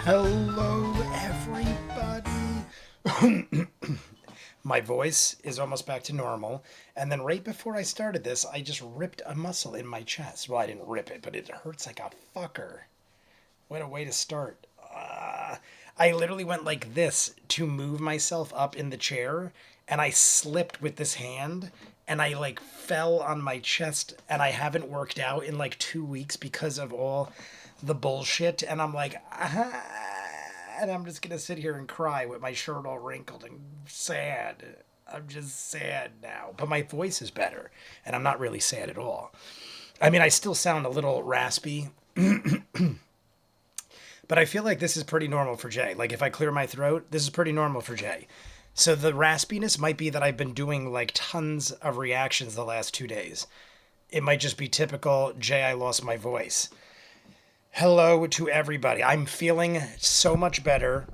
Hello, everybody. My voice is almost back to normal. And then right before I started this, I just ripped a muscle in my chest. Well, I didn't rip it, but it hurts like a fucker. What a way to start. I literally went like this to move myself up in the chair, and I slipped with this hand, and I like fell on my chest, and I haven't worked out in like 2 weeks because of all the bullshit, and I'm like, and I'm just gonna sit here and cry with my shirt all wrinkled and sad. I'm just sad now, but my voice is better, and I'm not really sad at all. I mean, I still sound a little raspy, but I feel like this is pretty normal for Jay. Like if I clear my throat, this is pretty normal for Jay. So the raspiness might be that I've been doing like tons of reactions the last 2 days. It might just be typical Jay, I lost my voice. Hello to everybody. I'm feeling so much better.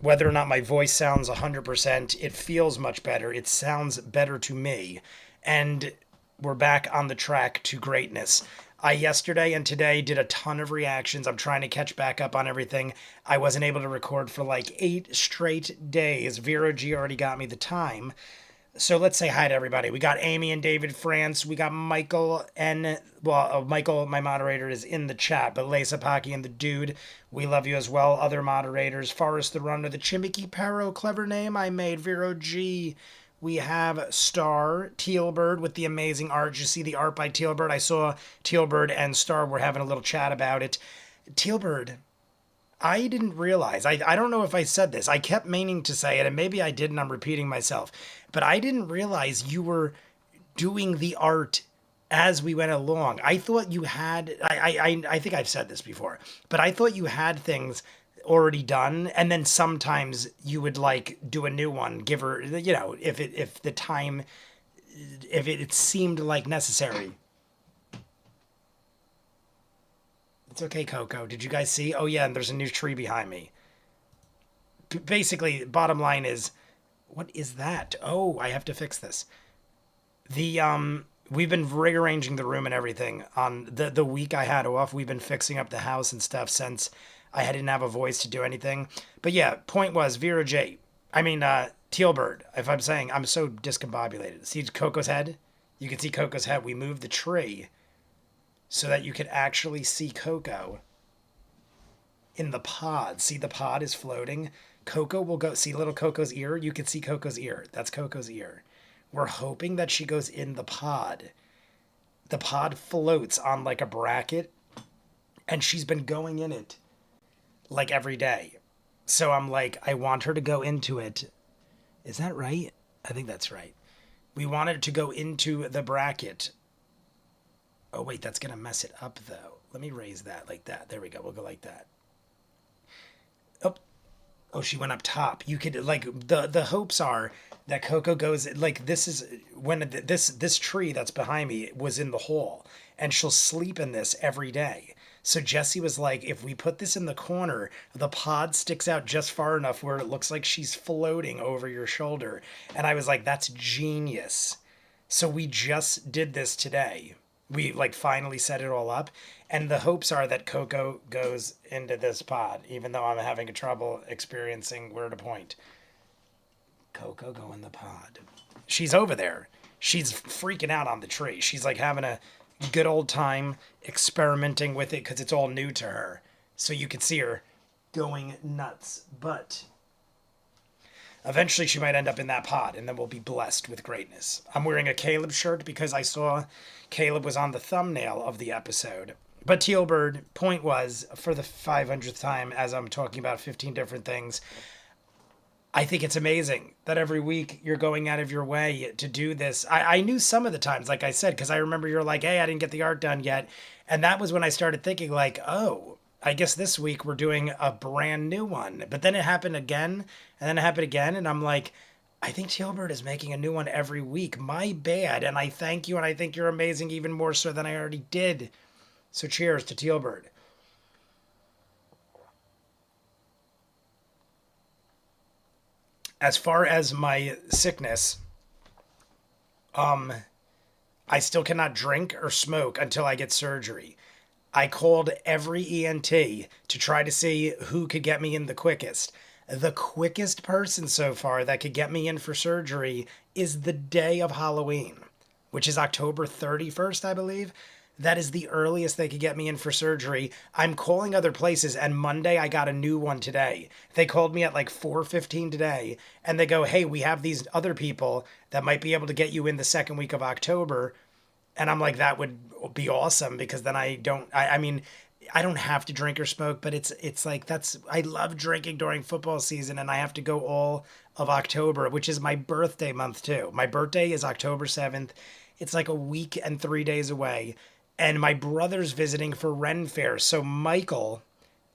Whether or not my voice sounds 100%, it feels much better. It sounds better to me. And we're back on the track to greatness. I yesterday and today did a ton of reactions. I'm trying to catch back up on everything. I wasn't able to record for like 8 straight days. Vero G already got me the time. So let's say hi to everybody. We got Amy and David France. We got Michael and, well, Michael, my moderator, is in the chat, but Lesa Paki and the Dude, we love you as well. Other moderators, Forrest the Runner, the Chimiki Perro, clever name I made, Vero G. We have Star, Tealbird with the amazing art. Did you see the art by Tealbird? I saw Tealbird and Star were having a little chat about it. Tealbird, I didn't realize, I don't know if I said this. I kept meaning to say it, and maybe I did, and I'm repeating myself. But I didn't realize you were doing the art as we went along. I thought you had, I think I've said this before, but I thought you had things already done, and then sometimes you would like do a new one, give her, you know, if the time, if it seemed like necessary. It's okay, Coco. Did you guys see? Oh yeah, and there's a new tree behind me. Basically, bottom line is, what is that? Oh, I have to fix this. We've been rearranging the room and everything. On the week I had off, we've been fixing up the house and stuff since I didn't have a voice to do anything. But yeah, point was Vera J. I mean, Tealbird. If I'm saying, I'm so discombobulated. See Coco's head? You can see Coco's head. We moved the tree so that you could actually see Coco in the pod. See, the pod is floating. Coco will go, see little Coco's ear? You can see Coco's ear. That's Coco's ear. We're hoping that she goes in the pod. The pod floats on like a bracket, and she's been going in it like every day. So I'm like, I want her to go into it. Is that right? I think that's right. We wanted to go into the bracket. Oh, wait, that's going to mess it up, though. Let me raise that like that. There we go. We'll go like that. Oh, she went up top. You could, like, the hopes are that Coco goes, like, this is, when this tree that's behind me was in the hall, and she'll sleep in this every day. So Jesse was like, if we put this in the corner, the pod sticks out just far enough where it looks like she's floating over your shoulder. And I was like, that's genius. So we just did this today. We like finally set it all up, and the hopes are that Coco goes into this pod, even though I'm having trouble experiencing where to point. Coco, go in the pod. She's over there. She's freaking out on the tree. She's like having a good old time experimenting with it because it's all new to her. So you can see her going nuts, but eventually she might end up in that pod, and then we'll be blessed with greatness. I'm wearing a Caleb shirt because I saw Caleb was on the thumbnail of the episode. But Tealbird, point was, for the 500th time, as I'm talking about 15 different things, I think it's amazing that every week you're going out of your way to do this. I knew some of the times, like I said, because I remember you're like, hey, I didn't get the art done yet. And that was when I started thinking like, oh, I guess this week we're doing a brand new one. But then it happened again, and then it happened again, and I'm like, I think Tealbird is making a new one every week. My bad, and I thank you, and I think you're amazing even more so than I already did. So cheers to Tealbird. As far as my sickness, I still cannot drink or smoke until I get surgery. I called every ENT to try to see who could get me in the quickest. The quickest person so far that could get me in for surgery is the day of Halloween, which is October 31st, I believe. That is the earliest they could get me in for surgery. I'm calling other places, and Monday I got a new one today. They called me at like 4:15 today, and they go, "Hey, we have these other people that might be able to get you in the second week of October." And I'm like, that would be awesome because then I mean, I don't have to drink or smoke, but it's like I love drinking during football season, and I have to go all of October, which is my birthday month too. My birthday is October 7th. It's like a week and 3 days away. And my brother's visiting for Ren Fair. So Michael,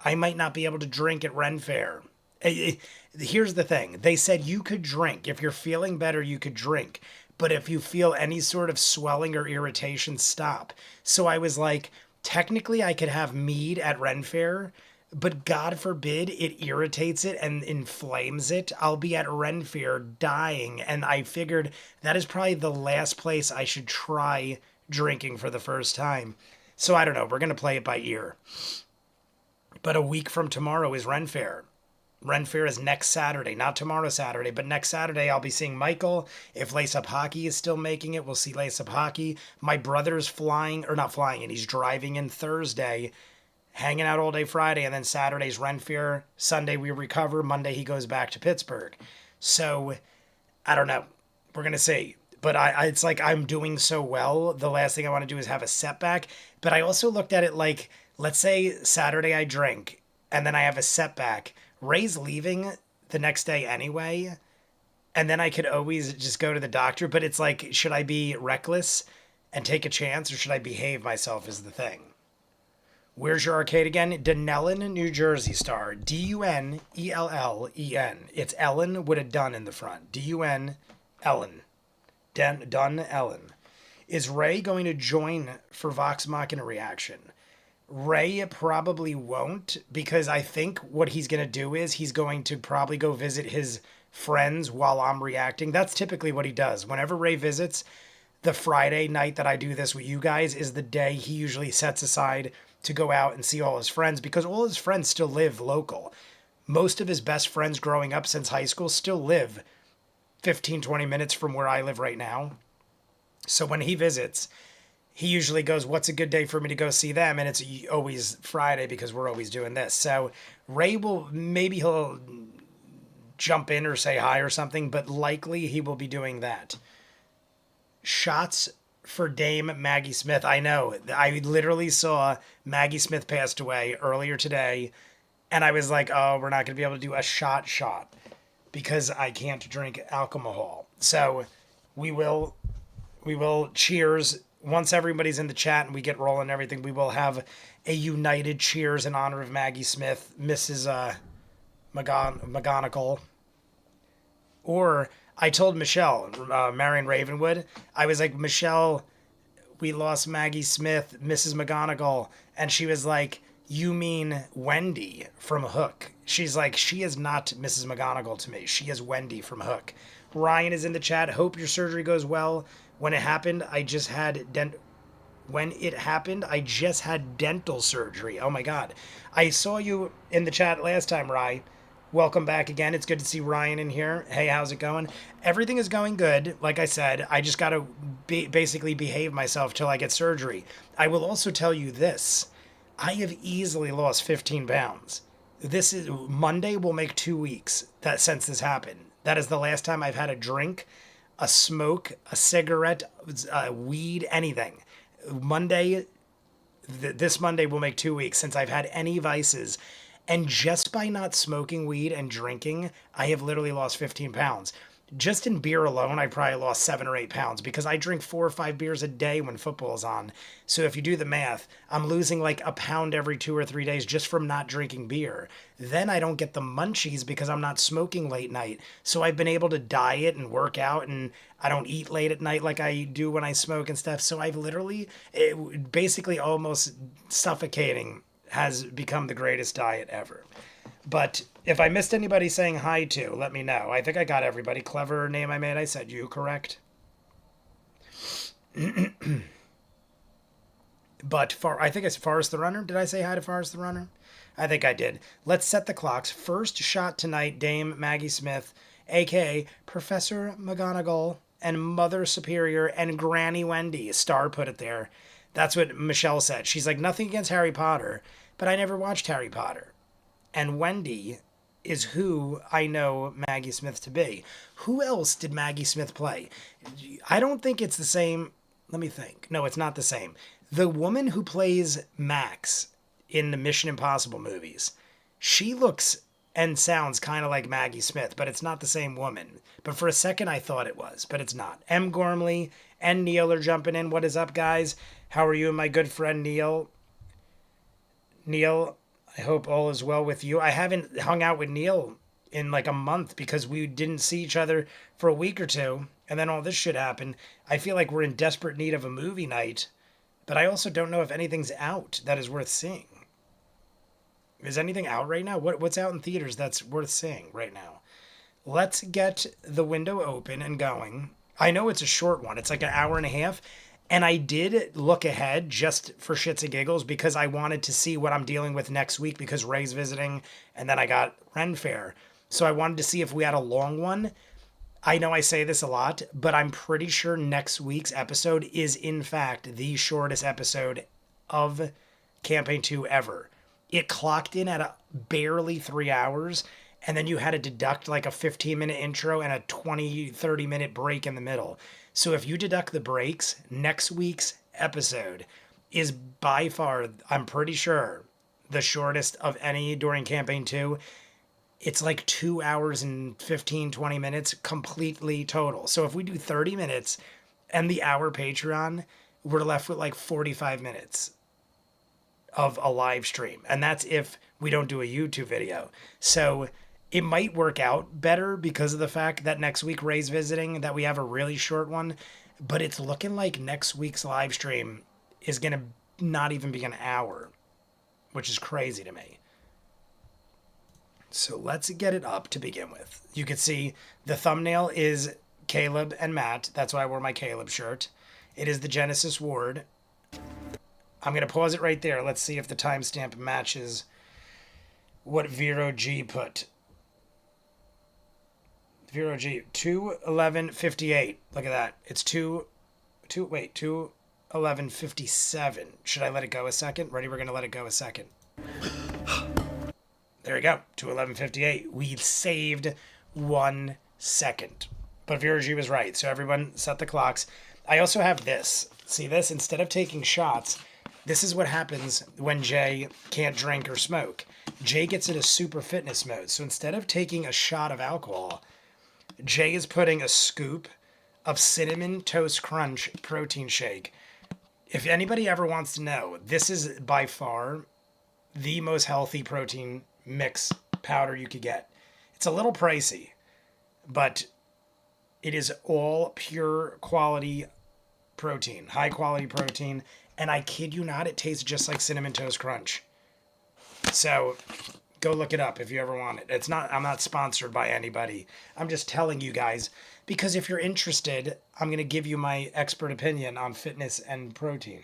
I might not be able to drink at Ren Fair. Here's the thing. They said you could drink. If you're feeling better, you could drink. But if you feel any sort of swelling or irritation, stop. So I was like, technically I could have mead at Ren Fair, but God forbid it irritates it and inflames it. I'll be at Ren Fair dying. And I figured that is probably the last place I should try drinking for the first time. So I don't know. We're going to play it by ear. But a week from tomorrow is Ren Fair. Ren Fair is next Saturday, not tomorrow Saturday, but next Saturday I'll be seeing Michael. If Lace Up Hockey is still making it, we'll see Lace Up Hockey. My brother's flying, or not flying, and he's driving in Thursday, hanging out all day Friday, and then Saturday's Ren Fair. Sunday we recover. Monday he goes back to Pittsburgh. So, I don't know. We're going to see. But it's like I'm doing so well. The last thing I want to do is have a setback. But I also looked at it like, let's say Saturday I drink, and then I have a setback. Ray's leaving the next day anyway, and then I could always just go to the doctor. But it's like, should I be reckless and take a chance, or should I behave myself is the thing. Where's your arcade again? Dunellen, New Jersey star. Dunellen. It's Ellen with a dun in the front. Dun Ellen. Dun Ellen. Is Ray going to join for Vox Machina reaction? Ray probably won't, because I think what he's going to do is he's going to probably go visit his friends while I'm reacting. That's typically what he does. Whenever Ray visits, the Friday night that I do this with you guys is the day he usually sets aside to go out and see all his friends, because all his friends still live local. Most of his best friends growing up since high school still live 15, 20 minutes from where I live right now. So when he visits, he usually goes, what's a good day for me to go see them? And it's always Friday because we're always doing this. So Ray he'll jump in or say hi or something, but likely he will be doing that. Shots for Dame Maggie Smith. I know. I literally saw Maggie Smith passed away earlier today, and I was like, oh, we're not going to be able to do a shot because I can't drink alcohol. So we will cheers. Once everybody's in the chat and we get rolling and everything, we will have a united cheers in honor of Maggie Smith, Mrs. McGonagall. Or I told Michelle, Marion Ravenwood, I was like, Michelle, we lost Maggie Smith, Mrs. McGonagall. And she was like, you mean Wendy from Hook? She's like, she is not Mrs. McGonagall to me. She is Wendy from Hook. Ryan is in the chat. Hope your surgery goes well. When it happened, I just had dental surgery. Oh my God. I saw you in the chat last time, Ryan. Welcome back again. It's good to see Ryan in here. Hey, how's it going? Everything is going good. Like I said, I just got to basically behave myself till I get surgery. I will also tell you this. I have easily lost 15 pounds. Monday will make 2 weeks since this happened. That is the last time I've had a drink, a smoke, a cigarette, weed, anything. This Monday will make 2 weeks since I've had any vices. And just by not smoking weed and drinking, I have literally lost 15 pounds. Just in beer alone, I probably lost 7 or 8 pounds because I drink 4 or 5 beers a day when football's on. So if you do the math, I'm losing like a pound every 2 or 3 days just from not drinking beer. Then I don't get the munchies because I'm not smoking late night. So I've been able to diet and work out, and I don't eat late at night like I do when I smoke and stuff. So I've basically almost suffocating has become the greatest diet ever. But if I missed anybody saying hi to, let me know. I think I got everybody. Clever name I made. I said you, correct? But I think it's Forrest the Runner. Did I say hi to Forrest the Runner? I think I did. Let's set the clocks. First shot tonight, Dame Maggie Smith, aka Professor McGonagall, and Mother Superior, and Granny Wendy. Star put it there. That's what Michelle said. She's like, nothing against Harry Potter, but I never watched Harry Potter. And Wendy is who I know Maggie Smith to be. Who else did Maggie Smith play? I don't think it's the same. Let me think. No, it's not the same. The woman who plays Max in the Mission Impossible movies, she looks and sounds kind of like Maggie Smith, but it's not the same woman. But for a second, I thought it was, but it's not. M. Gormley and Neil are jumping in. What is up, guys? How are you, my good friend Neil? Neil, I hope all is well with you. I haven't hung out with Neil in like a month because we didn't see each other for a week or two, and then all this shit happened. I feel like we're in desperate need of a movie night, but I also don't know if anything's out that is worth seeing. Is anything out right now? What's out in theaters that's worth seeing right now? Let's get the window open and going. I know it's a short one. It's like an hour and a half. And I did look ahead just for shits and giggles because I wanted to see what I'm dealing with next week because Ray's visiting and then I got Ren Fair. So I wanted to see if we had a long one. I know I say this a lot, but I'm pretty sure next week's episode is in fact the shortest episode of Campaign 2 ever. It clocked in at barely 3 hours, and then you had to deduct like a 15-minute intro and a 30-minute break in the middle. So if you deduct the breaks, next week's episode is by far, I'm pretty sure, the shortest of any during Campaign 2. It's like 2 hours and 15, 20 minutes completely total. So if we do 30 minutes and the hour Patreon, we're left with like 45 minutes of a live stream. And that's if we don't do a YouTube video. So it might work out better because of the fact that next week Ray's visiting, that we have a really short one. But it's looking like next week's live stream is going to not even be an hour, which is crazy to me. So let's get it up to begin with. You can see the thumbnail is Caleb and Matt. That's why I wore my Caleb shirt. It is the Genesis Ward. I'm going to pause it right there. Let's see if the timestamp matches what Vero G put. Vero G, 2:11:58. Look at that. It's 2:11:57. Should I let it go a second? Ready? We're going to let it go a second. There we go. 2:11:58. We saved 1 second. But Vero G was right. So everyone set the clocks. I also have this. See this? Instead of taking shots, this is what happens when Jay can't drink or smoke. Jay gets into super fitness mode. So instead of taking a shot of alcohol, Jay is putting a scoop of Cinnamon Toast Crunch protein shake. If anybody ever wants to know, this is by far the most healthy protein mix powder you could get. It's a little pricey, but it is all pure quality protein, high quality protein. And I kid you not, it tastes just like Cinnamon Toast Crunch. So go look it up if you ever want it. I'm not sponsored by anybody. I'm just telling you guys, because if you're interested, I'm going to give you my expert opinion on fitness and protein.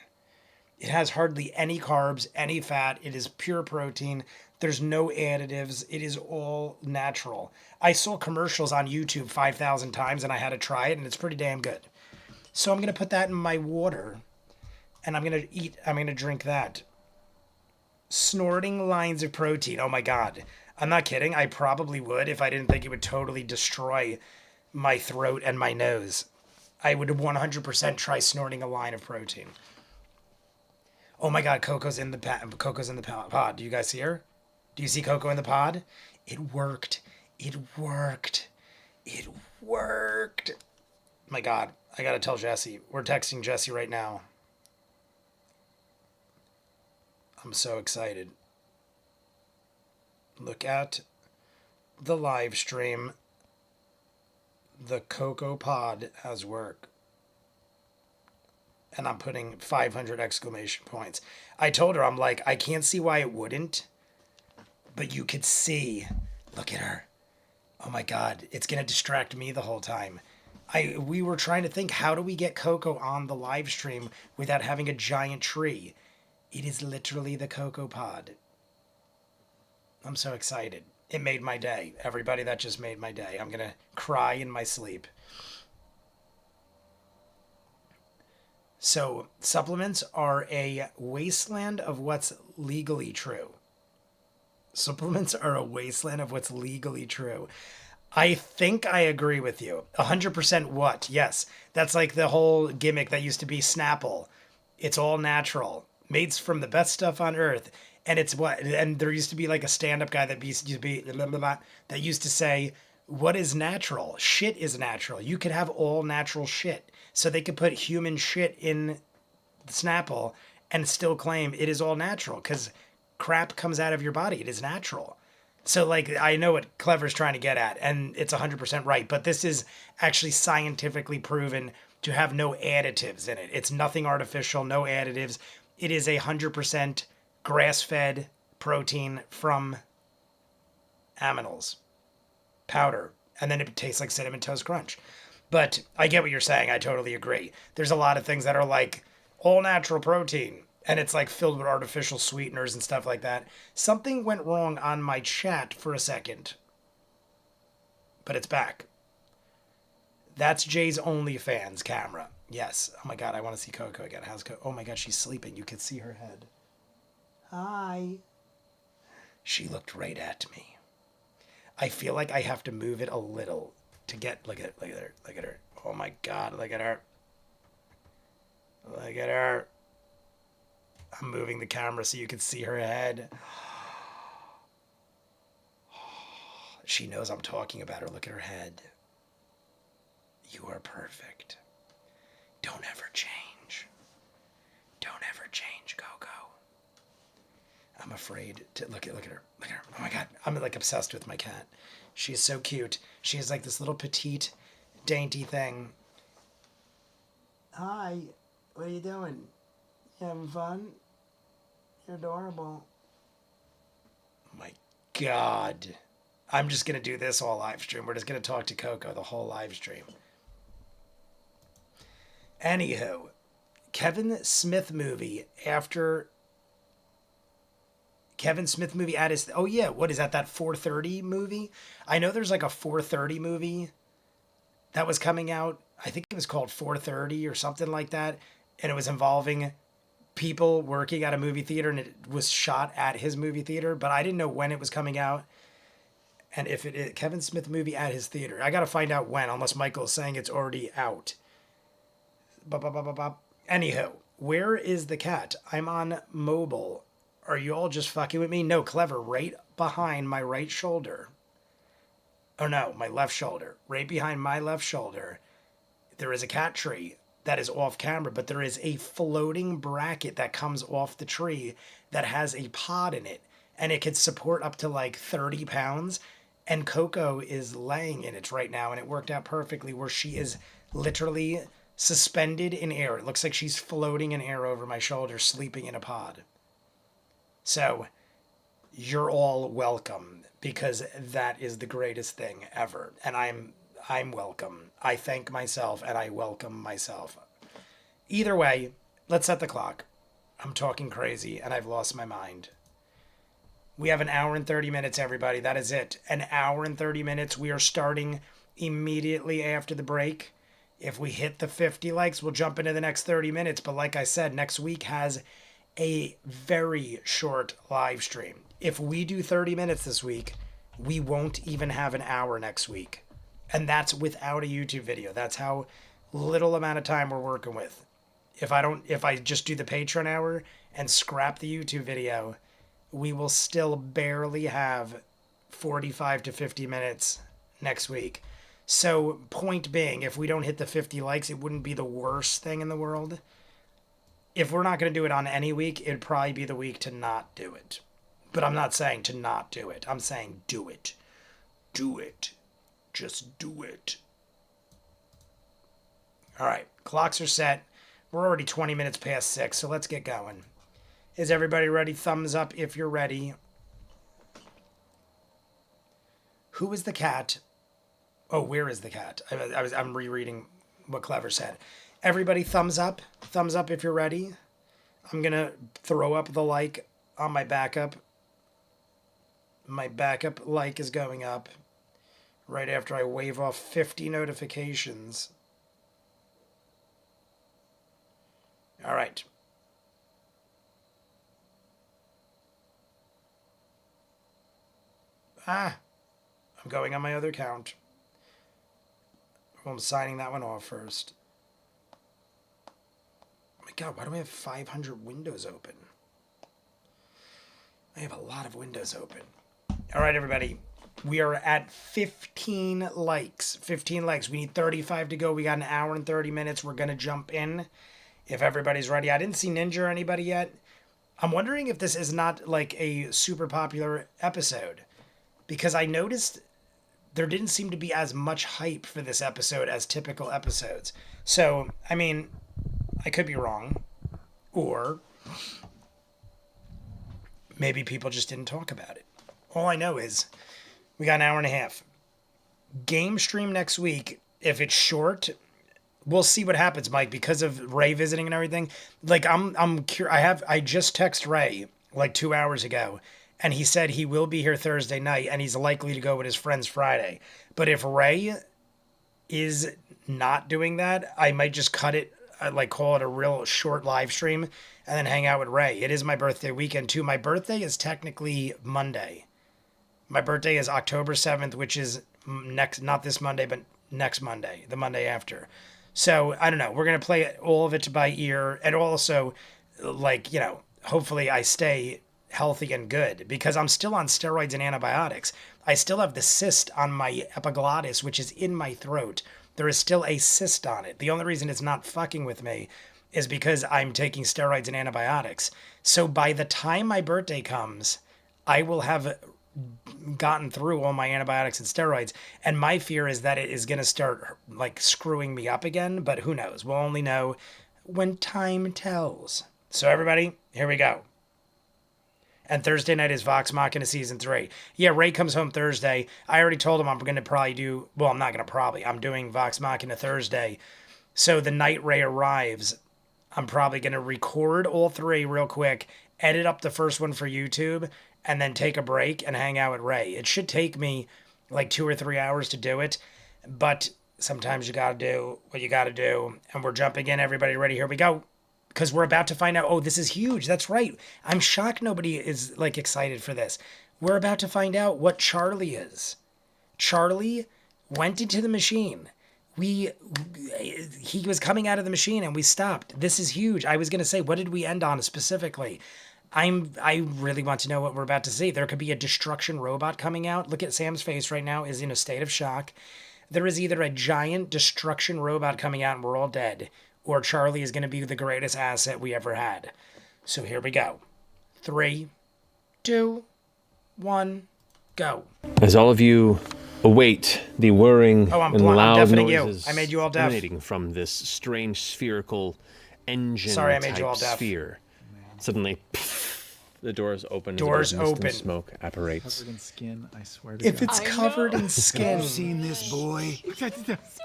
It has hardly any carbs, any fat. It is pure protein. There's no additives. It is all natural. I saw commercials on YouTube 5,000 times and I had to try it and it's pretty damn good. So I'm going to put that in my water. And I'm going to drink that. Snorting lines of protein. Oh my God. I'm not kidding. I probably would if I didn't think it would totally destroy my throat and my nose. I would 100% try snorting a line of protein. Oh my God. Coco's in the pod. Do you guys see her? Do you see Coco in the pod? It worked. It worked. It worked. My God. I got to tell Jesse. We're texting Jesse right now. I'm so excited. Look at the live stream. The Coco Pod has work. And I'm putting 500 exclamation points. I told her, I'm like, I can't see why it wouldn't. But you could see. Look at her. Oh my God. It's going to distract me the whole time. We were trying to think, how do we get Coco on the live stream without having a giant tree? It is literally the Cocoa Pod. I'm so excited. It made my day. Everybody, that just made my day. I'm going to cry in my sleep. So, supplements are a wasteland of what's legally true. Supplements are a wasteland of what's legally true. I think I agree with you. 100% what? Yes. That's like the whole gimmick that used to be Snapple. It's all natural. Made from the best stuff on earth. And it's what? And there used to be like a stand-up guy that used to be blah, blah, blah, that used to say, "What is natural? Shit is natural. You could have all natural shit." So they could put human shit in Snapple and still claim it is all natural because crap comes out of your body. It is natural. So, like, I know what Clever's trying to get at, and it's 100% right, but this is actually scientifically proven to have no additives in it. It's nothing artificial, no additives. It is 100% grass-fed protein from aminals, powder, and then it tastes like Cinnamon Toast Crunch. But I get what you're saying. I totally agree. There's a lot of things that are like all natural protein, and it's like filled with artificial sweeteners and stuff like that. Something went wrong on my chat for a second, but it's back. That's Jay's OnlyFans camera. Yes. Oh my God, I want to see Coco again. How's Coco? Oh my God, she's sleeping. You can see her head. Hi. She looked right at me. I feel like I have to move it a little to get. Look at her. Look at her. Oh my God, look at her. Look at her. I'm moving the camera so you can see her head. She knows I'm talking about her. Look at her head. You are perfect. Don't ever change. Don't ever change, Coco. I'm afraid to look at her. Look at her. Oh my God. I'm like obsessed with my cat. She is so cute. She is like this little petite, dainty thing. Hi. What are you doing? You having fun? You're adorable. Oh my God. I'm just going to do this all live stream. We're just going to talk to Coco the whole live stream. Anywho, Kevin Smith movie after Kevin Smith movie at his, oh yeah, what is that 4:30 movie? I know there's like a 4:30 movie that was coming out. I think it was called 4:30 or something like that, and it was involving people working at a movie theater, and it was shot at his movie theater, but I didn't know when it was coming out. And if it is Kevin Smith movie at his theater, I got to find out when, unless Michael is saying it's already out. Anywho, where is the cat? I'm on mobile. Are you all just fucking with me? No, Clever, right behind my right shoulder. Oh no, my left shoulder. Right behind my left shoulder, there is a cat tree that is off camera, but there is a floating bracket that comes off the tree that has a pod in it, and it could support up to like 30 pounds. And Coco is laying in it right now, and it worked out perfectly where she is literally suspended in air. It looks like she's floating in air over my shoulder, sleeping in a pod. So, you're all welcome, because that is the greatest thing ever. And I'm welcome. I thank myself, and I welcome myself. Either way, let's set the clock. I'm talking crazy, and I've lost my mind. We have an hour and 30 minutes, everybody. That is it. An hour and 30 minutes. We are starting immediately after the break. If we hit the 50 likes, we'll jump into the next 30 minutes. But like I said, next week has a very short live stream. If we do 30 minutes this week, we won't even have an hour next week. And that's without a YouTube video. That's how little amount of time we're working with. If I just do the Patreon hour and scrap the YouTube video, we will still barely have 45 to 50 minutes next week. So, point being, if we don't hit the 50 likes, it wouldn't be the worst thing in the world. If we're not going to do it on any week, it'd probably be the week to not do it. But I'm not saying to not do it. I'm saying do it. Do it. Just do it. All right, clocks are set. We're already 20 minutes past 6, so let's get going. Is everybody ready? Thumbs up if you're ready. Who is the cat? Oh, where is the cat? I'm rereading what Clever said. Everybody thumbs up. Thumbs up if you're ready. I'm going to throw up the like on my backup. My backup like is going up right after I wave off 50 notifications. All right. I'm going on my other account. Well, I'm signing that one off first. Oh my God, why do I have 500 windows open? I have a lot of windows open. All right, everybody. We are at 15 likes. 15 likes. We need 35 to go. We got an hour and 30 minutes. We're going to jump in if everybody's ready. I didn't see Ninja or anybody yet. I'm wondering if this is not like a super popular episode, because I noticed there didn't seem to be as much hype for this episode as typical episodes. So, I mean, I could be wrong. Or maybe people just didn't talk about it. All I know is we got an hour and a half. Game stream next week. If it's short, we'll see what happens, Mike, because of Ray visiting and everything. Like, I'm curious. I just texted Ray like 2 hours ago, and he said he will be here Thursday night, and he's likely to go with his friends Friday. But if Ray is not doing that, I might just cut it, like call it a real short live stream, and then hang out with Ray. It is my birthday weekend, too. My birthday is technically Monday. My birthday is October 7th, which is not this Monday, but next Monday, the Monday after. So, I don't know. We're going to play all of it by ear. And also, like, you know, hopefully I stay healthy and good, because I'm still on steroids and antibiotics. I still have the cyst on my epiglottis, which is in my throat. There is still a cyst on it. The only reason it's not fucking with me is because I'm taking steroids and antibiotics. So by the time my birthday comes, I will have gotten through all my antibiotics and steroids, and my fear is that it is going to start like screwing me up again, but who knows? We'll only know when time tells. So everybody, here we go. And Thursday night is Vox Machina Season 3. Yeah, Ray comes home Thursday. I already told him I'm going to probably do... Well, I'm not going to probably. I'm doing Vox Machina Thursday. So the night Ray arrives, I'm probably going to record all three real quick, edit up the first one for YouTube, and then take a break and hang out with Ray. It should take me like 2 or 3 hours to do it, but sometimes you got to do what you got to do. And we're jumping in. Everybody ready? Here we go. Because we're about to find out, oh, this is huge. That's right. I'm shocked nobody is, like, excited for this. We're about to find out what Charlie is. Charlie went into the machine. He was coming out of the machine and we stopped. This is huge. I was going to say, what did we end on specifically? I really want to know what we're about to see. There could be a destruction robot coming out. Look at Sam's face right now, is in a state of shock. There is either a giant destruction robot coming out and we're all dead, or Charlie is going to be the greatest asset we ever had. So here we go. 3, 2, 1, go. As all of you await the whirring and loud noises I made you all deaf. emanating from this strange spherical engine-type sphere, suddenly, the doors open. Doors open. Smoke apparates. Covered in skin, I swear to If God. it's covered in skin. Have you seen this boy?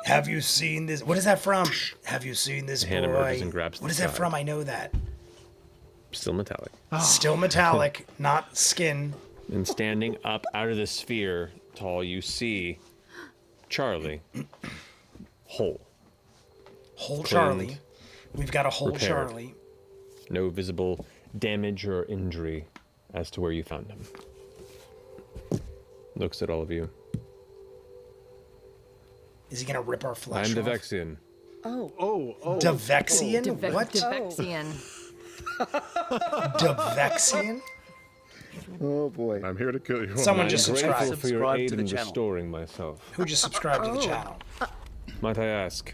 Have you seen this? What is that from? Have you seen this Hannah boy? emerges and grabs What the is that side. from? I know that. Still metallic. Still metallic, not skin. And standing up out of the sphere, tall, you see Charlie. Whole. Whole Cleaned, Charlie. We've got a whole repaired. Charlie. No visible damage or injury as to where you found him. Looks at all of you. Is he gonna rip our flesh I'm off? Devexian. Devexian? What? Devexian. Devexian? Oh boy. I'm here to kill you. Someone I'm just grateful subscribed. for your Subscribe aid to the in channel. restoring myself. Who just subscribed to the channel? Might I ask,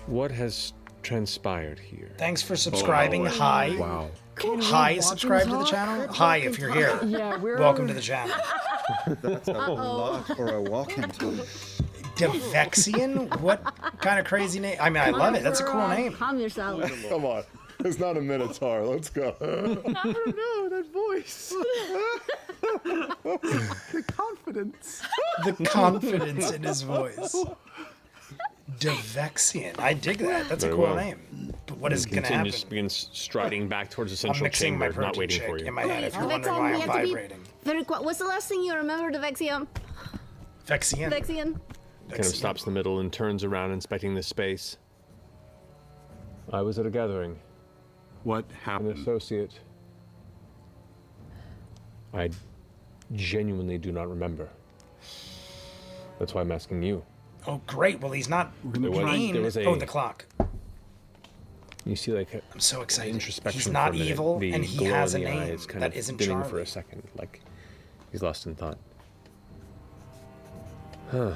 what has transpired here? Thanks for subscribing. Hi. Wow. Hi, subscribe to the channel. Hi, if you're here. Yeah, we're Welcome to the channel. That's a lock or a walk into. Devexian? What kind of crazy name? I mean, I love it. That's a cool name. Calm yourself. Come on. It's not a Minotaur. Let's go. I don't know, that voice. The confidence. The confidence in his voice. Devexian. I dig that. That's a Very cool well. name. But what is going to happen? Just begins striding back towards the I'm central mixing my chamber, not protein waiting shake for you. in my head if you're Next wondering time why we I'm have to be vibrating. very quiet. What's the last thing you remembered of Vexium? Vexian. Vexian. Kind of stops in the middle and turns around, inspecting this space. I was at a gathering. What An happened? associate. I genuinely do not remember. That's why I'm asking you. Oh, great. Well, he's not There mean. was a- Oh, the clock. You see, like, I'm so excited. introspection He's not for a minute. evil, The and he glow has a in the name eyes kind that of isn't dimming Charlie. for a second, like he's lost in thought. Huh.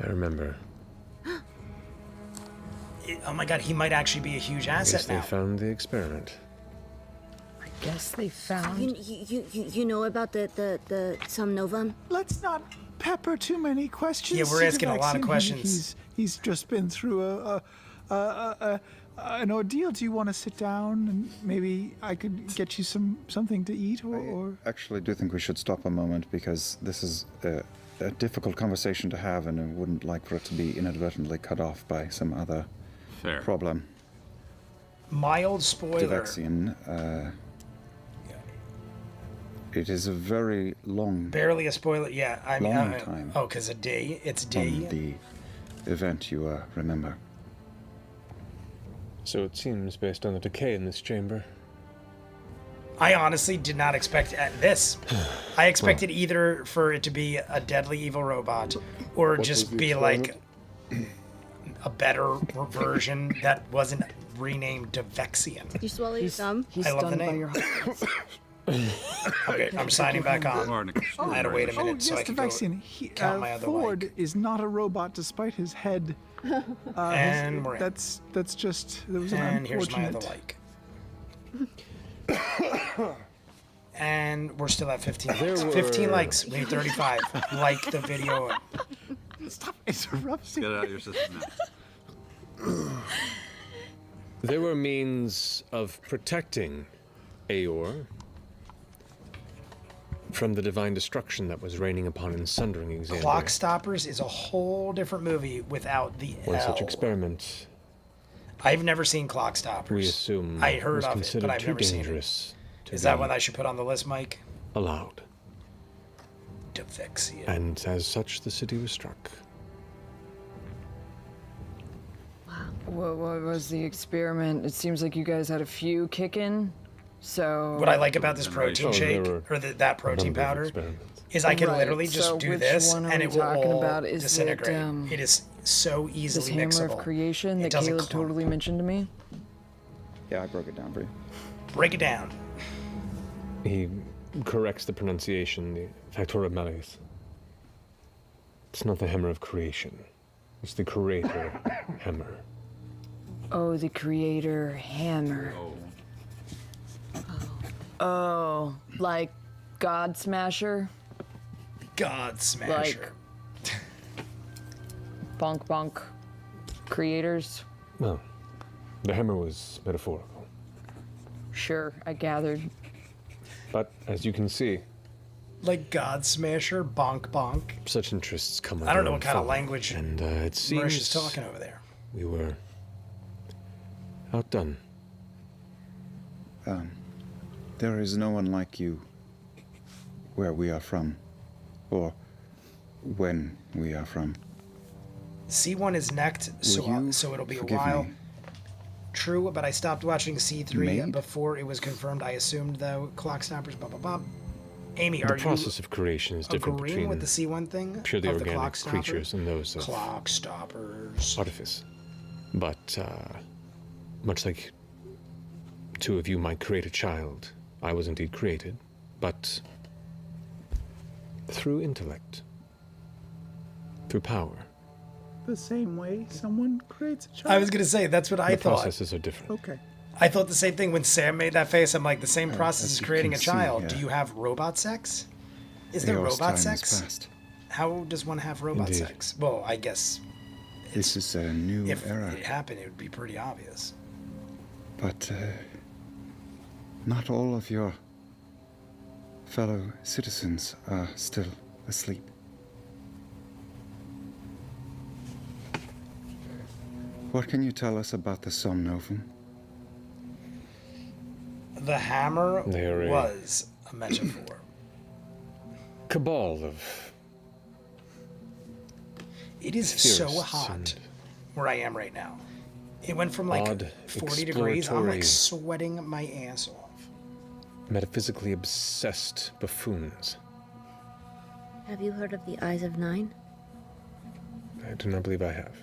I remember. Oh my god, he might actually be a huge I guess asset they now. found the experiment. Guess they found. You know about the Somnovum? Let's not pepper too many questions. Yeah, we're to asking a lot of Vexian. questions. He's just been through an ordeal. Do you want to sit down and maybe I could get you something to eat or? I actually do think we should stop a moment because this is a difficult conversation to have, and I wouldn't like for it to be inadvertently cut off by some other Fair. problem. Mild spoiler. Vexian, it is a very long Barely a spoiler. Yeah, I mean, Long time. oh, because a day. It's from day. the event you remember. So it seems, based on the decay in this chamber. I honestly did not expect this. I expected either for it to be a deadly evil robot, or just was the be like experiment? a better version that wasn't renamed to Vexian. You swallow your thumb? He's I love the stunned by name. your heart. Okay, I'm signing back on. I had to wait a Oh, minute so I yes, the could go Vexian. count my other Ford mic. is not a robot, despite his head. And we're in. That's just there was an And here's my unfortunate. other like. And we're still at 15 There likes. were- 15 likes. We need 35. Like the video. Stop interrupting. Get it out of your system now. There were means of protecting Aeor from the divine destruction that was raining upon and sundering Exandria. Clock Stoppers is a whole different movie without the One L. such experiment, I've never seen Clock Stoppers. we assume, I heard was of it, considered but I've too never seen it. dangerous to Is that be one I should put on the list, Mike? allowed. Devexia. And as such, the city was struck. What was the experiment? It seems like you guys had a few kicking. So What I like about this protein Oh, there shake, were or that protein Number of powder, experiments. is I can Right, literally just so do which this one are and we it will talking all about? Is it, disintegrate. It is so this easily hammer mixable. of creation It that doesn't Caleb clump. totally mentioned to me? Yeah, I broke it down for you. Break it down. He corrects the pronunciation, the factora melis. It's not the hammer of creation. It's the creator hammer. Oh, the creator hammer. Oh, like God Smasher? God Smasher. Bonk bonk creators? Well, the hammer was metaphorical. Sure, I gathered. But as you can see, Like God Smasher, bonk bonk. such interests come with I don't their know own what kind of following, language and it Mersh is seems talking over there. we were outdone. There is no one like you where we are from, or when we are from. C1 is necked, Will you so it'll be a forgive while. me? True, but I stopped watching C3 Maid? before it was confirmed. I assumed, though, Clock Stoppers, blah, blah, blah. Amy, The are process of creation is you different agreeing between with the C1 thing? purely of the organic Clock Stoppers? creatures and those of Clock Stoppers. artifice. But much like two of you might create a child, I was indeed created, but through intellect, through power. The same way someone creates a child. I was going to say, that's what I The thought. processes are different. Okay. I thought the same thing when Sam made that face. I'm like, the same process as as you creating a can see, child. yeah. Do you have robot sex? Is there Eos time robot is sex? past. How does one have robot Indeed. sex? Well, I guess This is a new if era, it happened, it would be pretty obvious. but not all of your fellow citizens are still asleep. What can you tell us about the Somnovum? The hammer They are a- was a metaphor. Cabal of It is so theorists hot and where I am right now. It went from like odd 40 degrees. I'm like exploratory- sweating my ass off. metaphysically obsessed buffoons. Have you heard of the Eyes of Nine? I do not believe I have.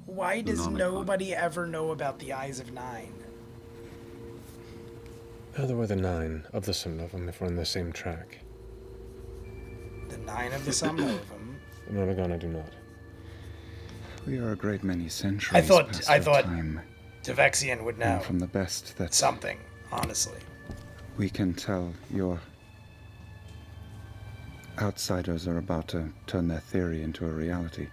Why does Not a nobody ever know about the Eyes of Nine? There were the 9 of the Somnovum if we're on the same track. The Nine of the Somnovum. In Oregon, I do not. We are a great many centuries I past thought our time, Devexian would know and from the best that something, honestly. we can tell, your outsiders are about to turn their theory into a reality.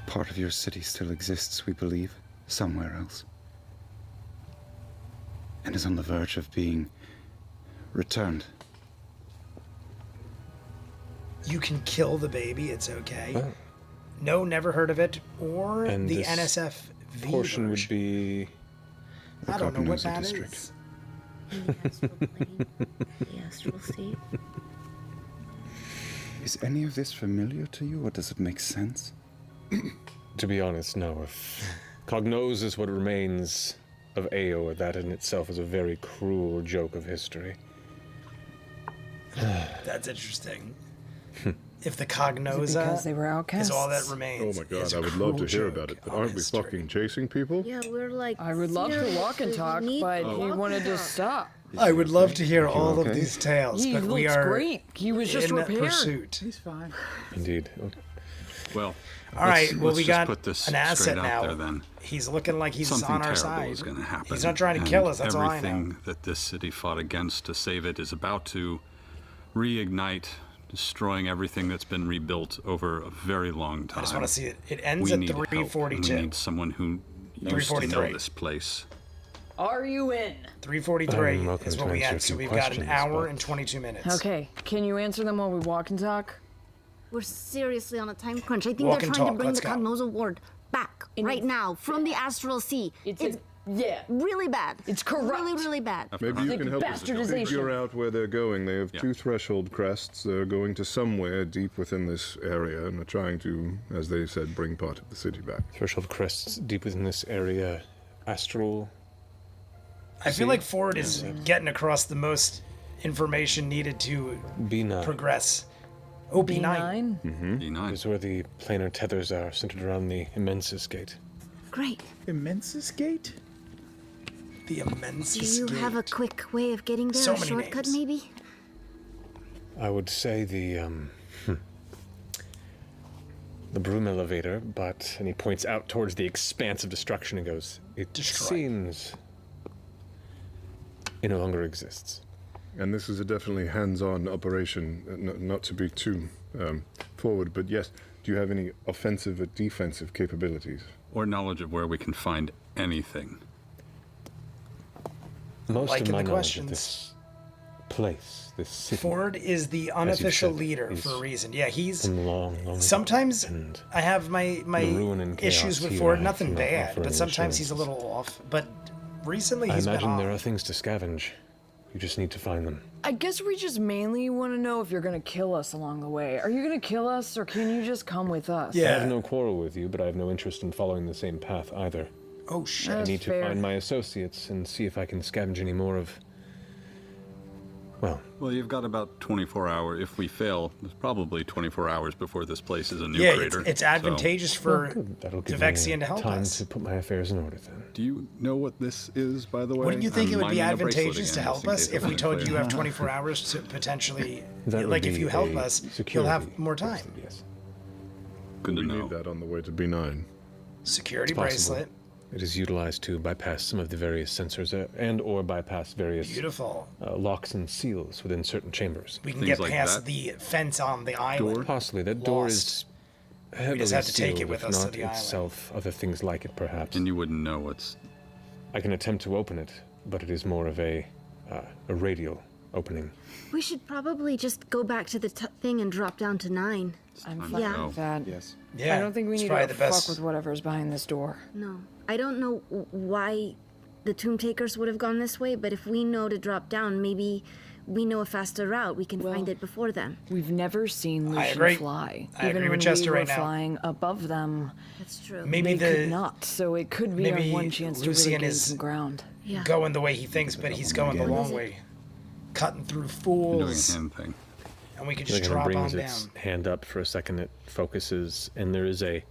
Part of your city still exists, we believe, somewhere else, and is on the verge of being returned. You can kill the baby, it's okay. Oh. No, never heard of it. Or And the this NSFV Portion would version. be I don't know what Cognosa that district. is. The astral plane, the astral sea. Is any of this familiar to you, or does it make sense? To be honest, no. If Cognos is what remains of Aeor, that in itself is a very cruel joke of history. That's interesting. if the Is it Cognosa because they were outcasts? is all that Oh remains. my it's god, a I would love to cruel hear joke about it, but of aren't we history. fucking chasing people? Yeah, we're like. I would love to walk and seriously, talk, we need but to he walk wanted and to talk. stop. I would love to hear You all okay? of these tales, He but looks we are great. He was just in repaired. pursuit. He's fine. Indeed. Well, All right, well, let's we just got put this an asset straight now. out there, then. He's looking like he's Something on our terrible side. is going to happen. He's not trying to and kill us, that's all I know. Everything that this city fought against to save it is about to reignite, destroying everything that's been rebuilt over a very long time. I just want to see it. It ends We at need help, and 3:42. We need someone who used to 3:43. know this place. Are you in? 3:43 I'm welcome is to what we answer a end, so few we've got an questions, hour but- and 22 minutes. Okay, can you answer them while we walk and talk? We're seriously on a time crunch. I think Walk they're and trying talk, to bring let's the go. Cognosa ward back right now from the astral sea. It's yeah. really bad. It's corrupt. Really, really bad. Maybe you Like can help us bastardization. figure out where they're going. They have Yeah. 2 threshold crests. They're going to somewhere deep within this area and are trying to, as they said, bring part of the city back. Threshold crests deep within this area. Astral. I feel like Ford is getting across the most information needed to B9 progress. Oh, B9. B9? E9. is where the planar tethers are, centered around the Immensus Gate. Great. Immensus Gate? The immense Do you have a quick way of getting there? So a many shortcut, names. maybe? I would say the broom elevator, and he points out towards the expanse of destruction and goes, it Destroy. seems it no longer exists. And this is a definitely hands-on operation, not to be too forward, but yes, do you have any offensive or defensive capabilities? Or knowledge of where we can find anything. Most Liking of my the knowledge questions. of this place, this city, Ford is the unofficial said, leader he's for a reason. Yeah, he's. from long, long ago, Sometimes and I have my the ruin and chaos issues with here, Ford. I Nothing cannot bad, offer but any sometimes he's a assurances. little off. But recently I he's been imagine there are off. things to scavenge. You just need to find them. I guess we just mainly want to know if you're gonna kill us along the way. Are you gonna kill us, or can you just come with us? I Yeah. have no quarrel with you, but I have no interest in following the same path either. Oh shit. I That's need to fair. find my associates and see if I can scavenge any more of. Well, Well, you've got about 24 hours. If we fail, there's probably 24 hours before this place is a new Yeah, crater. it's so- advantageous for that'll give Devexian me to help time us. to put my affairs in order then. Do you know what this is, by the way? Wouldn't you think I'm it would be minding a bracelet advantageous to again, help just in us case if it we wasn't told you you clear. have 24 hours to potentially, That would like if be you help a us, you'll security have more time. bracelet, Yes. Good to We know. need that on the way to B9. Security It's possible. bracelet, It is utilized to bypass some of the various sensors and/or bypass various beautiful. locks and seals within certain chambers. We can Things get like past that? the fence on the island. Possibly that door Lost. is heavily just have to take it sealed, with if us to not the island. itself, other things like it perhaps. And you wouldn't know what's. I can attempt to open it, but it is more of a radial opening. We should probably just go back to the thing and drop down to 9. I'm I'm fine Yeah. with that. Yes. Yeah, I don't think we it's need probably to the fuck best. with whatever's behind this door. No. I don't know why the Tomb Takers would have gone this way, but if we know to drop down, maybe we know a faster route. We can find it before them. We've never seen I Lucian agree. fly. I Even agree when with Chester we were right now. flying above them, That's true. Maybe they the could not. So it could be our maybe one chance to Lucian really gain is- some ground. Yeah. going the way he thinks, but he's going the long way, cutting through Doing a fools, hand thing. and we can It just kind of drop on brings down. its hand up for a second. It focuses, and there is a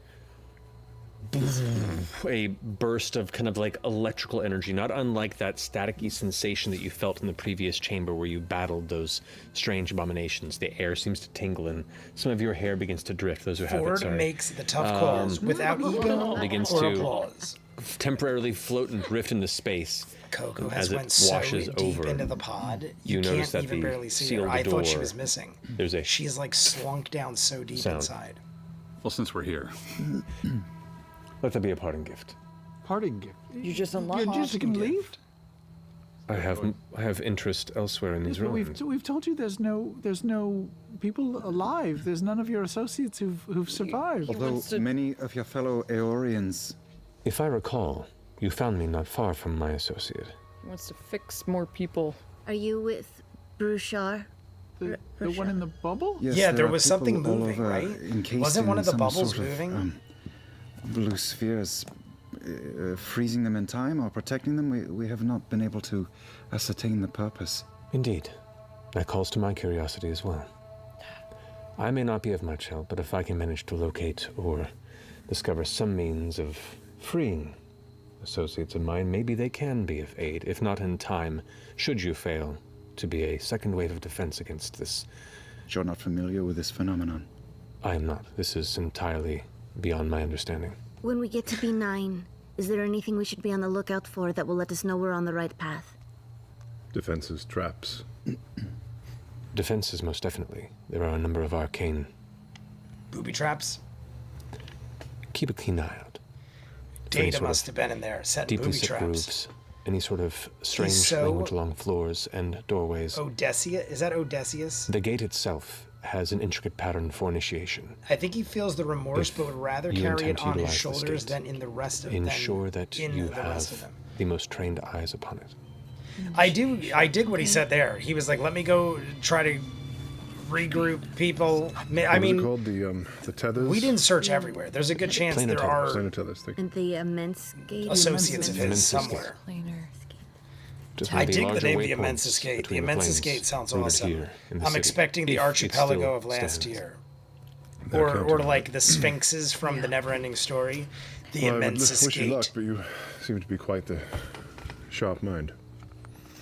burst of kind of like electrical energy, not unlike that staticky sensation that you felt in the previous chamber where you battled those strange abominations. The air seems to tingle, and some of your hair begins to drift. Those who have it, Ford sorry. makes the tough calls without ego begins or to- applause. temporarily float and drift into space. Coco as has it went so washes deep over, into the pod, you can't notice that even the barely see seal her. of the I thought she door- was missing. There's a She's like slunk down so deep sound. inside. Well, since we're here, let that be a parting gift. Parting gift. You just unlocked You're just gonna leave? I have interest elsewhere in these But ruins. we've told you there's no people alive. There's none of your associates who've survived. Although wants to- many of your fellow Aeorians, If I recall, you found me not far from my associate. He wants to fix more people. Are you with Bruchar? The one in the bubble? yes, Yeah, there are was people something all moving, over right? encased Wasn't one in of the some bubbles sort of, moving? blue spheres, freezing them in time or protecting them. We have not been able to ascertain the purpose. Indeed, that calls to my curiosity as well. I may not be of much help, but if I can manage to locate or discover some means of freeing associates of mine, maybe they can be of aid, if not in time, should you fail to be a second wave of defense against this. You're not familiar with this phenomenon. I am not. This is entirely beyond my understanding. When we get to B9, is there anything we should be on the lookout for that will let us know we're on the right path? Defenses, traps. Defenses, most definitely. There are a number of arcane. Booby traps. Keep a keen eye out. For any Data sort of must have been in there, setting deeply booby set traps. grooves, any sort of strange so- language along floors and doorways. Odysseus? Is that Odysseus? The gate itself has an intricate pattern for initiation. I think he feels the remorse, If but would rather you carry intend it to on his utilize the shoulders state, than in the rest of Ensure that in you the rest of have them. the most trained eyes upon it. I dig what he said there. He was like, "Let me go try to regroup people." I What was it mean, called? The tethers? we didn't search everywhere. There's a good chance Planar there tethers. are Planar tethers, thank you. And the immense gate? associates of his Immense somewhere. Planar. Just I one of the dig the larger name, the waypoints Immense Gate. The between Immense planes Gate sounds rooted awesome. here in the I'm city, expecting the if it archipelago still of last stands. year. I Or can't tell. like the Sphinxes from the Neverending Story. The Well, I would Immense wish you luck, Gate. but you seem to be quite the sharp mind.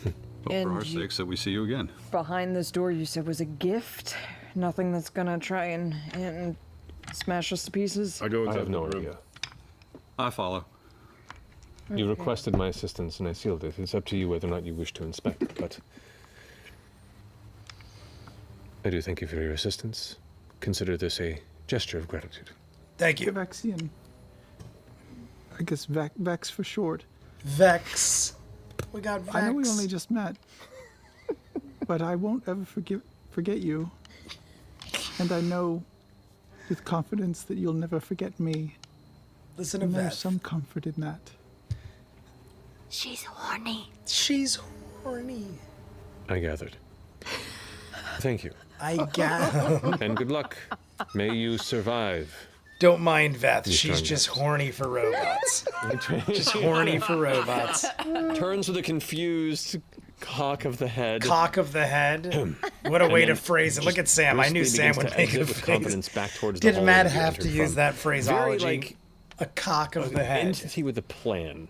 well, And for our you- sakes, that we see you again. Behind this door, you said was a gift. Nothing that's gonna try and smash us to pieces. I go I inside have no the room. idea. I follow. You requested my assistance and I sealed it. It's up to you whether or not you wish to inspect it, but I do thank you for your assistance. Consider this a gesture of gratitude. Thank you. Vexian. I guess Vex for short. Vex. We got Vex. I know we only just met, but I won't ever forget you. And I know with confidence that you'll never forget me. Listen to And there's Vex. some comfort in that. She's horny. She's horny. I gathered. Thank you. I got. And good luck. May you survive. Don't mind Veth. You She's turn just Vex. horny for robots. Just horny for robots. Turns with a confused cock of the head. Cock of the head. What a way to then phrase it. Look at Sam. I knew briskly Sam begins would to make exit it with face. confidence back towards the Did hallway Matt that you have to entered use from. that phraseology? Very, like, a cock of the head. entity with a plan.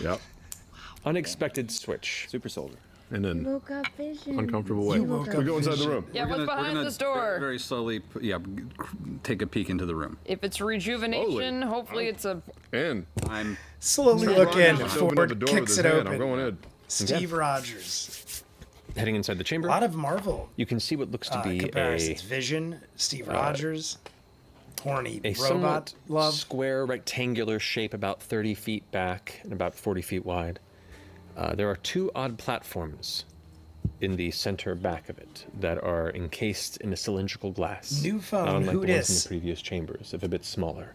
Yep. Unexpected switch. Super soldier. And then Woke up vision. uncomfortable way. You woke We up go inside the vision. room. Yeah, We're what's gonna- we're behind gonna this door? Very slowly, take a peek into the room. If it's rejuvenation, hopefully it's a. And I'm Slowly Steve look in. Rogers just opened up Ford the door with kicks his it hand. open. I'm going in. Steve Rogers. Heading inside the A chamber, lot of Marvel you can see what looks to be comparisons. Vision, Steve Rogers, horny a robot somewhat love. square rectangular shape about 30 feet back and about 40 feet wide. There are two odd platforms in the center back of it that are encased in a cylindrical glass. New phone, not unlike who the ones dis? in the previous chambers, if a bit smaller.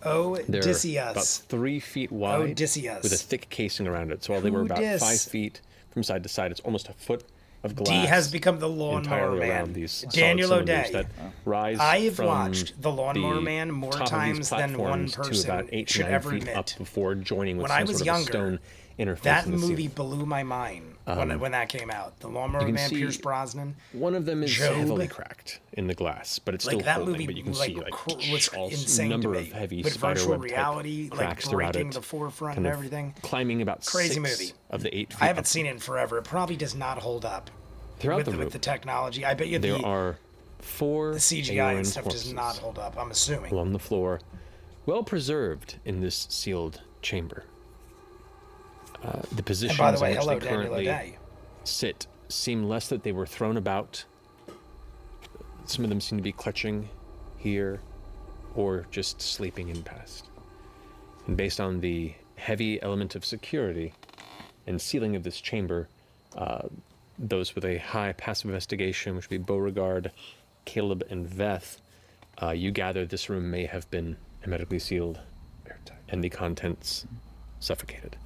Oh, They're Odysseus. about 3 feet wide Odysseus. with a thick casing around it. So while they were about Who 5 dis? feet from side to side, it's almost a foot of glass. D has become the lawnmower entirely man. around these solid Daniel cylinders O'Day. that rise I have from watched The Lawnmower the Man more top of these times than one platforms to about person 8 to should 9 ever feet admit. up before joining with When some I was sort of younger, a stone interface That in the movie ceiling. blew my mind when that came out. The Lawnmower you can Man, see Pierce Brosnan. One of them is Job. heavily cracked in the glass, but it's Like still that holding. movie, But you can like see like was all insane number to of me. heavy With virtual spiderweb reality, type like cracks throughout breaking it, the forefront kind and of everything. climbing about Crazy 6 movie. of the 8 feet. I haven't up. seen it in forever. It probably does not hold up. Throughout with the room, with the technology. I bet you there are 4 the CGI Aeoran and stuff corpses does not hold up. I'm assuming. along the floor, well preserved in this sealed chamber. The positions And by the way, in which hello, they Daniel currently O'Day. sit seem less that they were thrown about. Some of them seem to be clutching here or just sleeping in past. And based on the heavy element of security and sealing of this chamber, those with a high passive investigation, which would be Beauregard, Caleb, and Veth, you gather this room may have been hermetically sealed and the contents suffocated.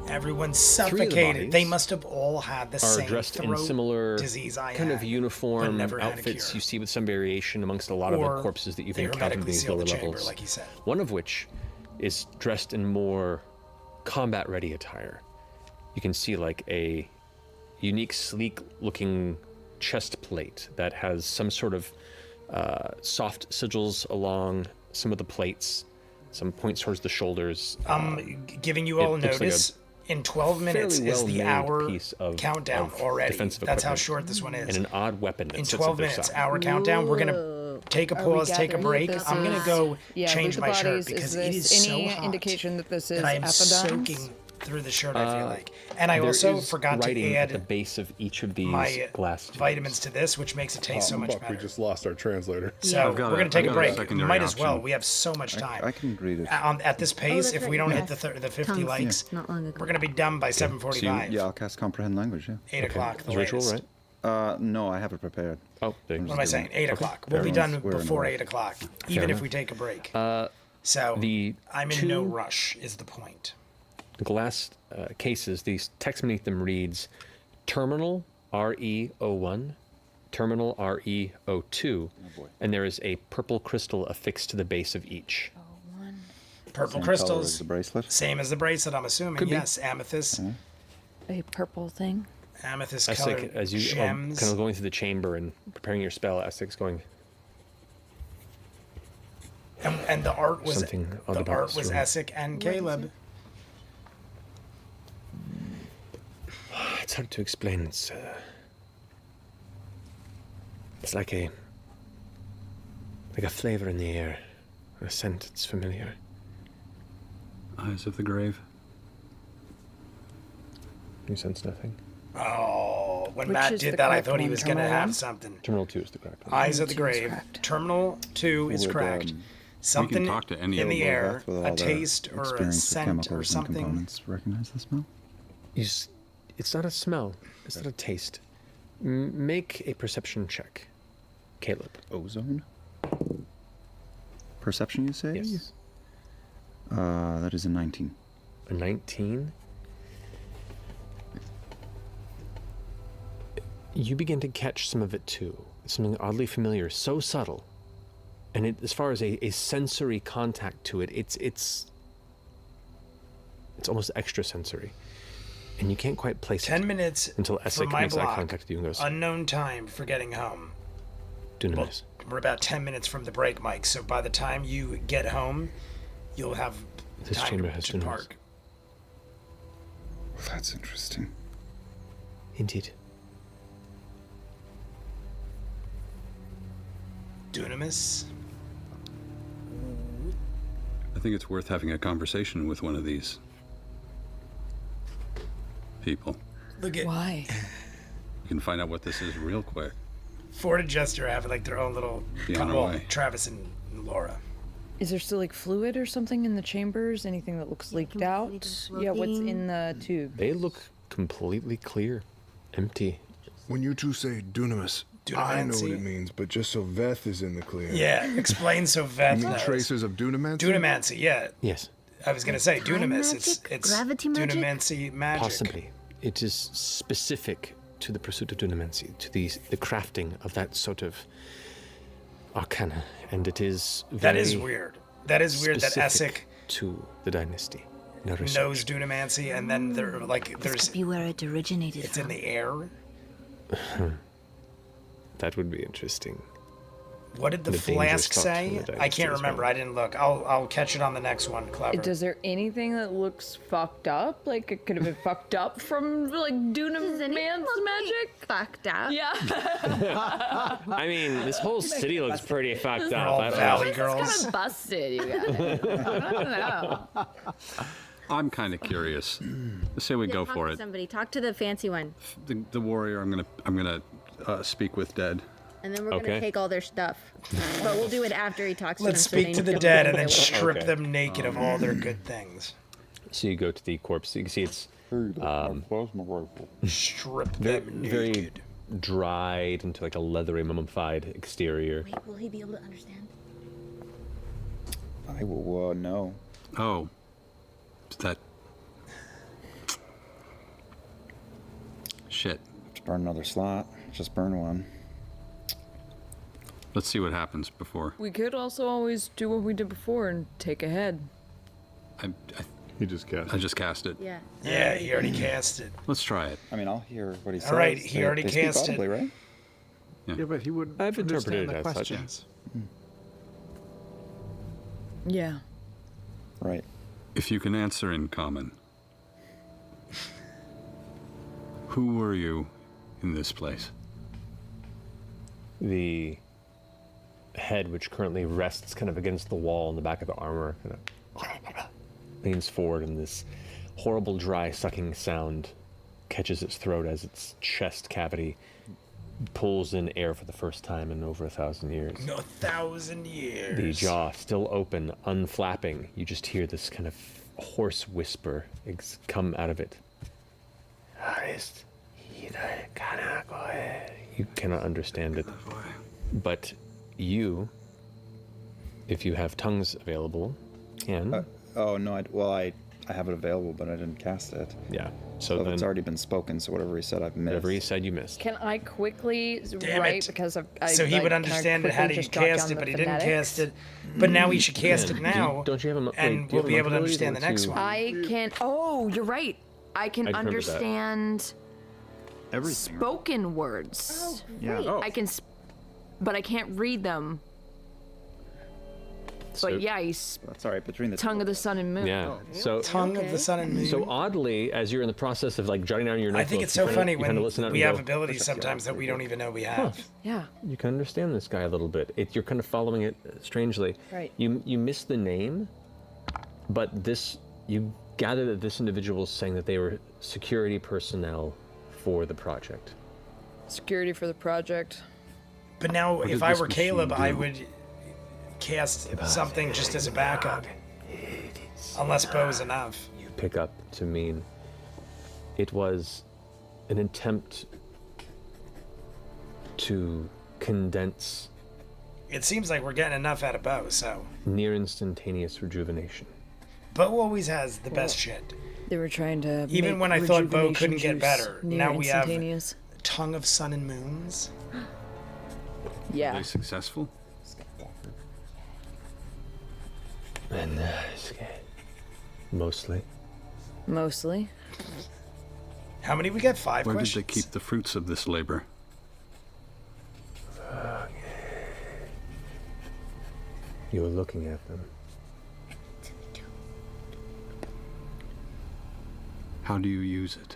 Everyone's Three of the suffocated. bodies They must have all had the are same dressed in throat similar disease I kind had, of but uniform never had a outfits cure. you see with some variation amongst a lot of Or the corpses that you've they encountered in hermetically these sealed lower the chamber, levels. like you said. One of which is dressed in more combat-ready attire. You can see like a unique, sleek-looking chest plate that has some sort of soft sigils along some of the plates, some points towards the shoulders. Giving you all it looks like notice. In 12 minutes fairly is the well-made hour piece of- countdown of already. defensive That's how equipment. short this one is. and an odd weapon that In sits 12 at their minutes, side. hour countdown. We're gonna take a Are we pause, take a gathering break. that this I'm gonna is- go yeah, change loot my the shirt bodies. because Is it this is so any hot indication that this is I am Apodons? soaking through the shirt. I feel like, and I There also is forgot to writing at the add base of each of these my glass tubes. vitamins to this, which makes it taste so much Fuck, we better. just lost our translator. So I've got we're a- gonna take I've a got a break. secondary Might as well. option. We have so much time. I can read it. At this pace, that's if we right, don't yeah. hit the 50 Tongues. likes, Not long ago. we're gonna be done by 7:45. Yeah, I'll cast comprehend language. Yeah. 8 o'clock. The It's ritual, latest. right? No, I have it prepared. Oh, there you What go. am I saying? 8 o'clock. We'll be Fair done enough. We're in before order. 8 o'clock, even if enough. we take a break. So the I'm in no two- rush. Is the point? The glass cases, these text beneath them reads Terminal RE01, Terminal RE02, and there is a purple crystal affixed to the base of each. Purple Same color as crystals, the bracelet. same as the bracelet. I'm assuming. Could be. Yes, amethyst, A purple thing. amethyst Essek, colored as you are gems. kind of going through the chamber and preparing your spell, Essek's going, And the art was Something odd the about art this was room. Essek and Caleb. it's hard to explain. It's like a flavor in the air, a scent that's familiar. Eyes of the grave. You sense nothing? Oh, when Which Matt is did the that, I correct thought he one, was gonna Terminal have one? something. Terminal 2 is the correct one. Eyes of the Terminal 2 is grave. correct. Terminal 2 is Would, correct. um, Something talk to any in of the them, air, With all a their taste or a experience with scent chemicals or and something. components. Recognize the smell? It's not a smell. It's not a taste. Make a perception check, Caleb. Ozone? Perception, you say? Yes. That is a 19. A 19. You begin to catch some of it too. It's something oddly familiar, so subtle. And it, as far as a sensory contact to it, it's almost extra sensory. And you can't quite place 10 it minutes until from Essek my makes eye block. contact with you and goes, Unknown time for getting home. Well, Dunamis. we're about 10 minutes from the break, Mike. So by the time you get home, you'll have This time chamber has to Dunamis. park. Well, that's interesting. Indeed. Dunamis. I think it's worth having a conversation with one of these people. Look at Why? You can find out what this is real quick. Ford and Jester have like their own little. Be on our well, way. Travis and Laura. Is there still like fluid or something in the chambers? Anything that looks leaked out? Yeah, what's in the tube? They look completely clear, empty. When you two say dunamis, I know what it means, but just so Veth is in the clear. Yeah, explain so Veth You mean knows. traces of dunamancy? Dunamancy, yeah. Yes, I was gonna say Time dunamis. magic? It's Gravity magic? dunamancy magic. possibly. It is specific to the pursuit of dunamancy, to the crafting of that sort of arcana, and it is very That is weird. That is weird that specific Essek to the dynasty. No research. knows dunamancy, and then there's Could be where it originated it's in from. the air. That would be interesting. What did the The dangerous flask thought say? from the I dynasty can't as remember. well. I didn't look. I'll catch it on the next one. Clever. Is there anything that looks fucked up? Like it could have been fucked up from like Dunaman's magic? Fucked up. Yeah. I mean, this whole city looks pretty fucked They're up. all I don't valley know. girls. Kind of busted, you guys. I don't know. I'm kind of curious. Let's say we go Talk for to it. somebody. Talk to the fancy one. The warrior. I'm gonna speak with Dead. And then we're Okay. gonna take all their stuff. But we'll do it after he talks to Let's them. so speak they to the know dead and they then will. strip Okay. them naked of all their good things. So you go to the corpse. You can see it's Strip very, them very naked. dried into like a leathery, mummified exterior. Wait, will he be able to understand? I will no. Oh, that shit. Just burn another slot. Just burn one. Let's see what happens before. We could also always do what we did before and take a head. He just cast. I just cast it. Yeah. Yeah, he already cast it. Let's try it. I mean, I'll hear what he says. All right, he already they speak cast it. audibly, right? Yeah, but he would I've interpreted understand it the as such. questions. Yeah. Right. If you can answer in common, who were you in this place? The head, which currently rests kind of against the wall in the back of the armor, kind of leans forward, and this horrible, dry, sucking sound catches its throat as its chest cavity pulls in air for the first time in over 1,000 years. No, 1,000 years. The jaw still open, unflapping. You just hear this kind of hoarse whisper come out of it. You cannot understand it. But you, if you have tongues available, can. Oh no! I have it available, but I didn't cast it. Yeah. So So then, it's already been spoken. So whatever he said, I've missed. whatever he said, you missed. Can I quickly Damn write it. because I So he would can I understand it had quickly he just jot cast down it, the but he didn't phonetics? cast it. But now he should cast it now. Don't you have a and we'll be able to understand the next one. I can. Oh, you're right. I can I remember that. understand Everything. spoken words. Yeah. Oh. I can, but I can't read them. But yeah, he's That's all right. Between the tongue of the sun and moon. Yeah. So Tongue of the sun and moon. So oddly, as you're in the process of like jotting down your notes, I think it's so funny when we we have abilities sometimes that we don't even know we have. Yeah. You can understand this guy a little bit. You're kind of following it strangely. Right. You miss the name, but you gather that this individual is saying that they were security personnel for the project. Security for the project. But now, What if did I this were Caleb, machine I do? would cast something just as a backup. Unless Bo's enough. You pick up to mean it was an attempt to condense It seems like we're getting enough out of Bo, so. near instantaneous rejuvenation. Bo always has the best shit. They were trying to. Even make when I thought Bo rejuvenation couldn't get juice better, near now we have instantaneous. Tongue of Sun and Moons. Are Yeah. they successful? And mostly. Mostly. How many we get? 5 Where questions? did they keep the fruits of this labor? You were looking at them. How do you use it?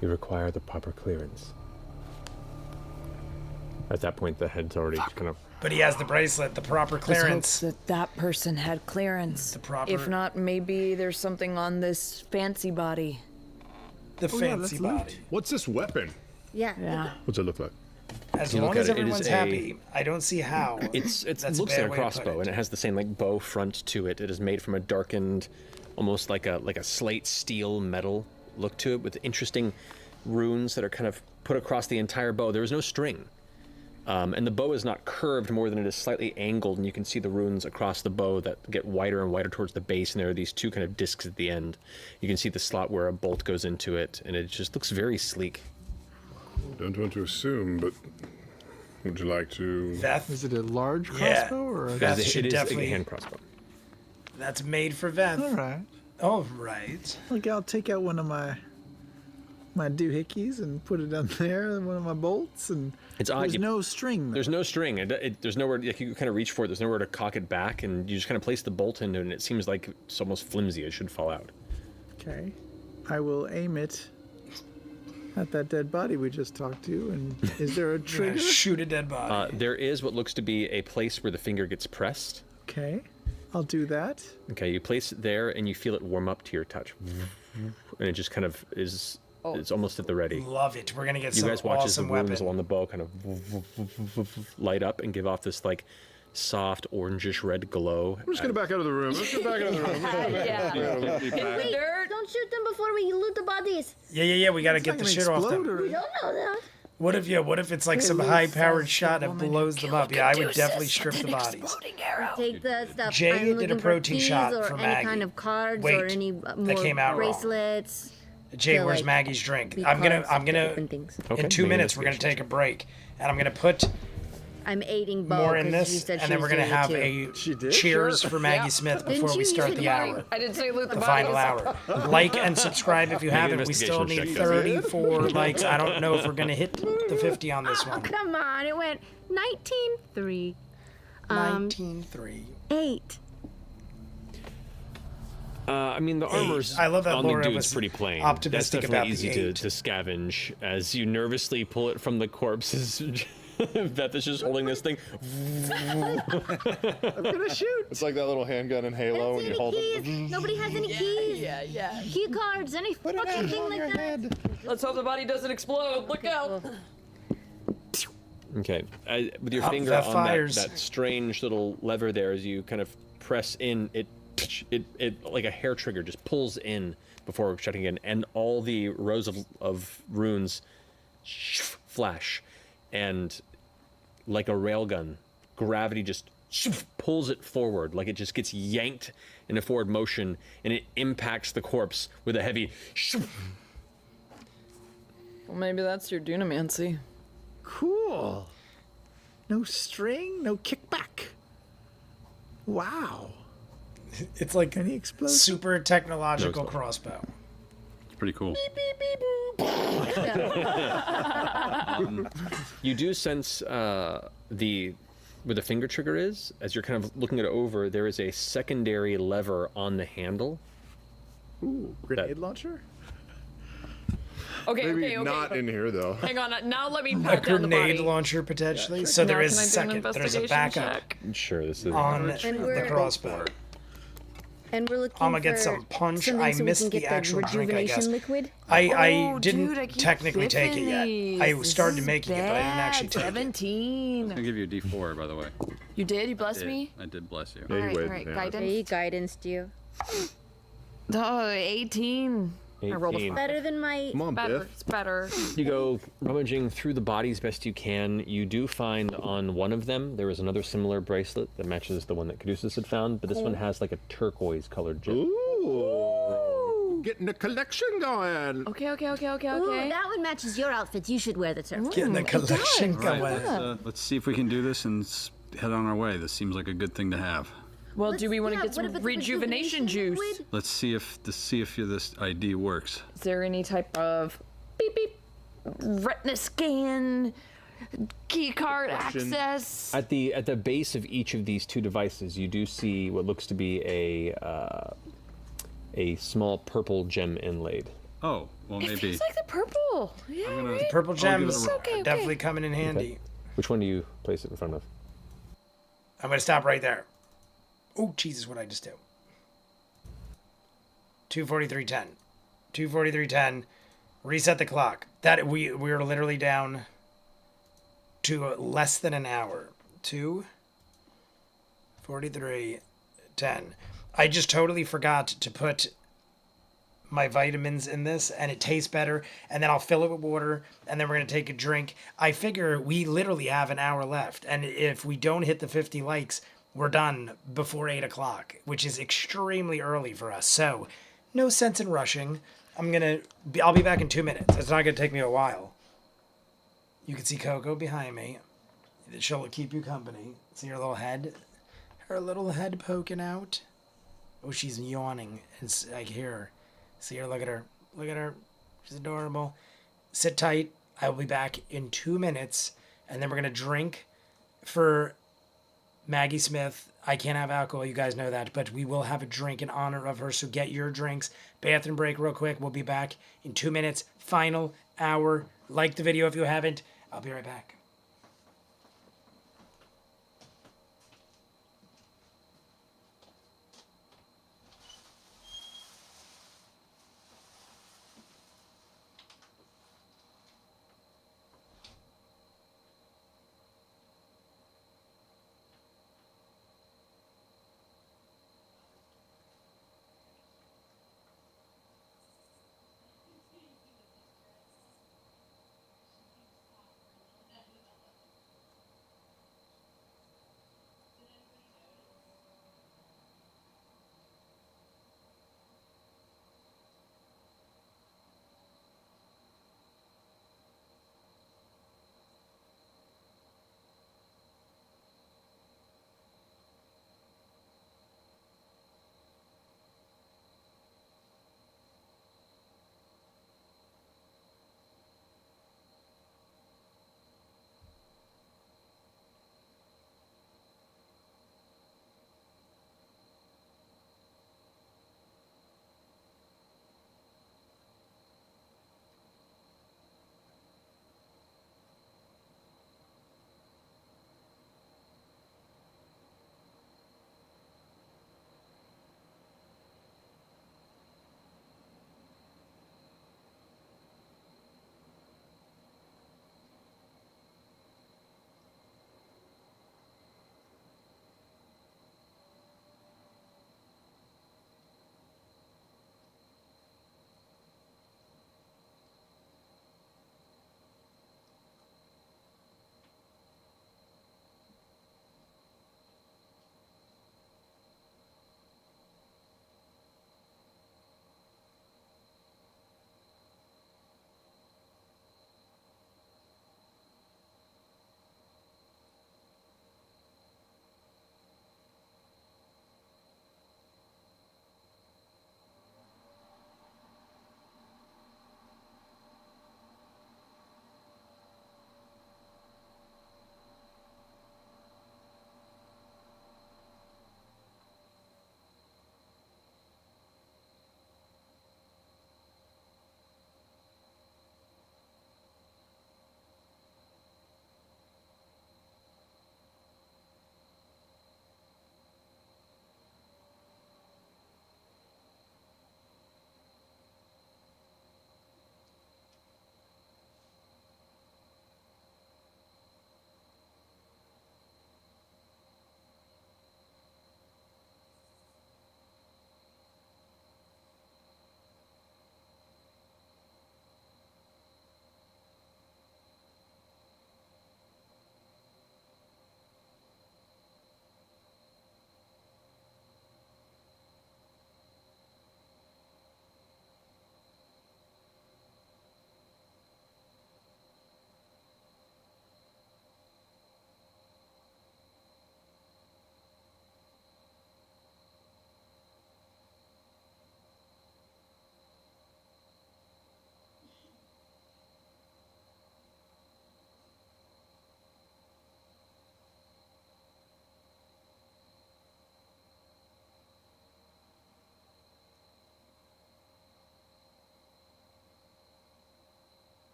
You require the proper clearance. At that point, the head's already kind of. But he has the bracelet, the proper Let's hope clearance. that person had clearance. The proper- If not, maybe there's something on this fancy body. The yeah, fancy let's loot. body. What's this weapon? Yeah. Yeah. What's it look like? As You long look as at it, it is everyone's happy, I don't see how. It That's looks bad like a way to put crossbow, it. and it has the same like bow front to it. It is made from a darkened, almost like a slate steel metal look to it, with interesting runes that are kind of put across the entire bow. There is no string, and the bow is not curved more than it is slightly angled, and you can see the runes across the bow that get wider and wider towards the base, and there are these two kind of discs at the end. You can see the slot where a bolt goes into it, and it just looks very sleek. Don't want to assume, but would you like to? Veth, Is it a large Yeah. crossbow or a... Veth It should is definitely. a hand crossbow. That's made for Veth. All right. All right. Look, I'll take out one of my doohickeys and put it on there, and one of my bolts, and It's odd. there's no string. There's no string. There's nowhere. Like, you kind of reach for it. There's nowhere to cock it back, and you just kind of place the bolt into it, and it seems like it's almost flimsy. It should fall out. Okay. I will aim it at that dead body we just talked to, and is there a You're gonna trigger? shoot a dead body. There is what looks to be a place where the finger gets pressed. Okay. I'll do that. Okay, you place it there, and you feel it warm up to your touch, and it just kind of is. It's almost at the ready. Love it. We're gonna get You some guys watch as the awesome runes weapon. along the bow kind of light up and give off this like soft orangish red glow. I'm just gonna back out of the room. Let's get back out of the room. Wait, don't shoot them before we loot the bodies. Yeah. We gotta It's get not the gonna shit off explode, them. or... We don't know that. What if it's like some high-powered shot that blows them up? Yeah, I would definitely strip the bodies. Take the stuff. Jay I'm did a looking for protein keys shot or for any Maggie. kind of cards Wait, or any more came out wrong. bracelets. Jay, to, where's like, Maggie's drink? be I'm cards to gonna. different things. Okay, In 2 make an minutes, we're gonna investigation take a break, and I'm gonna put I'm aiding Bo more in 'cause you this, said and she then we're was gonna doing it have too. a She did? cheers Sure. for Maggie Yeah. Smith Didn't before we you start use the it hour. I didn't say loot the The final bodies. hour. Like and subscribe if you haven't. We still need investigation check, guys. 34 likes. I don't know if we're gonna hit the 50 on this Oh, one. come on. It went 19-3. 19-3. 8. I mean, the armor's I love that on the Laura dude's was pretty plain. optimistic That's about definitely the easy eight. to scavenge as you nervously pull it from the corpses. Beth is just holding this thing. I'm gonna shoot. It's like that little handgun in Halo when you hold it. Nobody has any keys. Yeah. Key cards, any fucking thing like that. Let's hope the body doesn't explode. Look out. Okay, with your Oh, finger that on fires. that strange little lever there, as you kind of press in, it like a hair trigger just pulls in before shutting in, and all the rows of runes flash, and like a railgun, gravity just pulls it forward, like it just gets yanked in a forward motion, and it impacts the corpse with a heavy. Well, maybe that's your dunamancy. Cool. No string, no kickback. Wow. It's like Any explosion? super technological No, crossbow. It's pretty cool. You do sense where the finger trigger is, as you're kind of looking it over, there is a secondary lever on the handle. Ooh, grenade launcher? Okay, Maybe okay. not in here though. Hang on. Now let me A pat down the grenade body. launcher potentially. So there Now is can a I do an second. There's a investigation backup check? Sure, this is on And the we're- crossbow. And we're looking I'm gonna get for some punch. something I so we missed can the get actual drink, I guess. rejuvenation liquid. I Oh, didn't dude, I keep technically take it yet. biffing I these. started This is making it, but I didn't bad. actually take it. 17. I'll give you a D4, by the way. You did? You blessed me? I did bless you. Yeah, you Alright, wait, alright, yeah. guidance. He guidanced you. Oh, 18. I rolled a 18. Better than my. Come on, better. Biff. It's better. You go rummaging through the bodies best you can. You do find on one of them there is another similar bracelet that matches the one that Caduceus had found, but this one has like a turquoise colored gem. Ooh, getting the collection going. Okay. Ooh, that one matches your outfit. You should wear the turf. Getting the collection All right, going. let's see if we can do this and head on our way. This seems like a good thing to have. Well, do we want to Yeah, get what some if it's rejuvenation juice? liquid? Let's see if this ID works. Is there any type of beep beep retina scan, key card access? At the base of each of these two devices, you do see what looks to be a small purple gem inlaid. Oh, well, It maybe. feels like the purple. Yeah, gonna- right? Purple give it a gems roll. Okay. definitely coming in handy. Which one do you place it in front of? I'm gonna stop right there. Oh Jesus, what I just do? 243.10. 243.10. Reset the clock. That we were literally down to less than an hour. 2:43:10. I just totally forgot to put my vitamins in this, and it tastes better, and then I'll fill it with water, and then we're gonna take a drink. I figure we literally have an hour left, and if we don't hit the 50 likes, we're done before 8 o'clock, which is extremely early for us. So no sense in rushing. I'll be back in 2 minutes. It's not gonna take me a while. You can see Coco behind me. She'll keep you company. See her little head? Her little head poking out. Oh, she's yawning. I can hear her. See her? Look at her. Look at her. She's adorable. Sit tight. I will be back in 2 minutes. And then we're going to drink for Maggie Smith. I can't have alcohol. You guys know that. But we will have a drink in honor of her. So get your drinks. Bathroom break real quick. We'll be back in 2 minutes. Final hour. Like the video if you haven't. I'll be right back.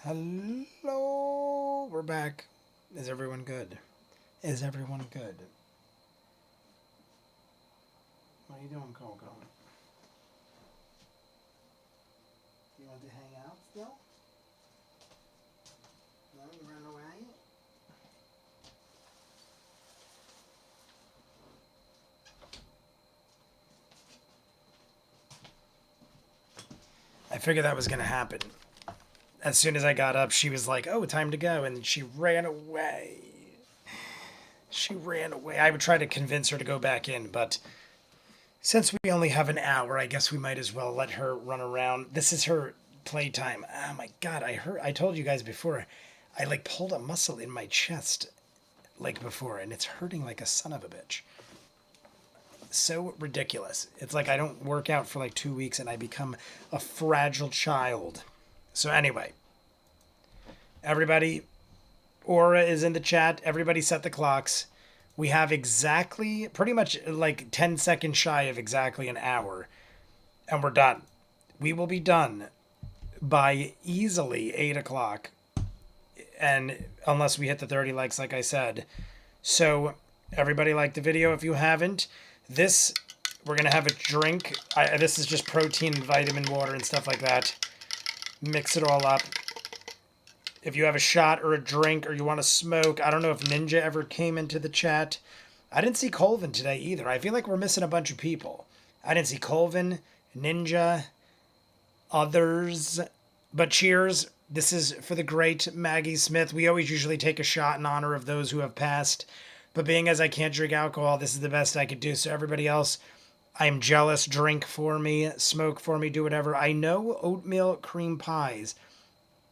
Hello, we're back. Is everyone good? Is everyone good? What are you doing, Coco? You want to hang out still? No, you ran away? I figured that was going to happen. As soon as I got up, she was like, oh, time to go. And she ran away. She ran away. I would try to convince her to go back in, but since we only have an hour, I guess we might as well let her run around. This is her playtime. Oh my God, I told you guys before, I like pulled a muscle in my chest like before, and it's hurting like a son of a bitch. So ridiculous. It's like I don't work out for like 2 weeks and I become a fragile child. So anyway, everybody, Aura is in the chat. Everybody set the clocks. We have exactly, pretty much like 10 seconds shy of exactly an hour, and we're done. We will be done by easily 8 o'clock, and unless we hit the 30 likes, like I said. So everybody like the video if you haven't. This, we're going to have a drink. This is just protein and vitamin water and stuff like that. Mix it all up. If you have a shot or a drink or you want to smoke, I don't know if Ninja ever came into the chat. I didn't see Colvin today either. I feel like we're missing a bunch of people. I didn't see Colvin, Ninja, others. But cheers. This is for the great Maggie Smith. We always usually take a shot in honor of those who have passed. But being as I can't drink alcohol, this is the best I could do. So everybody else, I'm jealous. Drink for me, smoke for me, do whatever. I know oatmeal cream pies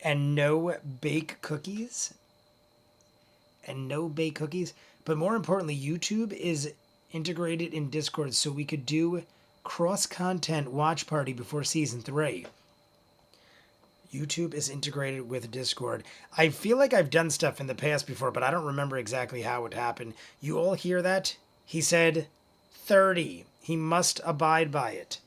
and no bake cookies. But more importantly, YouTube is integrated in Discord so we could do cross-content watch party before Season 3. YouTube is integrated with Discord. I feel like I've done stuff in the past before, but I don't remember exactly how it happened. You all hear that? He said 30. He must abide by it.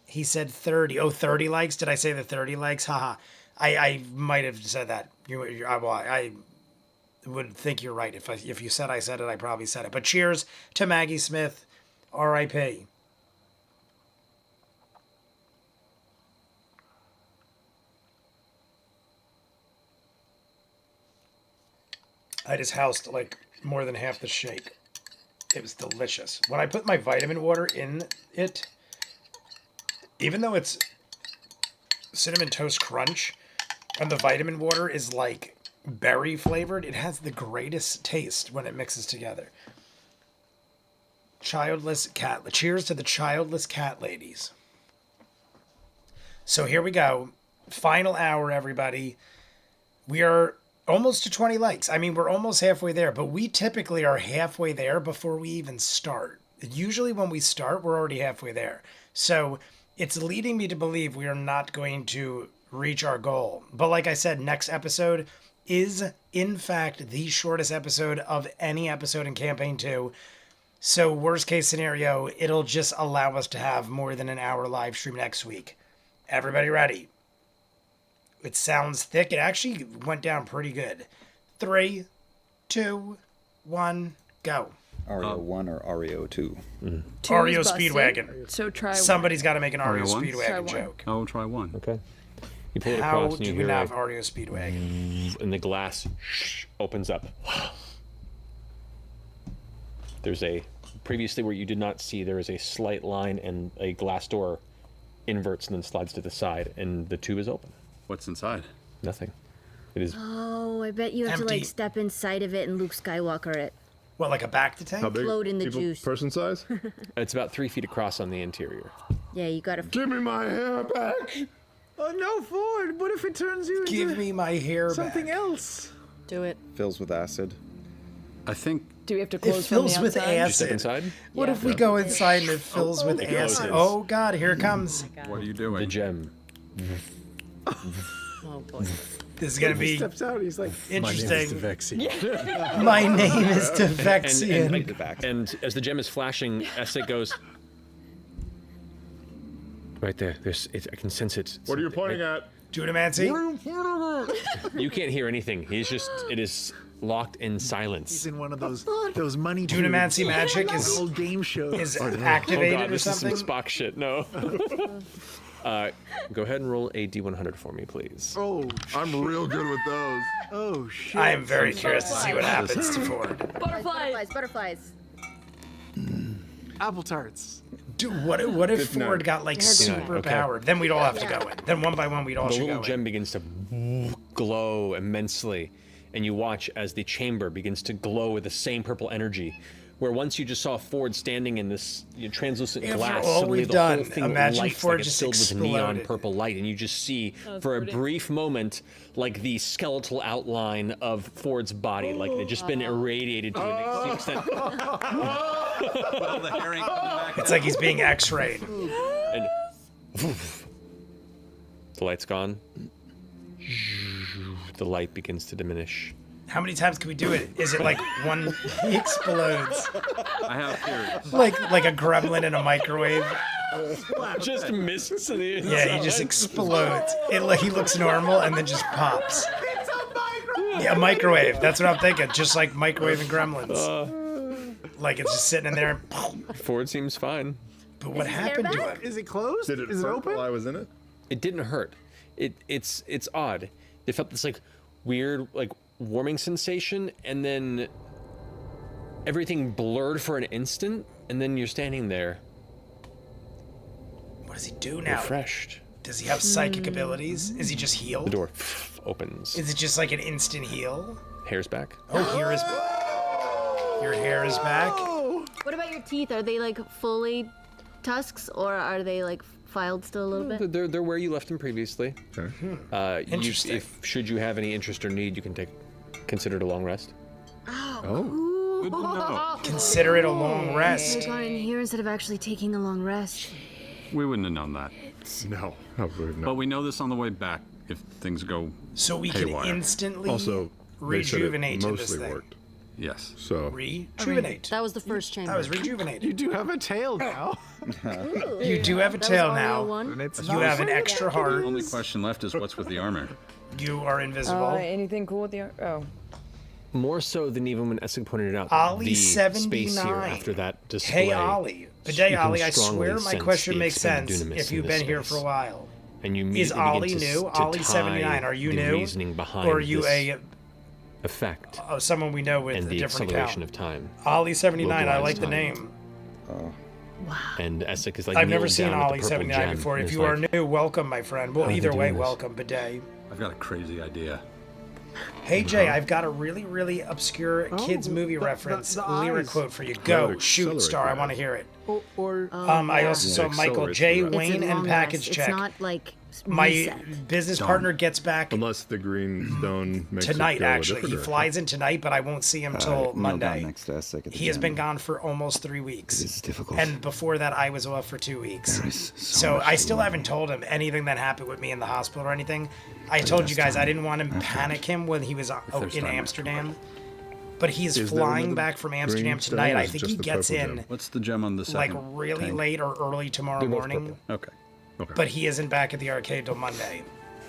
He said 30. Oh, 30 likes? Did I say the 30 likes? Haha. I might have said that. I would think you're right. If you said I said it, I probably said it. But cheers to Maggie Smith. R.I.P. I just housed like more than half the shake. It was delicious. When I put my vitamin water in it, even though it's Cinnamon Toast Crunch and the vitamin water is like berry flavored, it has the greatest taste when it mixes together. Childless cat. Cheers to the childless cat ladies. So here we go. Final hour, everybody. We are almost to 20 likes. I mean, we're almost halfway there, but we typically are halfway there before we even start. Usually when we start, we're already halfway there. So it's leading me to believe we are not going to reach our goal. But like I said, next episode is, in fact, the shortest episode of any episode in Campaign 2. So worst case scenario, it'll just allow us to have more than an hour live stream next week. Everybody ready? It sounds thick. It actually went down pretty good. 3, 2, 1, go. Ario 1 or Ario 2? Ario Speedwagon. So try Somebody's got to make an Ario Ario 1? Speedwagon joke. Oh, try one. Okay. You pull it How across and you do we hear have Ario Speedwagon? and the glass opens up. There's a, previously where you did not see, there is a slight line and a glass door inverts and then slides to the side and the tube is open. What's inside? Nothing. It is. Oh, I bet you have to Empty. like step inside of it and Luke Skywalker it. What, like a back to tank? How big? Float in the People- juice. Person size? It's about 3 feet across on the interior. Yeah, you gotta. Give me my hair back! Oh no, Ford! What if it turns you Give into me my hair something back. else? Do it. Fills with acid. I think Do we have to It close from fills the with outside? Did you step acid. inside? What Yeah. if we go inside and it fills with It acid? closes. Oh God, here it comes. what are you The doing? gem. Oh boy. This is gonna He be steps out. He's like, interesting. Vexi. My name is Devexian. And as the gem is flashing, as it goes, Right there. I can sense it. What are you pointing at? Dunamancy? You can't hear anything. It is locked in silence. He's in one of those money Dunamancy magic is old game shows. is Oh activated god, or this something. is some Spock shit. No. Go ahead and roll a D100 for me, please. Oh, I'm real good with those. oh shit. I am very curious to see what happens to Ford. Butterflies. Apple tarts. Dude, what if Ford got like super okay. powered? Then we'd all have to go in. Then one by one we'd all The should little go gem in. begins to glow immensely, and you watch as the chamber begins to glow with the same purple energy. Where once you just saw Ford standing in this translucent After glass, all suddenly we've the done, whole thing imagine lights Ford like it's just filled with neon exploded. purple light, and you just see for a brief moment like the skeletal outline of Ford's body, like it had just been irradiated to an extent. Well, the hair ain't coming back. It's like he's being X-rayed. And the light's gone. The light begins to diminish. How many times can we do it? Is it like one he explodes? I have theories. Like a gremlin in a microwave? Just mists to the inside. Yeah, he just explodes. He looks normal and then just pops. Yeah, a microwave. That's what I'm thinking. Just like microwave and gremlins. Like it's just sitting in there. Ford seems fine. But what happened to him? Is it closed? Did it Is it hurt open? while I was in it? It didn't hurt. It's odd. They felt this like weird like warming sensation, and then everything blurred for an instant, and then you're standing there What does he do now? refreshed. Does he have psychic abilities? Is he just healed? The door opens. Is it just like an instant heal? Hair's back. Oh, here is. Your hair is back. What about your teeth? Are they like fully tusks or are they like filed still a little bit? They're where you left them previously. Okay. Interesting. Should you have any interest or need, you can consider it a long rest. Oh. Good to know. Consider it a long I rest. got in here instead of actually taking a long rest. We wouldn't have known that. No. I would But not. we know this on the way back if things go So we can haywire. instantly Also, they said it rejuvenate to this mostly thing. worked. Yes. So Rejuvenate. That was the first chamber. That was rejuvenate. You do have a tail now. You do have a That was tail only a now. one? And it's You have an extra The heart. only question left is what's with the armor. You are invisible. Anything cool with the oh. More so than even when Essig pointed out Ollie the space 79. here after that display. Hey Ollie. Bidet you can Ollie, I strongly swear my sense question the makes expanded sense dunamis if in you've this been here for a space. while. And you Is immediately Ollie begin to, new? to Ollie tie 79, are you the new? reasoning behind Or are you this effect someone we know with and a the different acceleration account? of time. Ollie 79, I localized like the time. name. And Essig is like I've never kneeled seen down at the Ollie purple 79 gem before. and If is you are like, new, welcome, my friend. Well, How are they either way, doing this? welcome, Bidet. I've got a crazy idea. Hey Jay, I've got a really, really obscure kids movie reference the lyric eyes. quote for you. That Go, would shoot, accelerate Star. I the want to eyes. hear it. Or I also Yeah, saw it Michael accelerates J. the eyes. Wayne It's a and long package rest. check. It's not like My reset. business Done. partner gets back unless the green stone makes it tonight. go a Actually, different he direction. flies in tonight, but I won't see him till kneel down Monday. next to Essek at the He has gym. been gone for almost 3 weeks. It's difficult. And before that, I was off for 2 weeks. There is So much I to still learn. haven't told him anything that happened with me in the hospital or anything. I told you guys I didn't want to panic him when he was there's in time. Amsterdam. But he's Is there flying another back from green Amsterdam stone, tonight. or I is it think just he the gets purple in gem? What's the gem on the like second really tank? late or early tomorrow They're both morning. purple. Okay. But he isn't back at the arcade till Monday.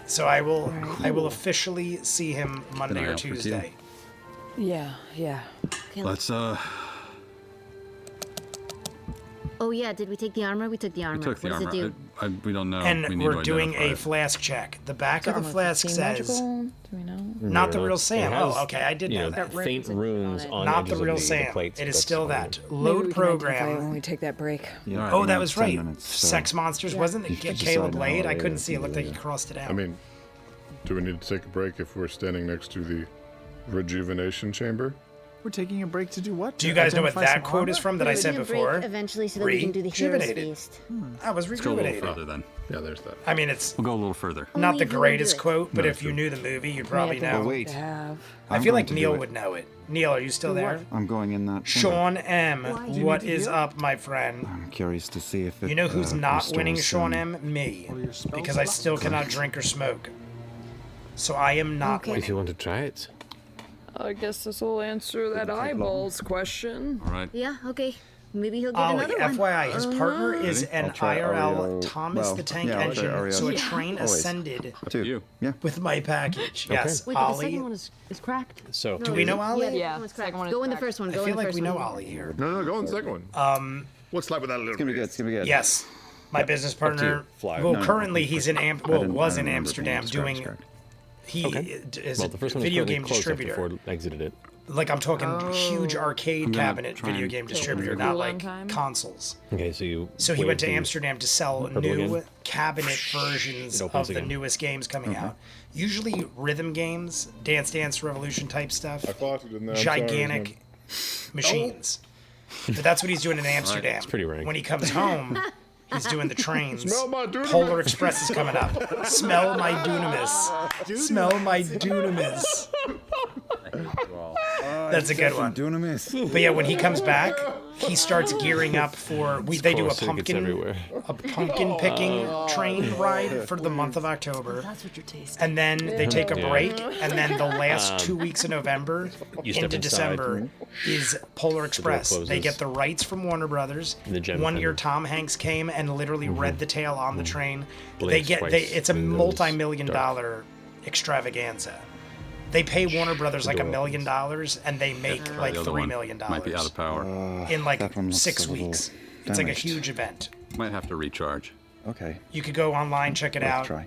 So I will officially see him Monday eye or out for tea. Tuesday. Yeah. Let's Oh yeah, did we take the armor? We took the armor. we took the what does armor. it do? We don't know. And we need we're to doing identify a it. flask check. The back of the Armor flask 15 says magical? Do we know? not the No, real it Sam. has, Oh, okay, I did you know know, that. faint runes on Not edges the real of the Sam. plates. It is That's still all. that. Maybe Load we can identify it when program. we take that break. Yeah, Oh, we that have was 10 right. minutes, so Sex Monsters, wasn't You it? can Caleb decide Blade? how I later couldn't see it. you Looked can like do he crossed it out. I mean, do we need to take a break if we're standing next to the rejuvenation chamber? we're taking a break to do what? Do you To guys know what identify that some quote is armor? from that I We're said gonna break before? eventually so that we can do the heroes Rejuvenated. feast. I was Let's go a little rejuvenated. further then. Yeah, there's that. I mean, it's We'll go a little further. not Only the if you wanna greatest do it. quote, but No, if you true. knew the movie, you'd probably Yeah, know. Oh, wait. Have. I I'm feel going like to Neil do it. would know it. Neil, are you still there? I'm going in that. chamber. Sean M, Do you what need to is do it? up, my friend? I'm curious to see if it. You know who's not winning, restores Sean some- M? Me. Or your spell Because I slot? still cannot drink or smoke. So I am not If winning. you want to try it. I guess this will answer that eyeballs question. All right. Yeah, okay. Maybe he'll get Ollie, another one. FYI, his partner is an I'll try IRL Oreo. Thomas Well, the Tank yeah, I'll try Engine, Oreo. so a Yeah. train Always. ascended Two. You. Yeah. with my package. Yes, Wait, but the Ollie. second one is cracked. So, Do we know Ollie? Yeah, That one's second cracked. one is Go in the cracked. first one. I Go in feel the like first we know one. Ollie here. No, go on the second one. What's like with that little It's gonna be good. It's gonna be good. Yes, my business partner. Fly. Well, No, currently no, he's in I was don't in remember Amsterdam being doing. described. He is well, a the first one was video currently game closed up distributor. before it exited it. Like I'm talking huge arcade gonna cabinet try video and game take distributor, it not cool like on time. consoles. Okay, so you. So he went to waved the- Amsterdam to sell purple new again? cabinet versions It of opens the again. newest games coming out. Usually rhythm games, Dance Dance Revolution type stuff, I farted in there. I'm sorry, gigantic machines. But that's what he's doing in Amsterdam. It's pretty rank. When he comes home, he's doing the trains. Smell my dunamis. Polar Express is coming up. Smell my dunamis. Smell my dunamis. That's a good one. Dunamis. But yeah, when he comes back, he starts gearing up for they do a Course, it gets pumpkin everywhere. picking train ride for the month of October. That's what you're tasting. And then they take a Yeah. break, and then the last 2 weeks of November You step into inside. December is Polar Express. They closes. get the rights from Warner Brothers. The gem One year, kind of- Tom Hanks came and literally read the tale on the train. They Blinks get twice it's a and goes multi-million dark. dollar extravaganza. They pay Warner Brothers like $1 million, and they make like the other $3 one million might be out of power. in like That one looks 6 a little weeks. It's like a damaged. huge event. Might have to recharge. Okay. You could go online, check it Let's out. try.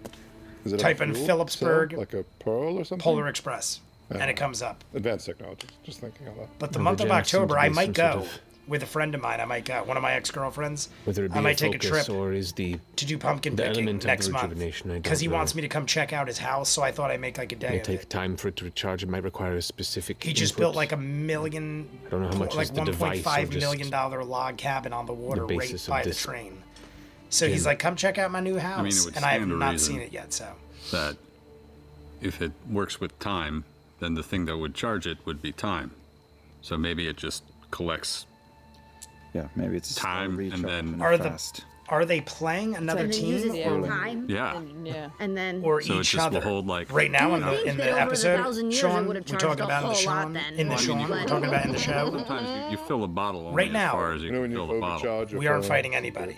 Is it Type like in fuel Phillipsburg, cell, like a pearl or something? Polar Express, and it comes up. Advanced technology. Just thinking of that. But the Well, month the of gems seem to October, be I might some go sort of- with a friend of mine. I might go. One of my ex-girlfriends. Whether it be I might a take a focus trip or is the to do pumpkin the picking element of next the month rejuvenation, I because he don't wants know. me to come check out his house. So I thought I'd make like a day It'll of take it. time for it to recharge. It might require a specific. He just input. built like a million, I don't know how much like is the device or $1.5 just million log cabin on the water right basis of by the this train. So he's like, "Come check out my new house," it would and I have stand to not reason. seen it yet. So That if it works with time, then the thing that would charge it would be time. So maybe it just collects. Yeah, maybe it's a slow Time, and recharge then- and Are a the- fast. are they playing another And then team uses Yeah. full time. Yeah. Yeah. And then or So it each just will other? hold, like- right now in I the think in the that over the episode, 1,000 years, it Sean, would've we charged talk a about in the whole lot Sean, then. in the Well, I Sean, mean, we're talking about in the show. Sometimes you fill a bottle only Right now, as far as you You know when can you fill the bottle. overcharge your We aren't phone? fighting anybody,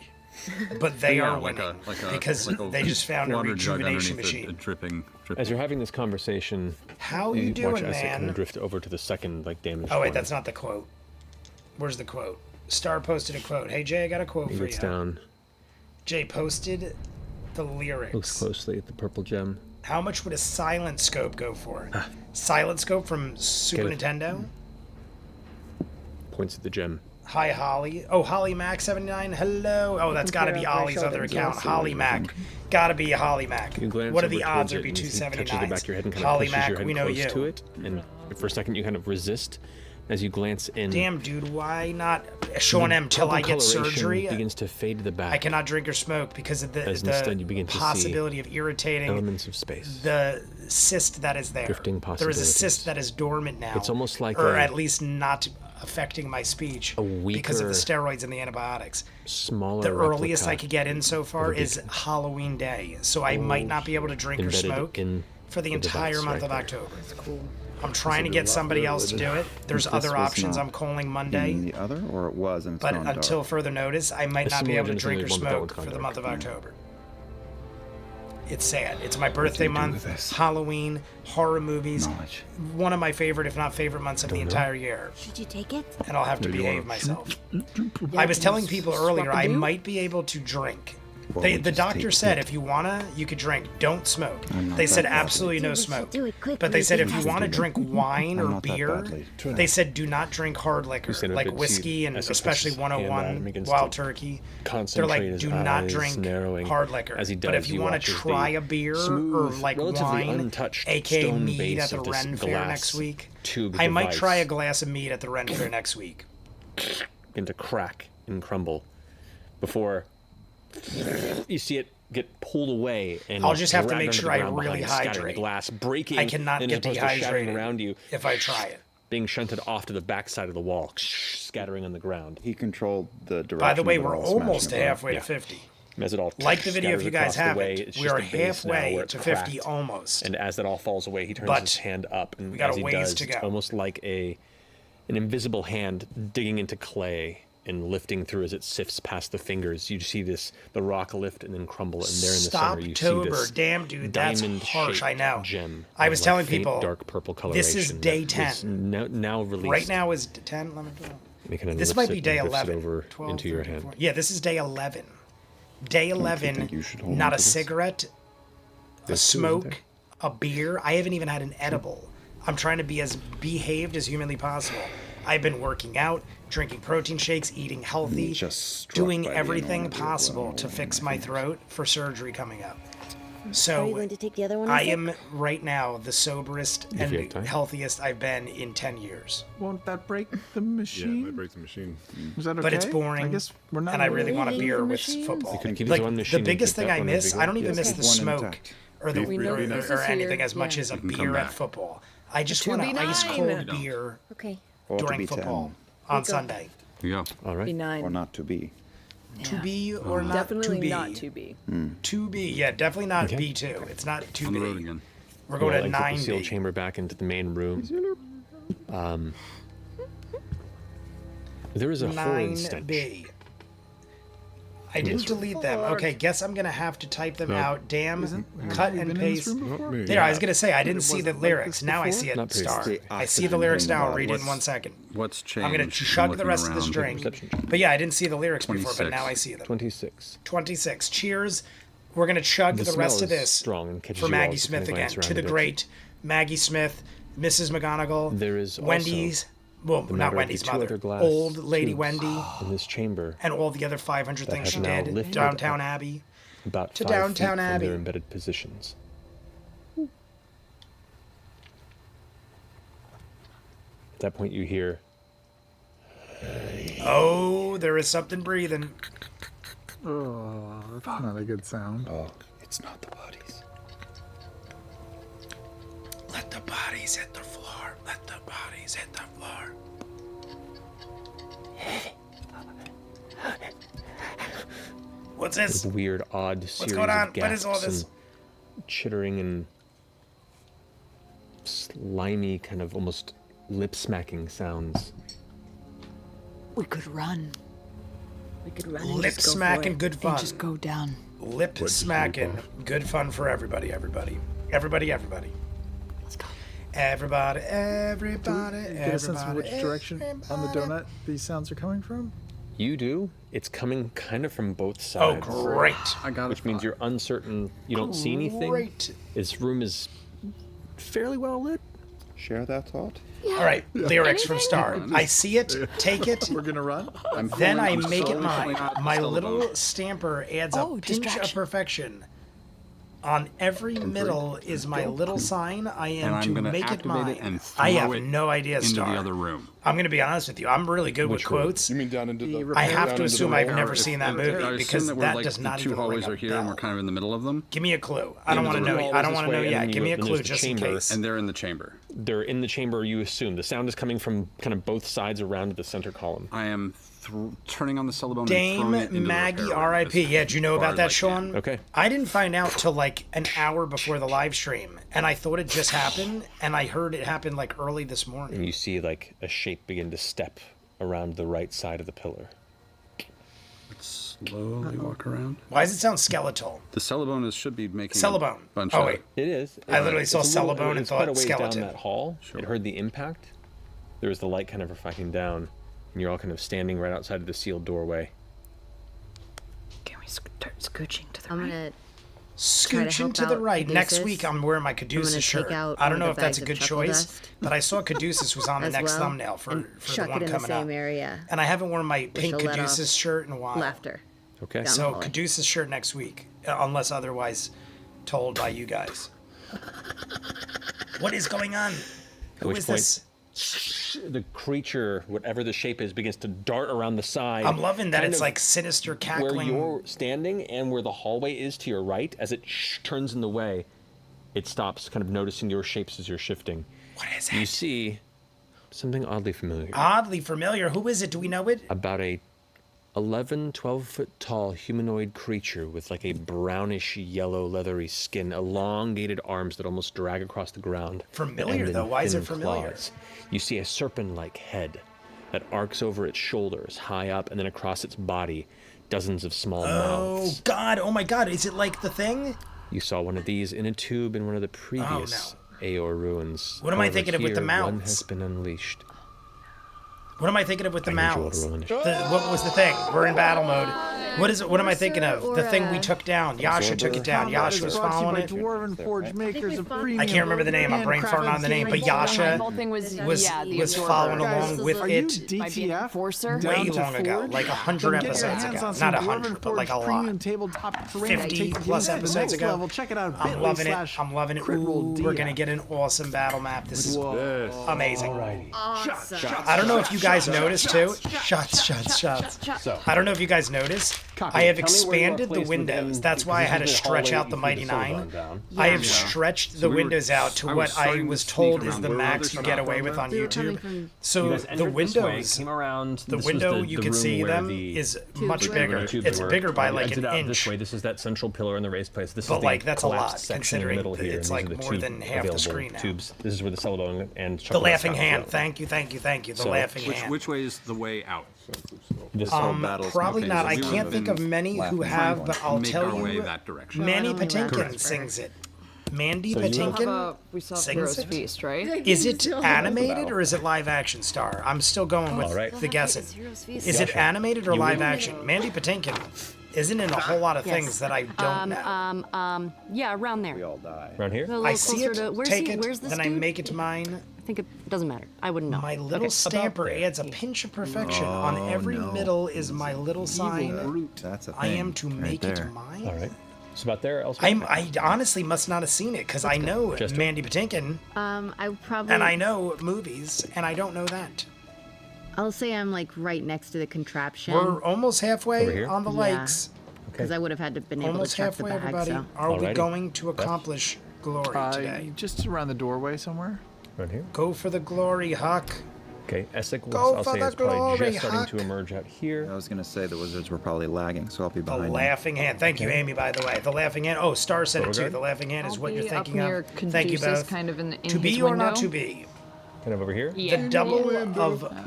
but they Yeah, are like winning a because like a they just found a water jug rejuvenation underneath machine. a dripping. As you're having this conversation, How you watch doing, Isaac kind man? of drift over to the second like damaged. Oh wait, one. that's not the quote. Where's the quote? Star posted a quote. Hey Jay, I got a quote He for gets you. down, Jay posted the looks lyrics. closely at the purple gem. How much would a silent scope go for? Silent scope from Super Get it. Nintendo? Points at the gem. Hi Holly. Oh, Holly Mac 79. Hello. Oh, that's got to be Ollie's other account. Holly Mac. Got to be a Holly Mac. You glance What are over the odds towards there'd it, be and he touches the 279? back of your head and kind Holly of pushes Mac, your head we know close you. to it, and for a second you kind of resist as you glance in. Damn, dude, why not Sean M till I get Coloration surgery? begins to fade to the back. I cannot drink or smoke because of As instead you the begin to see possibility of irritating elements of space. the cyst that is there. Drifting There is a possibilities. cyst that is dormant now. It's almost like or a- at least not affecting my speech because of the weaker, steroids and the antibiotics. Smaller. The earliest I replica could get in so far of a is beacon. Halloween Day, so I might not be able to drink or embedded smoke in for the the entire device month right of there. October. That's cool. I'm trying to get somebody else to do it. There's This other was options not I'm calling In Monday, the other, or it was, and it's but gone until dark. further notice, I might A not be similar able to genocide drink or one, but that smoke one's for gone the dark. month of October. It's sad. It's my birthday do with month, this? Halloween, horror movies. Knowledge. One of my favorite, if not favorite months of the entire year. Should you take it? And I'll have to Maybe you behave wanna- myself. I was telling people earlier I might be able to drink. Well, The just doctor take said it. if you wanna, you could drink. Don't smoke. I'm not They said that badly. absolutely no We should smoke. do it quick, But they said if maybe. you want to drink wine I'm or not that beer, badly. they said do not drink hard liquor stand up like and see whiskey and Essex especially puts his hand out 101 and begins Wild to Turkey. They're concentrate like his do not eyes, drink narrowing hard liquor. as he But if does, you you want watch to as try the a beer or smooth, like relatively wine, untouched aka stone mead base at the of this Ren Fair glass next week, tube I might device try a glass of mead at the Ren Fair next week. begin to crack and crumble before you see it get pulled away and I'll just have to dragged make onto sure the I ground really behind, scattering hydrate. glass, breaking I cannot and get as opposed to shattering dehydrated around you, if I try it. being shunted off to the backside of the wall, scattering on the ground. He controlled the direction. By the way, of it we're all, smashing almost it around. halfway Yeah. to 50. As it all Like the video if scatters you guys across the haven't. way, it's We just are the base now halfway where it's to 50 cracked. almost. And as that all falls away, he turns But his hand up, and we got as a he ways does, to it's go. almost like an invisible hand digging into clay and lifting through as it sifts past the fingers. You see the rock lift and then crumble, and there in the center you see Stoptober. this Damn, dude, that's harsh. I know. Gem. I was of, telling faint, people, dark purple coloration. this is day that 10. is now released. Right now is 10, 11, 12. And it kind of This lifts might it be day and lifts it 11. over 12, into your 13, hand. 14. Yeah, this is day 11. Day think 11, you should hold not on a to this? cigarette, a There's two, isn't smoke, a beer. I haven't even had an edible. I'm trying to be as behaved as humanly possible. I've been working out, drinking protein shakes, eating healthy, Just struck doing by the everything enormity of possible what to I'm fix doing, my I think. throat for surgery coming up. Are you So going to take the other one? I instead? am right now the soberest If you have and time. healthiest I've been in 10 years. Won't that break the Yeah, machine? that breaks the machine. Is that okay? But it's boring. I guess we're not. And I really allowed- want a eating beer the with machines? football. You could keep Like the one the machine and biggest take thing that I one miss, as you I go. don't even Yes, miss keep the one smoke intact. or the We know or, this or is anything here. as much Yeah. as a You can beer come at back. football. I just To want be an ice nine. cold You don't. beer Okay. Or to during be football 10, on Sunday. Here you go. All right. Be 9. or not to be. To be Oh. or not Definitely to be. not to be. To be. Yeah, definitely not Okay. B2. It's not to On be. the road again. We're going We'll to exit the sealed 9B. chamber back into the main room. There is a horrid stench. 9B. I didn't delete them. Okay, guess I'm gonna have to type them out. Damn, cut We've and been in this paste. room before? Not me. There, I was gonna say I didn't It see the wasn't like lyrics. this Now I before? see it. Not Star. the I see the oxygen lyrics thing now. I'll about read it in what's- 1 second. What's changed? I'm gonna from chug the looking rest of this around? drink. Perception check. But yeah, I didn't see the lyrics before, but 26. now I see them. 26. 26. Cheers. We're gonna chug The the rest smell of is this strong and catches for you all Maggie as you Smith kind of again. glance To the around a bit. great Maggie Smith, Mrs. McGonagall. There is Wendy's. Well, the not matter of Wendy's the two mother. other glass Old Lady tubes Wendy. in this chamber, And all the other 500 that things have she now did. lifted Downtown up Abbey. about To 5 feet Downtown from Abbey. their embedded positions. At that point, you hear Oh, there is something breathing. Oh, that's not a good sound. Oh, it's not the bodies. Let the bodies hit the floor. Let the bodies hit the floor. What's this? this weird, odd series going on? of What is all gasps this? and chittering and slimy, kind of almost lip-smacking sounds. We could run. We could run and Lip just go for smacking, it. good fun. And just go down. Lip smacking, good fun for everybody. Everybody. Everybody. Everybody. Let's go. Everybody. Everybody. Get a sense of Everybody. which direction on the donut these sounds are coming from? You do. It's coming kind of from both Oh, sides. great. I got Which it. means you're uncertain. You don't see anything. Great. This room is fairly well lit. Share that thought? All right. Lyrics from Star. I see it. Take it. We're gonna run? Then I make it slowly mine. pulling out the My Tal'dorei. little stamper adds a Oh, pinch of distraction. perfection. On every middle is my little sign. I am And I'm to gonna make it activate mine. it and I throw have it no idea, into Star. the other room. I'm going to be honest with you. I'm really good with Which room? quotes. You mean down into the? I have down to into assume the I've hole? never seen that I movie assume because that we're that like does not the two even ring hallways a are here and we're bell. kind of in the middle of them. Give me a clue. I don't Into want to the know. hallways I don't this want to know way, and yet. then Give me a then clue there's the just in chamber. case. And they're in the chamber. They're in the chamber, you assume. The sound is coming from kind of both sides around the center column. I am turning on the Cellabone and Dame throwing it into Maggie, the repair room R.I.P. as Yeah, did you know far about as that, I can. Sean? Okay. I didn't find out till like an hour before the live stream, and I thought it just happened, and I heard it happen like early this morning. And you see like a shape begin to step around the right side of the pillar. Slowly walk around. Why does it sound skeletal? The Cellabone should be making Cellabone. a bunch Oh, of wait. It is. I literally saw It's a little- Cellabone and it's quite thought a ways skeleton. down that hall. Sure. It heard the impact. There was the light kind of reflecting down, and you're all kind of standing right outside of the sealed doorway. Can we start scooching to the I'm right? gonna Scooching help to the out right. Next Caduceus. week, I'm wearing my gonna Caduceus take shirt. out I don't one know of if the that's a bags of good chuckle choice, dust but I saw Caduceus was on the as next well, thumbnail for and the chuck one it in the coming same up. area. And I haven't worn my pink will let Caduceus off shirt in a while. Laughter. Okay. Down. So hallway. Caduceus shirt next week, unless otherwise told by you guys. What is going on? Who which is point- this? The creature, whatever the shape is, begins to dart around the side. I'm loving that kind it's of like sinister where cackling. you're standing and where the hallway is to your right. As it turns in the way, it stops, kind of noticing your shapes as you're shifting. What is You it? see something oddly familiar. Oddly familiar. Who is it? Do we know it? About a 11, 12-foot tall humanoid creature with like a brownish yellow leathery skin, elongated arms that almost drag across the ground. Familiar, and then though. Why is thin it familiar? claws. You see a serpent-like head that arcs over its shoulders, high up, and then across its body, dozens of small Oh mouths. God! Oh my God! Is it like the thing? You saw one of these in a tube in one of the previous Aor ruins. What am I However, thinking of with the here, One mouths? has been unleashed. What am I thinking of with the I need you all mouths? to roll initiative. What was the thing? We're in battle mode. What is it? What am I thinking of? Or The thing a- we took down. Yasha took it down. Combat Yasha is was brought to you following by it. Dwarven Forge makers of premium. I can't remember the name. I'm brain farting on the name, but Yasha The whole thing was was absorber. following Guys, along with are you it Might be an DTF? enforcer. Down way to long ago, Forge? like 100 Then get your episodes hands ago. on some Not Dwarven 100, but like a Forge lot. premium tabletop terrain. 50 Take plus the episodes next ago. level. Check it out. I'm loving it. I'm loving it. Crit roll Ooh, we're DF. gonna get an awesome battle map. This is amazing. Awesome. I don't know if you guys noticed too. Shots. I don't know if you guys noticed. I have expanded the windows. That's why I had to stretch out the Mighty Nine. I have stretched the windows out to what I was told is the max you get away with on They were coming YouTube. from So the windows, around. the window you can see them is much bigger. It's bigger by like an inch. This way. This is that central pillar in the raised place. This But, is the like, that's a collapsed lot, section in the considering middle here. it's, and like, these are the more two than half the available screen now. tubes. This is where the Celadon and The laughing Scott hand. flow. Thank you. The So, laughing hand. Which way is the way out? This Probably Okay, not. so I we can't would think of then many who laughing have, hand. but I'll Make tell our way you. that direction. Mandy only Patinkin Correct. sings it. Mandy So you- Patinkin. We saw Sings Hero's it? Feast, right? Is it animated or is it live action star? I'm still going with All right. the guessing. It's Hero's Feast. Is it animated or live action? Mandy Patinkin isn't in a whole lot of Yes. things that I don't know. Yeah, around there. We all die. around here. A little I see closer it, to, where's take he, it, where's this then I dude? make it mine. I think it doesn't matter. I wouldn't know. My little Okay. stamper adds a pinch of perfection. On every middle is my little sign. That's a thing. I am to right make there. it mine. All right. It's about there. Elsewhere. I honestly must not have seen it because I know Jester? Mandy Patinkin I probably. and I know movies and I don't know that. I'll say I'm like right next to the contraption. We're almost Over halfway here? on the Yeah. lakes. Because I would have had to been able Almost to check the halfway, bag. everybody. So. Are we Alrighty. going to accomplish glory today? Just around the doorway somewhere. Around here. Go for the glory, Huck. Okay. Essek was, Go I'll for say, the is probably glory, just starting Huck. to emerge out here. I was going to say the wizards were probably lagging, so I'll be The behind them. laughing hand. Thank you, Amy, by the way. The laughing hand. Oh, Star said it too. Beauregard? The laughing hand is I'll what you're be thinking up near of. Thank you Caduceus, both. kind of in To be his or not window. to be? Kind of over here. Yeah. The double of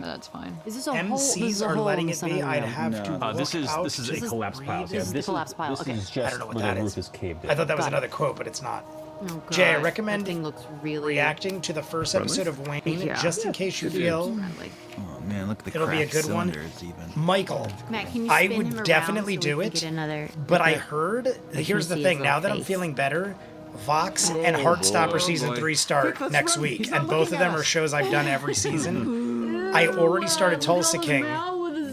That's fine. Is this a hole? This MCs is a are hole letting in the it center be. of the I'd room. have to look This is out a to collapse pile. breathe. Yeah, This is the collapse pile, This okay. is just I don't know what where that the is. roof is caved in. I thought that was Got it. another quote, but it's not. Oh, God. Jay, I recommend That thing looks really. reacting to the first episode of Wayne, Yeah. just in case you feel Like, Oh man, look at the it'll be a cracked good one. cylinders even. Michael. Matt, can you I spin would him around definitely so we do can it, get another, But like I a- heard, can here's the see his thing, now little that I'm face. feeling better, Vox and Heartstopper Season 3 start next week, and both of them are shows I've done every season. I already started Tulsa King,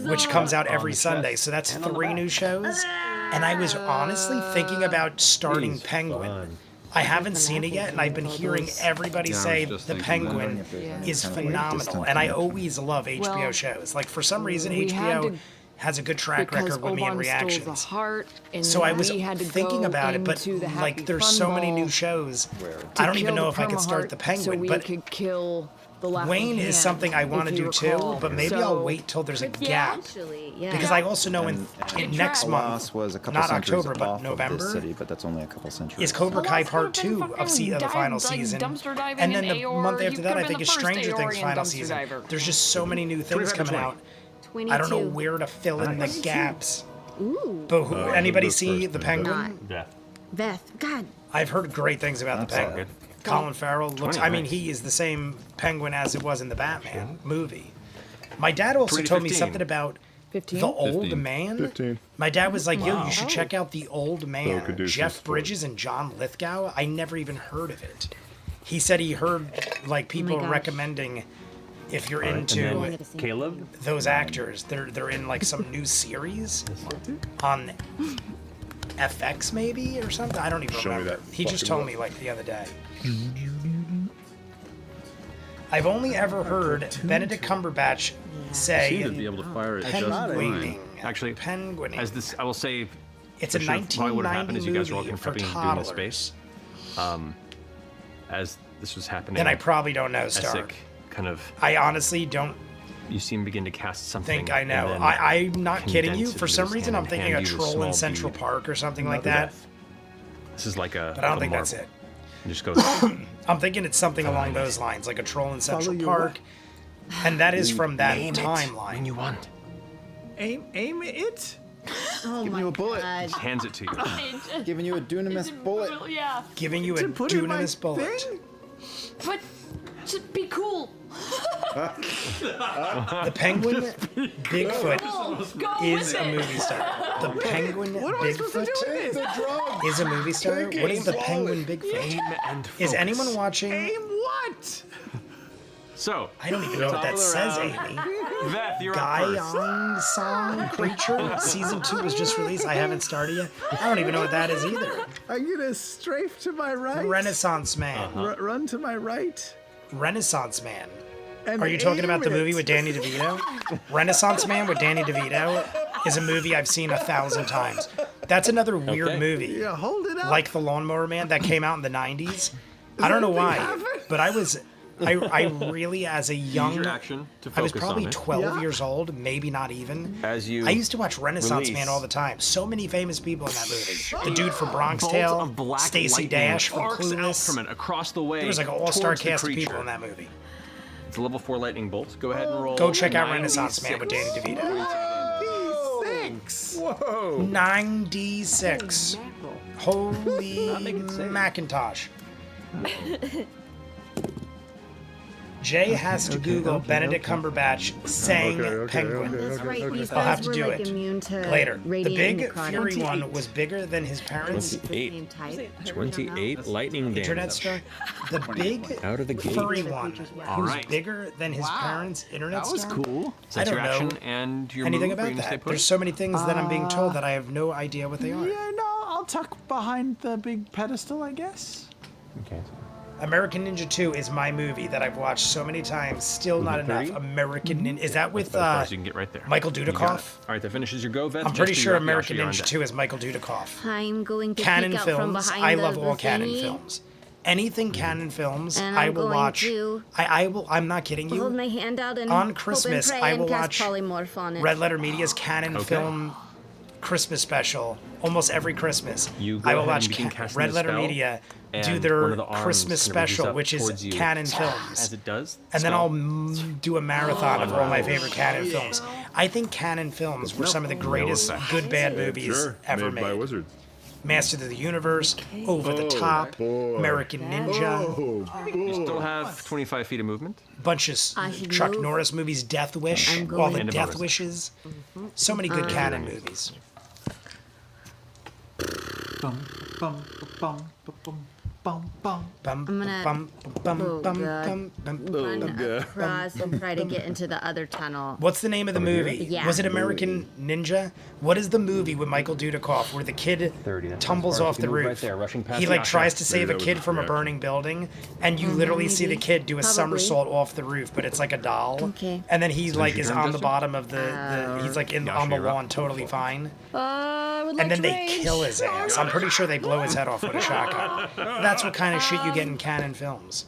which comes out every Sunday, so that's 3 new shows. And I was honestly thinking about starting Penguin. I haven't seen it yet, and I've been hearing everybody Yeah, I say was just the thinking that. Penguin is Kind of like phenomenal, distant and I connection. always love HBO Well, shows. Like, for some reason, we had HBO to- has a good track Because record with me in Oban stole the reactions. heart, and So I was we had to thinking go about it, but into the Happy like there's Fun so many Ball new shows. to I don't even kill know the if I could start the Permaheart Penguin, so we but could kill the Laughing Wayne Hand, is something I want to if you do too. recall. But maybe So- I'll wait till there's a gap Actually, yeah. because I also know in next month, Loss was a couple not centuries October but off of November, this city, but that's only a couple centuries. is Cobra Kai Lost Part could've been 2 of fucking the final dive, like, season, dumpster diving and then in the AOR. month You after that I could've think been is the first Stranger Things AOR final dumpster season. diver. There's just so many new things coming out. 22. I don't know where to fill in the gaps. Ooh. But who, anybody the see first the thing. Penguin? Yeah. Beth, God. I've heard great things about the That's Penguin. Colin Farrell looks. 20, I mean, nice. he is the same Penguin as it was in the Batman movie. My dad also told me 2015. something about 15? the old 15. man. 15. My dad was like, "Yo, you should check out the old man, Caduceus Jeff story. Bridges and John Lithgow." I never even heard of it. He said he heard like people gosh. recommending if you're And into then Caleb. those actors. They're in like some new series on FX maybe or something. I don't even Show me remember. that He just fucking told book. me like the other day. I've only ever heard Benedict Cumberbatch Seem to say be able to fire it just fine. penguining. Actually, Penguining. as this, I will say, It's a for sure, probably what 1990 happened is you guys were all movie kind of for prepping and doing toddlers. this space. As this was happening, Then I probably don't know, Star. Essek kind of, I honestly don't you see him begin to cast something. think I know. and then I'm not kidding you. condense it For into some his reason, hand I'm and thinking a hand you a troll in small Central bead. Park or something like that. This is like a. But I don't like a think that's marble. it. It just goes. I'm thinking it's something along those lines, like a troll in Central your Park. And that is from that Name it timeline. when you want. Aim it. Oh Giving my you a bullet. god. Hands it to you. Giving you a dunamis bullet. Yeah. Giving you a To put in my dunamis bullet. thing? But just be cool. The Penguin Bigfoot Go is with a it. movie star. The Penguin What am I supposed to Bigfoot do with this? is a movie star. What is the Penguin Bigfoot? Aim and focus. Is anyone watching? Aim what? So, I don't even know what that Top of the says, round. Amy. Beth, you're up Guy first. on Song Creature Season 2 was just released. I haven't started yet. I don't even know what that is either. I'm gonna strafe to my right. Renaissance Man. Run to my right. Renaissance Man. And Are you talking aim about the it. movie with Danny DeVito? Renaissance Man with Danny DeVito is a movie I've seen 1,000 times. That's another weird movie. Yeah, hold it up. Like The Lawnmower Man that came out in the 90s. I don't know why, but I really, as a young, Use your action to I was focus probably on it. 12 Yeah. years old, maybe not even. As you I used to watch Renaissance release Man all the time. So many famous people in that movie. The dude from Bronx bolt Tale, of black Stacey lightning Dash from arcs out Clueless. from it across the way. There was like an all-star towards the cast of people creature. in that movie. It's a level 4 lightning bolt. Go ahead and roll. Go check out 96. Renaissance Man with Danny DeVito. Thanks. Whoa! 96. Holy Macintosh. Jay has to Google Benedict Cumberbatch saying Penguin. That's right. These I'll have guys to were do like it immune to later. The radiant Big necrotic. Fury one was bigger than his parents. 28. Type. 28 lightning Internet damage. star. The big Out of the gate. furry one All who's right. bigger than his parents. Internet That was star. cool. So that's I your don't action know and your anything move. Are you about gonna stay that. put? There's so many things that I'm being told that I have no idea what they are. Yeah, no, I'll tuck behind the big pedestal, I guess. Okay. American Ninja 2 is my movie that I've watched so many times. Still not enough. 30? American Ninja. Is that with But as far as you can get right there. Michael You got it. Dudikoff? All right, that finishes your go, Beth. I'm pretty Justin, sure you're up. American Yasha, you're on Ninja deck. 2 is Michael Dudikoff. I'm going to Canon peek out from films. behind I the, love the all Canon thingy. films. Anything Canon films, And I I'm will going watch. to I will. I'm not kidding Hold you. my hand out and On hope Christmas, and pray I will and cast watch polymorph on it. Red Letter Media's Canon Okay. film Christmas special almost every Christmas. You go I will ahead watch and begin casting Red the Letter spell, Media do and their one of the arms Christmas kind of reaches special, up which is towards you. Canon As films. it does. And then spell. I'll do a marathon of all my favorite Canon films. I think Canon films were some of the greatest good bad movies Sure, ever made by made. wizards. Master of the Universe, Over the Top, boy. American Ninja, Oh, You still have 25 feet of movement. bunch of I should Chuck move. Norris movies, Death Wish, I'm all the going- And a Death bonus. Wishes. So many good Canon movies. Bum, bum, bum, bum, bum, bum. Bum, gonna- bum, bum, Oh, bum, God. bum, bum. Run across and try to get into the other tunnel. What's the name of the movie? Yeah. Was it American Ninja? What is the movie with Michael Dudikoff where the kid 30, that's tumbles as far as off you the can move roof? right there, rushing past He the like Oscar. tries to save Maybe a that kid was from a the burning building, and you literally see the maybe. kid do a Probably. somersault off the roof, but it's like a doll. Okay. And then he like your is turn, on the Justin? bottom of the he's like Yasha, on the you're up. lawn, totally fine. I would like And then to they rage. kill his ass. I'm pretty sure they blow his head off with a shotgun. That's what kind of shit you get in Canon films.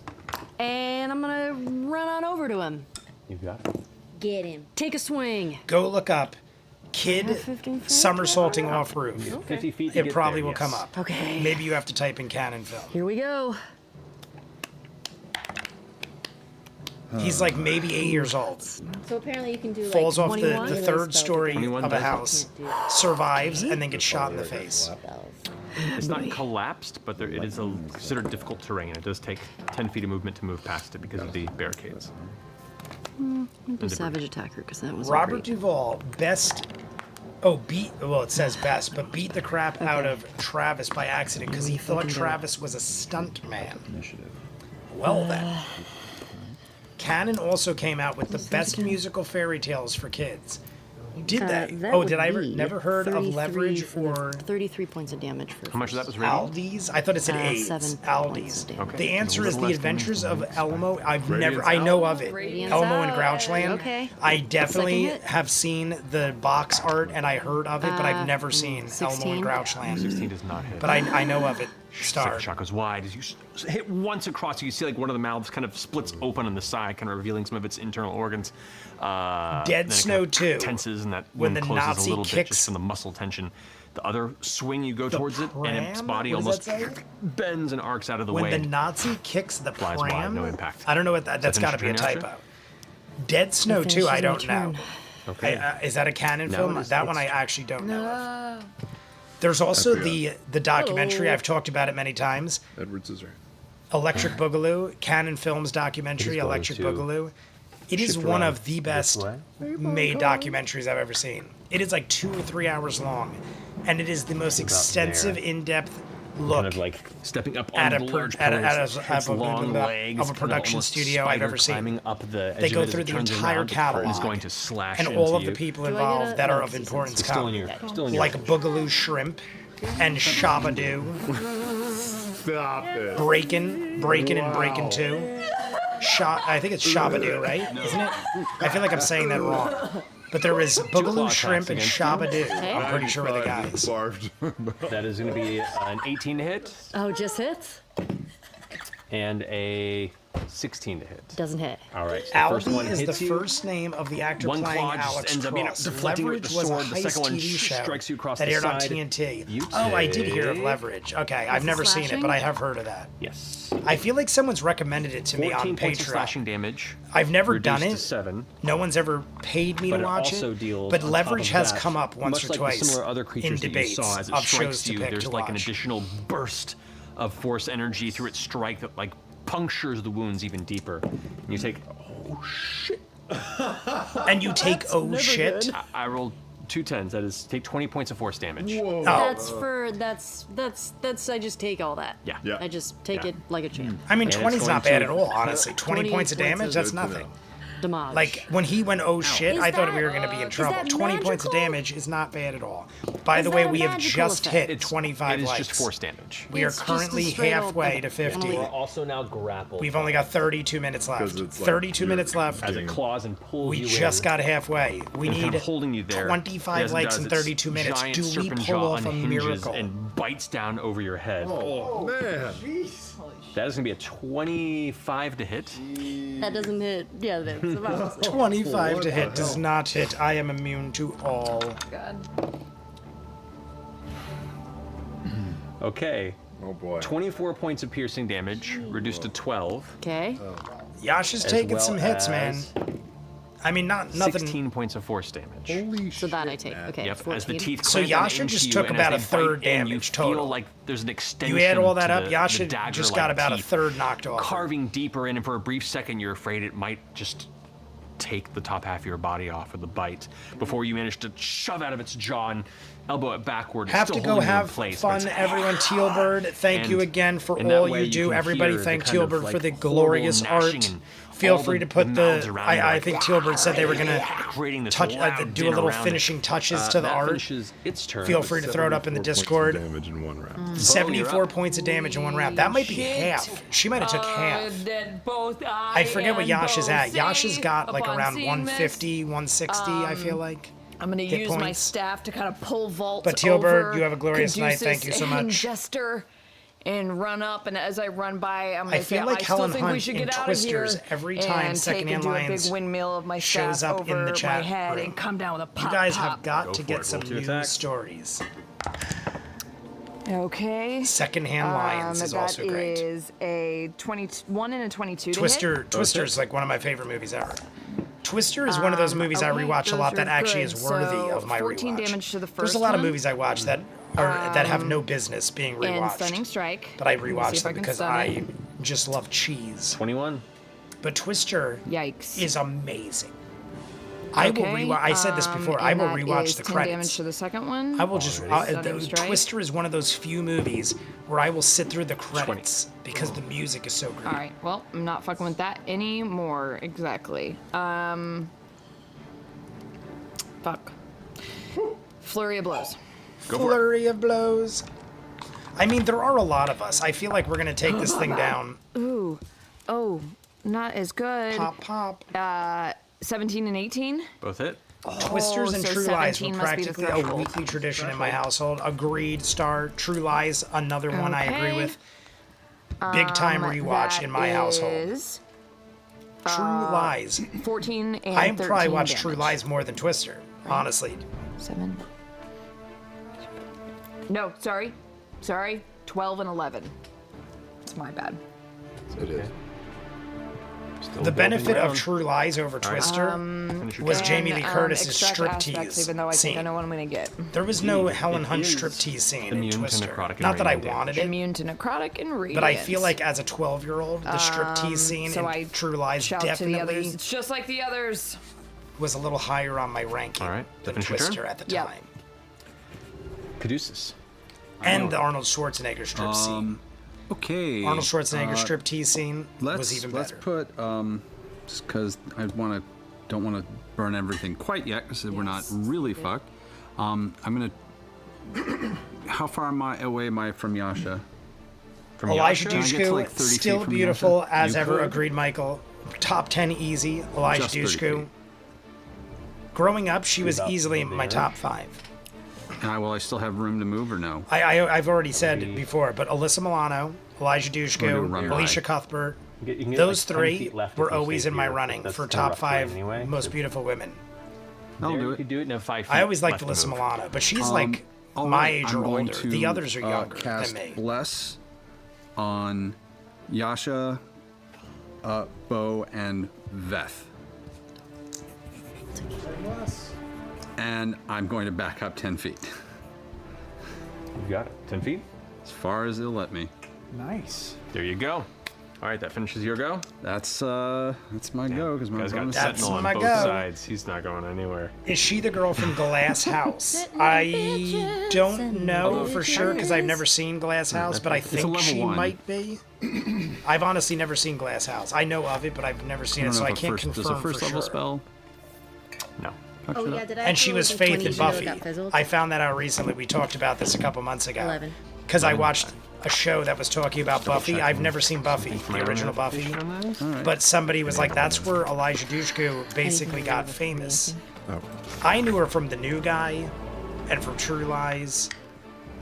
And I'm gonna run on over to him. You got it. Get him. Take a swing. Go look up kid 15 feet? somersaulting off roof. 50 feet to It get probably there, will yes. come up. Okay. Maybe you have to type in Canon film. Here we go. He's like maybe 8 years old. So apparently you can do Falls like off the 21? third story 21 of a does it. house, survives, and then gets shot in the face. It's not collapsed, but it is considered difficult terrain. It does take 10 feet of movement to move past it because of the barricades. Do Savage Attacker, because that was Robert Duvall, best. Oh, well, it says best, but beat the crap out of Travis by accident because he thought Travis was a stunt man. Well, then. Canon also came out with the best musical fairy tales for kids. Did they? that Oh, would did I be never heard of 33 Leverage for the- or 33 points of damage for How much of that was rated? Aldi's? I thought it said AIDS. 7 Aldi's. points of damage. Okay. The answer A is little The less Adventures of Elmo. I Out? know of it. Radiant's Elmo and Out. Grouchland. Okay. I definitely Second hit. have seen the box art and I heard of it, but I've never seen Elmo 16. and Grouchland. 16 does not hit. But I know of it. Star. Second shot goes wide. As you hit once across, you see like one of the mouths kind of splits open on the side, kind of revealing some of its internal organs. Dead then it Snow kind of 2. tenses, and that When wound the closes Nazi a little bit kicks- just from the muscle tension. The other swing, you go towards it, and its pram? body What does almost that say? bends and arcs out of the when way. the Nazi kicks the Flies pram. wide, no impact. I don't know what that. That's finish got to be a your turn, typo. Dead Snow 2, I finishes don't my know. turn. Okay. Is that a canon No, film? it's- That one I it's- actually don't know of. There's also the documentary, I've talked about it many times, Edward Scissorhands. Electric Boogaloo, Canon Films documentary, It is going Electric to Boogaloo. It is shift one around of the this best way. made documentaries I've ever seen. It is like 2 or 3 hours long, and it is the most extensive, there. in-depth look Kind of like stepping up at on a the per- large at a- pillars, at a- its of a- long legs, of a kind production almost studio I've spider ever seen. climbing up the They edge go of it as through it the turns entire around, catalog and is going to slash and into all of you. the people Do I get involved a- that are no, of it's importance Still come. in your, still in your. Like Boogaloo Shrimp and Shabadoo, Stop it. Breakin' and Breakin' 2. I think it's Shabadoo, right? Isn't it? I feel like I'm saying that wrong. But there is Boogaloo Shrimp and Shabadoo. I'm pretty sure are the guys. Barfed. That is going to be an 18 to hit Oh, just hits? and a 16 to hit. Doesn't hit. All right. So the first one Albie is the hits you. first name of the actor One playing claw just Alex ends up, you know, Cross. deflecting with Leverage the was a sword. The heist second one TV show strikes you across that the aired on side. TNT. You Oh, I did hear of take- Leverage. Okay, I've never seen it, slashing? but I have heard of that. Yes. I feel like someone's recommended it to me 14 on points of Patreon. slashing damage. I've never reduced done to it. 7. No one's ever paid me But to it watch also it. deals But on top Leverage of has that, come up once much or like twice the similar other in creatures that you debates saw as it of shows strikes to you. pick There's to like an watch. additional burst of force energy through its strike that like punctures the wounds even deeper. And you take And you take shit. I rolled 2 10s. That is take 20 points of force damage. Oh, That's I just take all that. Yeah. Yeah. I just take Yeah. it like a champ. I mean, And it's 20's not going bad to- at all, honestly. 20 points of damage, that's Good to nothing. know. Damage. Like, when he went, oh shit, Is I thought we that, were going to be in is trouble. that 20 points of magical? damage is not bad at all. By the Is way, that a we have magical just effect? hit 25 It is likes. just force damage. We are It's just a currently straight old- halfway okay, to 50. Emily. Also now grappled. We've only got 32 minutes left. 'Cause it's like 32 you're- minutes left. as it claws and pulls We you just in. got halfway. We and kind need of holding you there. 25 As it likes does, in its 32 minutes. giant Do we serpent pull jaw off a unhinges miracle? and bites down over your head. Oh, man. That is going to be a 25 to hit. That doesn't hit. Yeah, that's about 25 to hit does not hit. I am immune to all. Okay. Oh, boy. 24 points of piercing damage, reduced to 12. okay. Yasha's as taking well some hits, man. as I mean, nothing. 16 points of force damage. Holy So that I take. Okay. Yep, 14. as the teeth So clamp down Yasha into just you, took and about as a they bite third in, damage you total. feel like there's an extension. You add all that to up, the Yasha dagger-like just got about a teeth, third knocked off. carving deeper in, and for a brief second, you're afraid it might just take the top half of your body off with the bite before you manage to shove out of its jaw and elbow it backward. It's Have still to go holding you in have place, but fun, it's- everyone. Tealbird, thank you And again for in that all way, you you do. can Everybody hear the thank kind of, Tealbird like, for the horrible glorious gnashing art. and Feel all free the to put mouths the. around you, I like, think Tealbird said they were gonna creating this touch, loud do a din little around it. finishing touches to the That art. finishes its turn. Feel free to throw it up in the 74 points of Discord. damage in one round. 74 points of damage in one round. That might be half. She might have took half. I forget what Yasha's at. Yasha's got like around 150, 160, I feel like. I'm gonna Hit use my points. staff to kind of pull vaults But Tealbird, over you have a glorious night. Caduceus Thank you so much. and Jester, and run up. And as I run by, I'm gonna I feel say, like I still Helen think we Hunt should in get out Twisters of here every time and Secondhand take and do a Lions big windmill of my shows staff up in over the my chat head room. and come down with a pop. You guys pop. have got Go to for get it. some Roll 2 new attacks. stories. Okay. Secondhand Lions is also great. That is a 21 and a 22 to hit. Twister is like one of my favorite movies ever. Twister is one of those movies I okay, rewatch a those lot that are actually good. is worthy So, of my 14 rewatch. damage to the There's first a lot of one. movies I watch that that have no business being And Stunning rewatched, Strike. but I Let me see rewatch if them can because stun I it. just love cheese. 21. But Twister Yikes. is amazing. I will Okay, rewatch. I said this before. I and will that rewatch is the 10 credits. damage to the second one. I will just. Stunning Strike. Twister is one of those few movies where I will sit through the credits because the music is so great. All right. Well, I'm not fucking with that anymore. Exactly. Fuck. Flurry of blows. Flurry of blows. I mean, there are a lot of us. I feel like we're gonna take this thing down. Ooh. Oh, not as good. Pop, pop. 17 and 18. Both hit. Twisters and so True Lies were 17 must be the practically a threshold. weekly tradition in my household. Agreed. Star. True Lies, another one I agree Okay. with. Big time rewatch That in my household. is True Lies. 14 and I 13 probably watch damage. True Lies more than Twister, honestly. 7. No, sorry. 12 and 11. It's my bad. It is. The benefit of True Lies over Twister was Jamie Lee Curtis's extract aspects, striptease even though I think I scene. know what I'm gonna get. There was no Helen Hunt striptease scene in immune to Twister. necrotic and Not that I radiant wanted it, Immune to necrotic and radiant. but I feel like as a 12-year-old, the striptease scene so in I True Lies shout to the others. definitely It's just like the others. was a little higher on my ranking All right, than finish your turn? Twister at the Yep. time. Caduceus. And the Arnold Schwarzenegger strip scene. Okay. Arnold Schwarzenegger striptease scene was Let's even let's better. put just because I don't want to burn everything quite yet because we're not really fucked. I'm gonna. How far away am I from Yasha? From Elijah Yasha? Can I get to, like, Dushku, 30 feet still from beautiful Yasha? as You ever. could? Agreed, Michael. Top 10 easy. Elijah Just 30 Dushku. feet. Growing up, she was easily in my top 5. Will I still have room to move or no? I've already said before, but Alyssa Milano, Elijah We're gonna Dushku, run Alicia by. Cuthbert, You can get, those like, 10 three feet left if were you always stay in my here. running That's for the top rough terrain 5 anyway. most beautiful women. I'll There do you it. could do it in a 5 feet. I always liked left Alyssa move. Milano, but she's like All my right, age I'm or going older. to, The others are younger cast than me. Bless on Yasha, Bo, and Veth. And I'm going to back up 10 feet. You got it. 10 feet? As far as it'll let me. Nice. There you go. All right, that finishes your go. That's my go because my Guy's got bonus. That's Sentinel on my both go. sides. He's not going anywhere. Is she the girl from Glass House? I don't know for sure because I've never seen Glass House, but I a think level she 1. might be. I've honestly never seen Glass House. I know of it, but I've never seen it, so I can't confirm Does a first for level sure. spell? No. Oh yeah, did I? And she upload was the Faith 20 in so it Buffy. got fizzled? I found that out recently. We talked about this a couple months ago. 11. Because I watched a show that was talking about Buffy. I've never seen Buffy, the original Buffy. But somebody was like, that's where Elijah Dushku basically got famous. I knew her from The New Guy and from True Lies,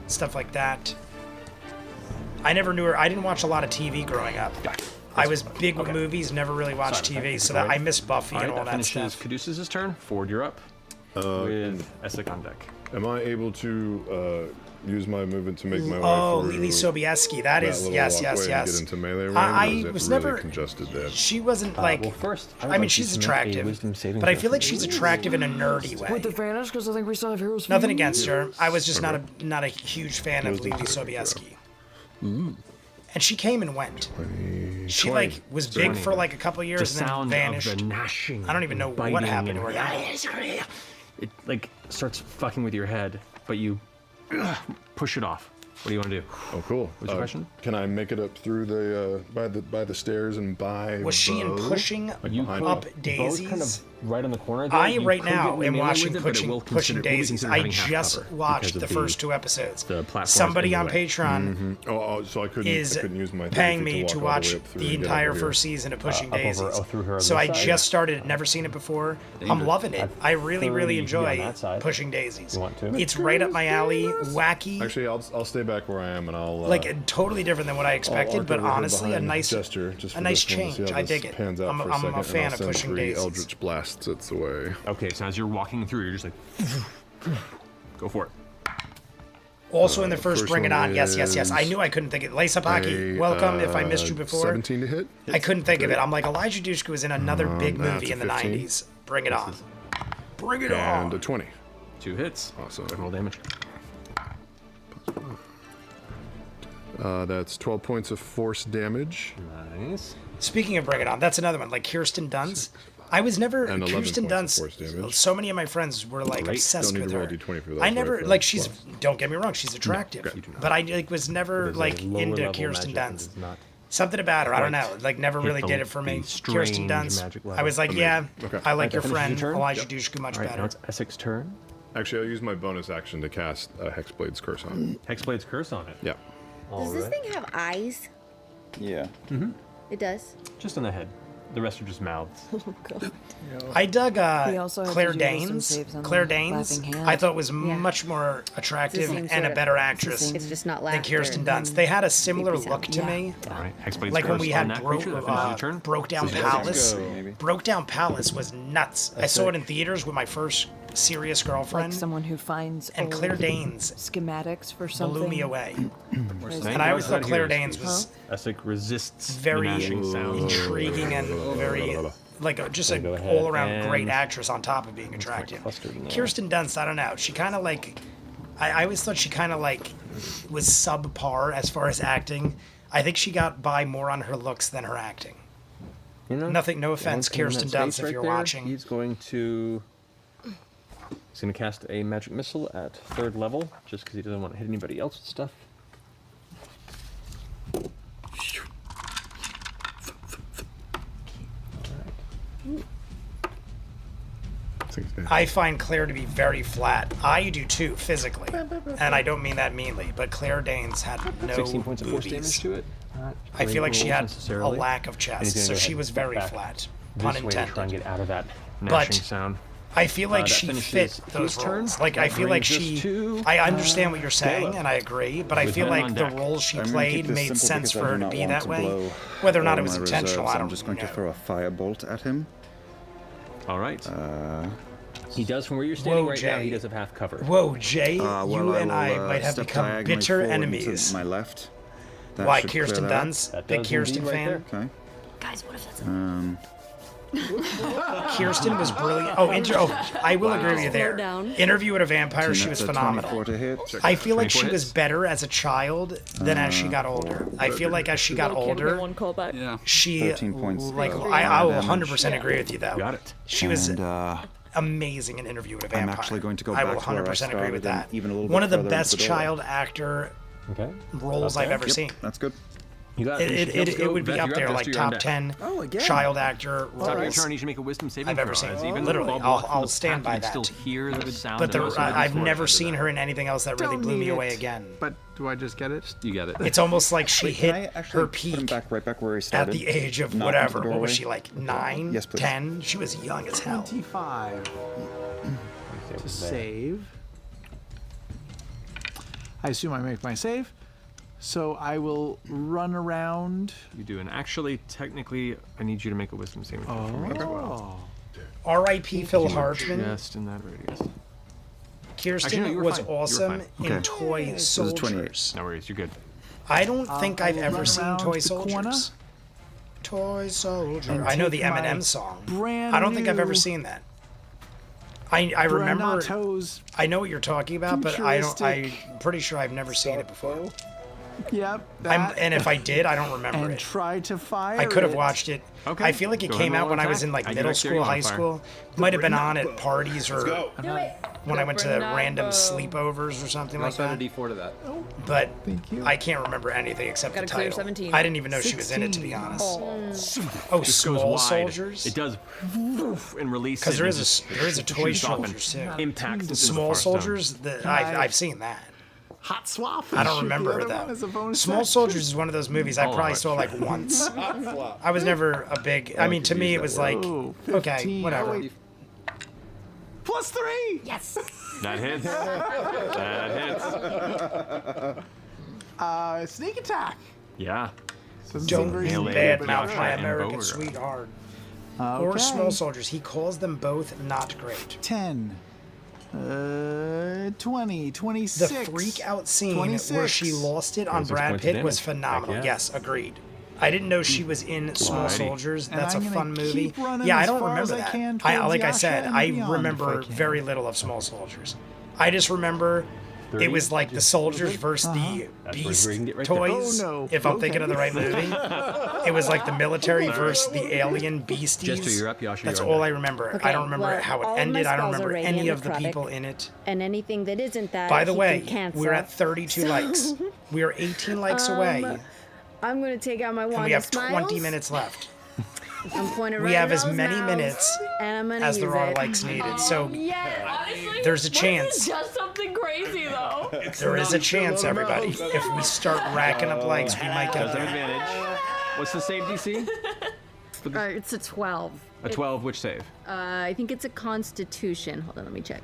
stuff like that. I never knew her. I didn't watch a lot of TV growing up. I was big with movies, never really watched TV, so that I miss Buffy All right, and all that that finishes stuff. Caduceus' turn. Ford, you're up. With Essek on deck. Am I able to use my movement to make my way Oh, through Lily Sobieski. That is, little yes, walkway yes, and yes. get into melee range, I or is it was really never congested there? She wasn't like. Well, first, I mean, she's attractive, but I feel like she's attractive in a nerdy way. With advantage, because I think we still have heroes. Nothing against her. I was just not a huge fan of Lily Sobieski. And she came and went. She like was big for like a couple The years and then sound vanished. of the gnashing. I don't even know what biting, happened to and her. It like starts fucking with your head, but you push it off. What do you want to do? Oh, cool. What's your question? Can I make it up through the by the stairs and by? Was she in Bo? pushing You Behind up me. Bo's kind daisies? of right on the corner there. I You right could now get am melee watching with it, but it will pushing consider- will be daisies. considered I having half just cover watched because the of first 2 episodes. the platforms Somebody in on the way. Patreon Oh, so I couldn't is use my 30 paying feet me walk to all the watch way up through the and get entire over here. first season of Pushing up over- Daisies. through her on So this I side? just started, never seen it before. I'm loving it. I really, really 30 enjoy on that side. Pushing Daisies. You want to? It's right up my alley, wacky, Actually, I'll stay back where I am and I'll like totally different than what I expected, arc but over here honestly, a behind nice gesture just a for nice this one to see change. how I this dig it. pans out I'm for a second, and fan I'll of send Pushing 3 Daisies. Eldritch blasts its way. Okay, so as you're walking through, you're just like, go for it. Also in the first first Bring It one On, yes, yes, yes. I is knew I couldn't think of it. Lace Up Hockey, welcome if I missed you before. 17 to hit. I couldn't think of it. I'm like, Elijah Dushku was in another big that's movie a in the 15. 90s. Bring it on. Bring it And a on. 20. 2 hits. Awesome. Roll damage. That's 12 points of force damage. Nice. Speaking of Bring It On, that's another one. Like Kirsten Dunst. I was never And 11 Kirsten points of force Dunst. damage. So many of my friends were like Great. obsessed Don't need with to roll her. D20 for those, I never right, like for she's. plus. Don't get me wrong, she's attractive. okay. You do not. But I was never There's a like lower into level Kirsten magic that Dunst. does not Something about her, I don't know. Like never really Hit did the- it for me. the Kirsten strange Dunst. magic I level. was like, yeah, Okay. I like your that finishes friend your turn? Elijah Dushku much All right, now better. it's Essek's turn. Actually, I'll use my bonus action to cast Hexblade's Curse on it. Hexblade's curse on it. Yeah. Does this thing have eyes? Yeah. It does. Just on the head. The rest are just mouths. I dug He also had Claire to do wisdom Danes. saves on Claire the Danes, laughing hand. I thought was Yeah. much more attractive same and sort a of- better it's the actress same- It's just not than laughter. Kirsten Dunst. They had a similar creepy look sound. to Yeah. me. All right, Hexblade's Like curse when we on had that creature. That finishes your turn. Broke Down Let's Palace. go, maybe. Broke Down Palace was nuts. I saw it in theaters with my first serious girlfriend. Like someone who finds and Claire old Danes schematics for something. blew me away. Thank And I always God thought Claire here's- Danes was That's like resists the very mashing sound. intriguing and very like just an Go ahead all-around great and- actress on top of being attractive. clustered in there. Kirsten Dunst, I don't know. She kind of like, I always thought she kind of like was subpar as far as acting. I think she got by more on her looks than her acting. You know, Nothing, no once offense, in that Kirsten space Dunst, if right you're there, watching. He's going to cast a magic missile at 3rd level, just because he doesn't want to hit anybody else with stuff. I find Claire to be very flat. I do too, physically. And I don't mean that meanly, but Claire Danes had no 16 points of force damage boobies. to it. I feel like she had a necessarily. lack of And he's chest, gonna so go she ahead was and very step back flat. this Pun way to try and intended. get out of that But gnashing sound. I feel like that she finishes fit those his turn. roles. Like, I That feel like brings us she... to, I understand what you're saying, Caleb. and I agree, but I With feel him like on the deck. role she I'm gonna played keep this made simple sense because for I her do to not be want that to way. blow Whether or not all it was my intentional, reserves. I don't I'm just going to know. throw a firebolt at him. All right. He does from where you're standing Whoa, right now. Jay. He does have half cover. Whoa, Jay, Well, you and will, I might have step become diagonally bitter forward enemies. To my left. That Why, should Kirsten clear that. Dunst? That Big does Kirsten indeed right fan? there. Okay. Guys, what if that's Kirsten was brilliant. I will agree with you there. Slow down. Interview with a Vampire, And she was that's a phenomenal. 24 to hit. I feel like 24 she was hits. better as a child than as she got older. I feel like as she got older, One callback. Yeah. she 13 points like of I will damage. 100% agree with you though. Got it. She was And amazing in Interview with a I'm Vampire. actually going to go I will back to where I 100% agree with started and that. even a little One bit of the further best into the door. child actor Okay. roles I've ever Yep, seen. that's good. You got It would be Beth, up you're there, Jester, like you're on top deck. 10 Oh, again. child actor Top of your roles turn, you should make a wisdom saving I've ever throw. seen. As even Literally, while blocking I'll the stand pack, by you can that. still hear the sound. But and also the I've force never of seen that. her in anything else that really Don't blew me need away it. again. But do I just get it? You get it. It's almost like she Can I hit actually her put him peak back right back where he at started? the age of Not whatever. into the What was doorway? she, like 9, Yes, please. 10? She was young as hell. 25 to save. I assume I make my save. So I will run around. You do, and actually, technically, I need you to make a wisdom saving throw for me as well. R.I.P. Phil Hartman. Just in that radius. Kirsten Actually, no, you were was fine. You were awesome fine. in Okay. Toy This is a 28. Soldiers. No worries, you're good. I don't think I've I will ever run seen around Toy to the corner Soldiers. Toy Soldier. and I know the take my Eminem song. brand I don't think I've ever new seen that. I remember. Renatos. I know what you're talking about, but I'm Futuristic. pretty sure I've never seen it before. Yep. That, And if I did, I don't remember and it. try to fire I could have it. watched it. Okay. I feel like it Go ahead came and out roll when I attack. was in like I do middle dexterity school, high modifier. school. Might have been on at parties or when I went to random Bernardo. sleepovers or something like Also add a that. D4 to that. But Thank you. I can't remember anything except Got the a clear title. 17. I didn't even know she was in it, to be 16. honest. Oh, Oh, Just goes Small wide. Soldiers. It does woof, and release. Because it there and is just a Toy shoots off and Soldiers too. impacts into the Small far stone. Soldiers. I've seen that. Hot swap. I don't Shoot, remember the it other one is a though. bonus Small action. Soldiers is one of those movies I Oh, probably right. saw like once. I was never a big. I mean, to me, it was like, Oh, okay, 15. whatever. Oh, wait. Plus 3. Yes. That hits. That hits. Sneak attack. Yeah. Doesn't Don't seem very Melee, sneaky, bad but mouth yeah. my And American bow or- sweetheart. okay. Or Small Soldiers. He calls them both not great. 10. 20. The 26. freak out scene 26. where she lost it on 26 Brad points of Pitt was damage. phenomenal. Heck yeah. Yes, agreed. I didn't know she was in Small Alrighty. Soldiers. And That's a I'm gonna fun movie. keep running Yeah, I as don't far remember as I that. can I towards like I Yasha said, and I beyond if I remember can. very little of Small Soldiers. I just remember it was like the soldiers versus the That's beast where we can get right there. toys. Oh, no. If I'm Okay. thinking of the right movie, it was like the military versus the alien beasties. Jester, you're up. Yasha, That's you're on all deck. I remember. Okay, I don't remember well, how all it of my ended. I don't spells are remember ready any and of the necrotic. people in it. And anything that isn't that, By the he way, can cancel. we're at 32 likes. We are 18 likes away, I'm gonna take out my wand and we of have 20 smiles. minutes left. I'm pointing We right have at as those many mouths, minutes and I'm gonna as there use are it. likes needed. So Yeah. Honestly, there's a what if chance. it's just something crazy though. there is a chance, everybody. If we start racking up likes, we might get There's an there. advantage. What's the save DC? It's a 12. A 12, which save? I think it's a Constitution. Hold on, let me check.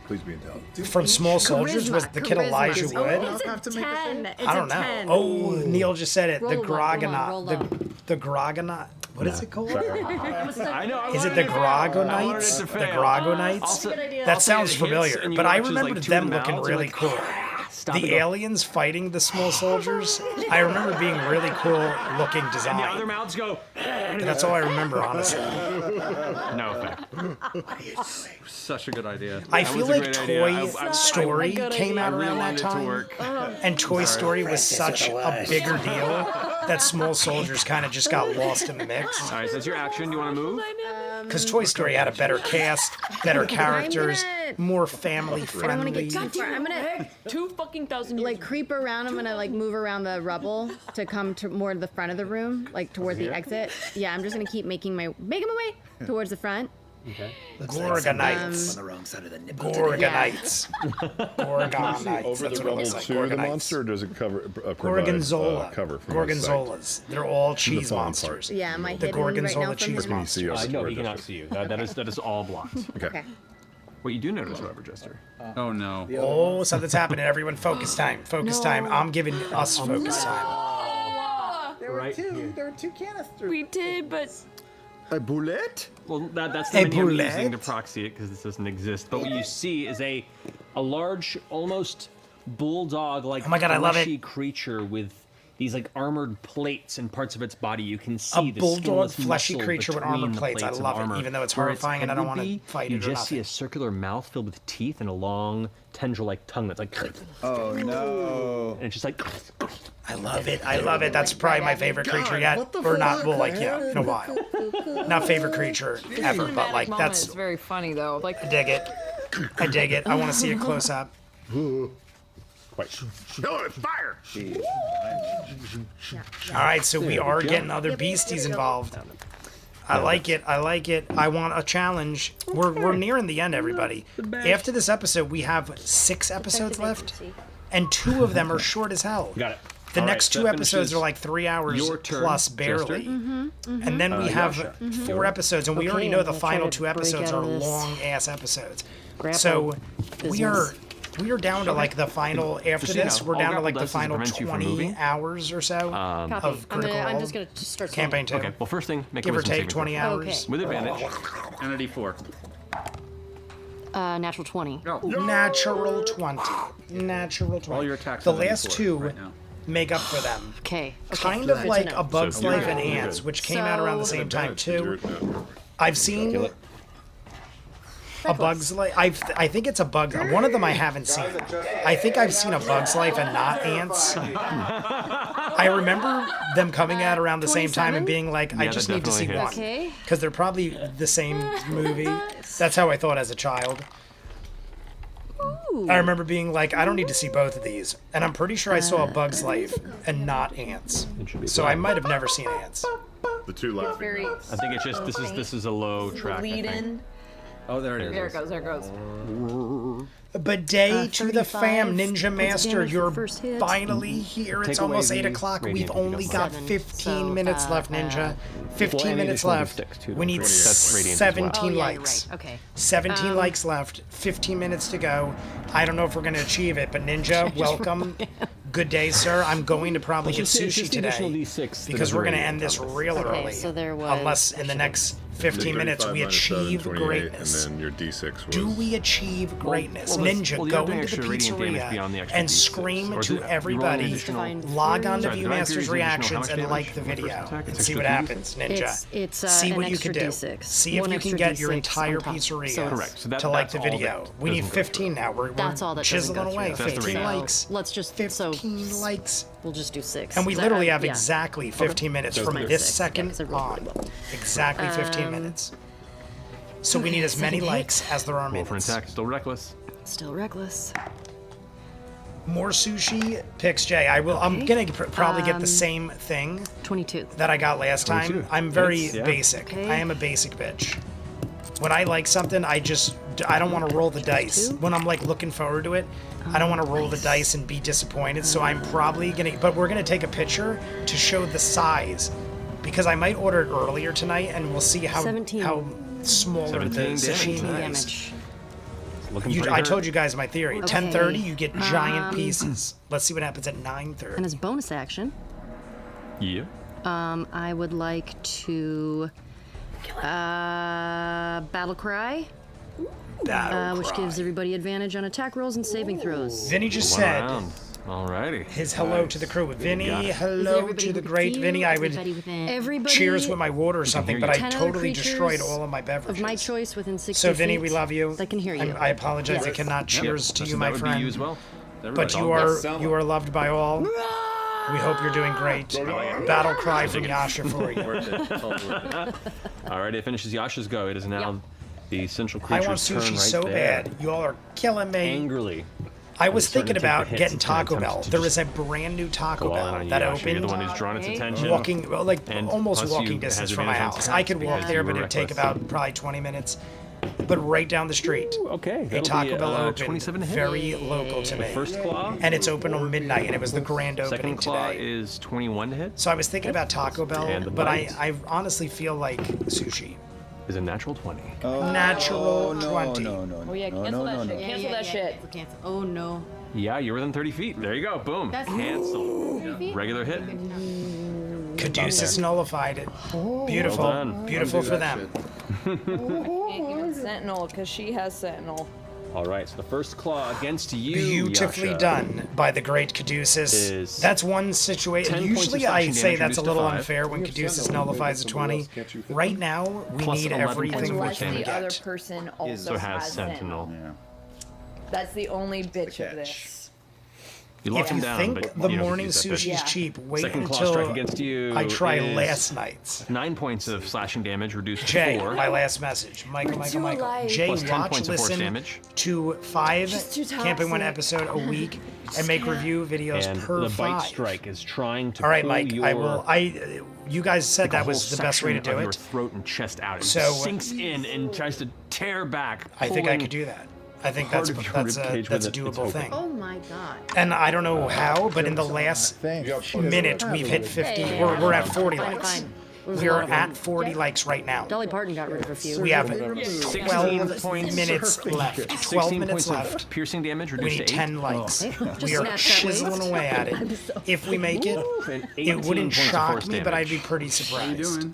Please be intelligent. From Small Soldiers was the kid charisma. Elijah Oh, Wood? it's a have to make a 10. It's I don't a know. 10. Oh, Neil just said it. Roll The low, come on, Grogonaut. roll The Grogonaut. What is it called? I know. Is it the Grogonites? The Grogonites? That sounds familiar, but I remember them looking really cool. The aliens fighting the small soldiers, I remember being really cool looking design. And the other mouths go. That's all I remember, honestly. No effect. Such a good idea. I feel like Toy Story came out around that time, and Toy Story was such a bigger deal that small soldiers kind of just got lost in the mix. All right, so that's your action. You want to move? Because Toy Story had a better cast, better characters, more family I don't want to friendly. get too far. I'm gonna 2,000 like creep around. I'm gonna like move around the rubble to come to more to the front of the room, like toward the exit. Yeah, I'm just gonna keep making my way towards the front. Okay. Gorgonites. On the wrong side of the nipple. Gorgonites. Gorgonites. Over That's the what it rubble looks like. to the Gorgonites. monster, or does it cover provide Gorgonzola. cover from our sight? Gorgonzolas. They're all cheese bottom monsters. part. Yeah, am I The hidden right now Gorgonzola from cheese him? Can you see us? No, Or he cannot just- see you. That is all blocked. Okay. What you do notice, however, Jester. Oh no. Oh, something's happening. Everyone, focus time. Focus time. I'm giving us focus time. There were two canisters. We did, but A bullet? Well, that's the A menu I'm using to bullet? proxy it because this doesn't exist. But what you see is a large, almost bulldog-like Oh my God, I love it. fleshy creature with these like armored plates and parts of its body. You can A see the bulldog, skinless fleshy muscle creature with between armor the plates. I plates of love it, armor. even though it's Where horrifying and I head don't would want to be, fight you it or just see nothing. a circular mouth filled with teeth and a long tendril-like tongue that's like. Oh no. And it's just like. I love it. I love it. That's probably my favorite creature yet. Or not, well, like, yeah, in a while. Not favorite creature ever, but like, that's, It's very funny though. Like I dig it. I dig it. I want to see it close up. Fire! All right, so we are getting other beasties involved. I like it. I like it. I want a challenge. We're nearing the end, everybody. After this episode, we have 6 episodes left, and 2 of them are short as hell. Got it. The All right, next so 2 that episodes finishes are like 3 hours your turn, plus Jester. barely. And then we have 4 episodes, and we already know the final 2 episodes are long ass episodes. So we are down to like the final after so you this. know, We're all down to grapple like the doesn't final prevent you from 20 moving. hours or so copy. of critical I'm Role. just gonna start Campaign 2. Okay. Well, first thing, make Give a or wisdom take saving 20 throw. hours. With advantage. And a D4. natural 20. Natural 20. Natural 20. All your attacks. The are on last D4 2 right now. make up for them. Okay. Kind of Good to like know. A Bug's So you're Life and good. You're Ants, good. which came out around the same time too. No. I've seen A Bug's Life. I think it's a Bug. One of them I haven't seen. I think I've seen A Bug's Life and not Ants. I remember them coming out around the same time and being like, I Yeah, just that need to see definitely one. hits. Okay. Because they're probably the same movie. That's how I thought as a child. I remember being like, I don't need to see both of these. And I'm pretty sure I saw A Bug's Life and not Ants. So I might have never seen Ants. The 2 laughing. very mouths. I think it's just this is a low track. I lead think. in. Oh, there it is. There it goes. There it goes. But day to the 35 fam, points Ninja of Master, damage for you're first hit. finally here. It's Take away almost 8 the o'clock. We've radiant if you only don't got mind. 15 So, minutes left, Ninja. 15 any minutes additional left. D6 too, We need that's radiant as well. 17 Oh, yeah, you're likes. right. Okay. 17 likes left. 15 minutes to go. I don't know if we're going to achieve it, but Ninja, welcome. Good day, sir. I'm going to probably get Just the sushi additional today D6 that because does we're going to radiant end this on this. real Okay, early. so there was Unless in the next 15 minutes we 35 minus 7, achieve 28, greatness. And then your D6 was. Do we achieve greatness? well, Ninja, well, you're go doing into the extra radiant damage beyond the pizzeria extra and D6. scream Or is to it- you roll an everybody. additional- Log on to Sorry, did I ViewMasters hear you additional reactions how much and damage like the on the first video attack? and It's see extra what D6? happens, Ninja. It's See an what you extra can do. D6. See if One you can extra get your D6 entire on top. pizzeria So Correct. So to like that's the all that video. We need doesn't go through. 15 now. We're That's all that doesn't chiseling go through. away. That's the 15 radiant. likes. Let's just 15 likes. we'll just do 6. And we Is that literally right? have Yeah. exactly 15 minutes That's from good. this 6. second Yeah, 'cause I rolled on. really well. Exactly 15 minutes. So we need as many second hit. likes as there are Roll for an minutes. attack. Still reckless. Still reckless. More sushi picks, Jay. I'm gonna probably get the same thing 22. that I got last time. 22. I'm very Hits, yeah. basic. Okay. I am a basic bitch. When I like something, I don't want to roll the dice. 22? When I'm like looking forward to it, I don't want to roll the dice and be disappointed. So I'm probably gonna, but we're gonna take a picture to show the size, because I might order it earlier tonight, and we'll see how 17. smaller the 17 sashimi damage. is. Damage. Looking I pretty told hurt. you guys my theory. Okay. 10:30, you get giant pieces. Let's see what happens at 9:30. And as bonus action, Yeah. I would like to battle cry. Which gives everybody advantage on attack rolls and saving throws. Vinny just said Alrighty. his hello to the crew. Vinny, hello to the great Vinny. I would cheers with my water or something, but I totally destroyed all of my beverages. Of my choice within 60 So Vinny, feet we love you. that can hear you. I apologize. Yes. I cannot cheers to you, my that would friend. be you as well. But you are loved by all. We hope you're doing great. Battle cry from Yasha for you. Alrighty, it finishes Yasha's go. It is now the central I creature's want turn sushi right so there. bad. You all are killing me. Angrily. I was starting thinking to take the about hits getting and Taco attempts Bell. to There just is a brand new Taco go all in Bell on that Yasha. You're opened. the one who's drawn its attention. Walking, well, like And almost plus walking you- it distance has from my advantage on house. attacks I could walk because there, you but were it'd take reckless. about probably 20 minutes. But right down the street, Okay, a that'll Taco be, Bell opened, 27 to hit. very local to me. First claw. And it's open on midnight, and it was the grand opening Second claw today. is 21 to hit. So I was thinking about Taco Bell, And the but bite. I honestly feel like sushi. Is a natural 20. Natural 20. Oh yeah, cancel that shit. Cancel that shit. Cancel. Oh no. Yeah, you're within 30 feet. There you go. Boom. That's- Cancel. 30 feet? Regular hit. Caduceus nullified it. Beautiful. Well done. Beautiful for them. Can't even Sentinel because she has Sentinel. All right, so the first claw against you, Beautifully Yasha, done by the great Caduceus. Is That's one situation. 10 points of Usually I slashing say damage that's a reduced to little 5. unfair when Caduceus nullifies a 20. Right now, we Plus need 11 everything points we of Unless can the other get. person also So has has Sentinel. That's the only bitch of this. You lock If him you down, think but the you don't morning use that bit. sushi is cheap, wait Second claw until strike against you I try is last night's. 9 points of slashing damage reduced Jay, to 4. my last message. Michael. Jay, Plus 10 watch, points of force listen damage. to 5 Just too Camping One toxic. episode a week and make review videos And per the bite 5. strike is trying to All right, pull Mike. your, I will. You guys said like a that was whole the best way to section do of your it. throat and chest out. It So- sinks in and tries to tear back. I think I pulling could do that. I think part that's of your that's a ribcage that's a with it. It's doable open. thing. Oh my god. And I don't know how, but in the last minute we've hit 50. We're at 40 Fine, likes. fine. There's a We are lot of at them. 40 likes right now. Dolly Parton got rid of a few. We have 16 12 points. minutes left. 12 16 minutes points left. of piercing damage We reduced need to 8. 10 likes. Just We are snatch that chiseling waist. away at it. If we make it, And it 18 wouldn't points of shock force me, but I'd damage. be pretty surprised.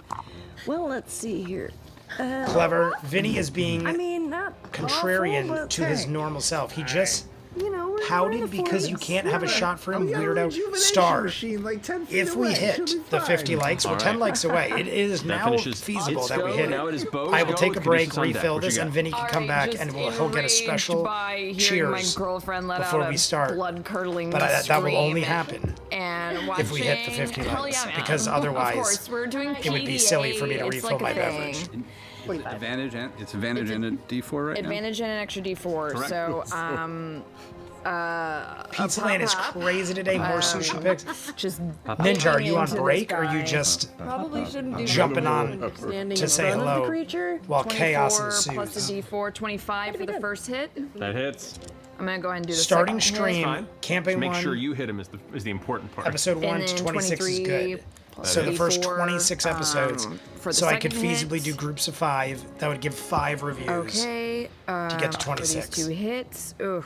Well, let's see here. Clever. Vinny is being I mean, not contrarian awful, but to his okay. normal self. He just You know, we're in pouted the because you 40s. can't have a Yeah. shot for him, We got a weirdo. rejuvenation Star. machine like 10 feet If we away. hit She'll be the fine. 50 likes, we're All 10 right. likes away. It is That now finishes feasible its that we go. hit Now it is it. Bo's I will go take a with break, Caduceus on deck. refill What you this, got? and Vinny can come back and he'll get a special by cheers my girlfriend let before out we a start. blood-curdling But that will only scream happen and watching, if we hit the 50 hell likes, yeah, man. because otherwise of course, we're doing it would be silly for me to PDA, it's refill like a my thing. beverage. Advantage and it's advantage and a D4 right now. Advantage and an extra D4. Correct. So, Pizza Land is crazy today. More sushi picks. just Ninja, are you on into this break, or are you guy. just Probably shouldn't do jumping that. on Standing to in say front of the hello creature. while chaos 24 plus ensues? a D4, 25 for the first hit. That hits. I'm gonna go ahead and do the Starting second stream, Fine. Camping Make One, sure you hit him is the important part. episode 1 And to then 26 is 23 good. plus So the first 84, 26 episodes, for the so I could second feasibly hit. do groups of 5. That would give 5 reviews. Okay. to get to For 26. these 2 hits. Ugh.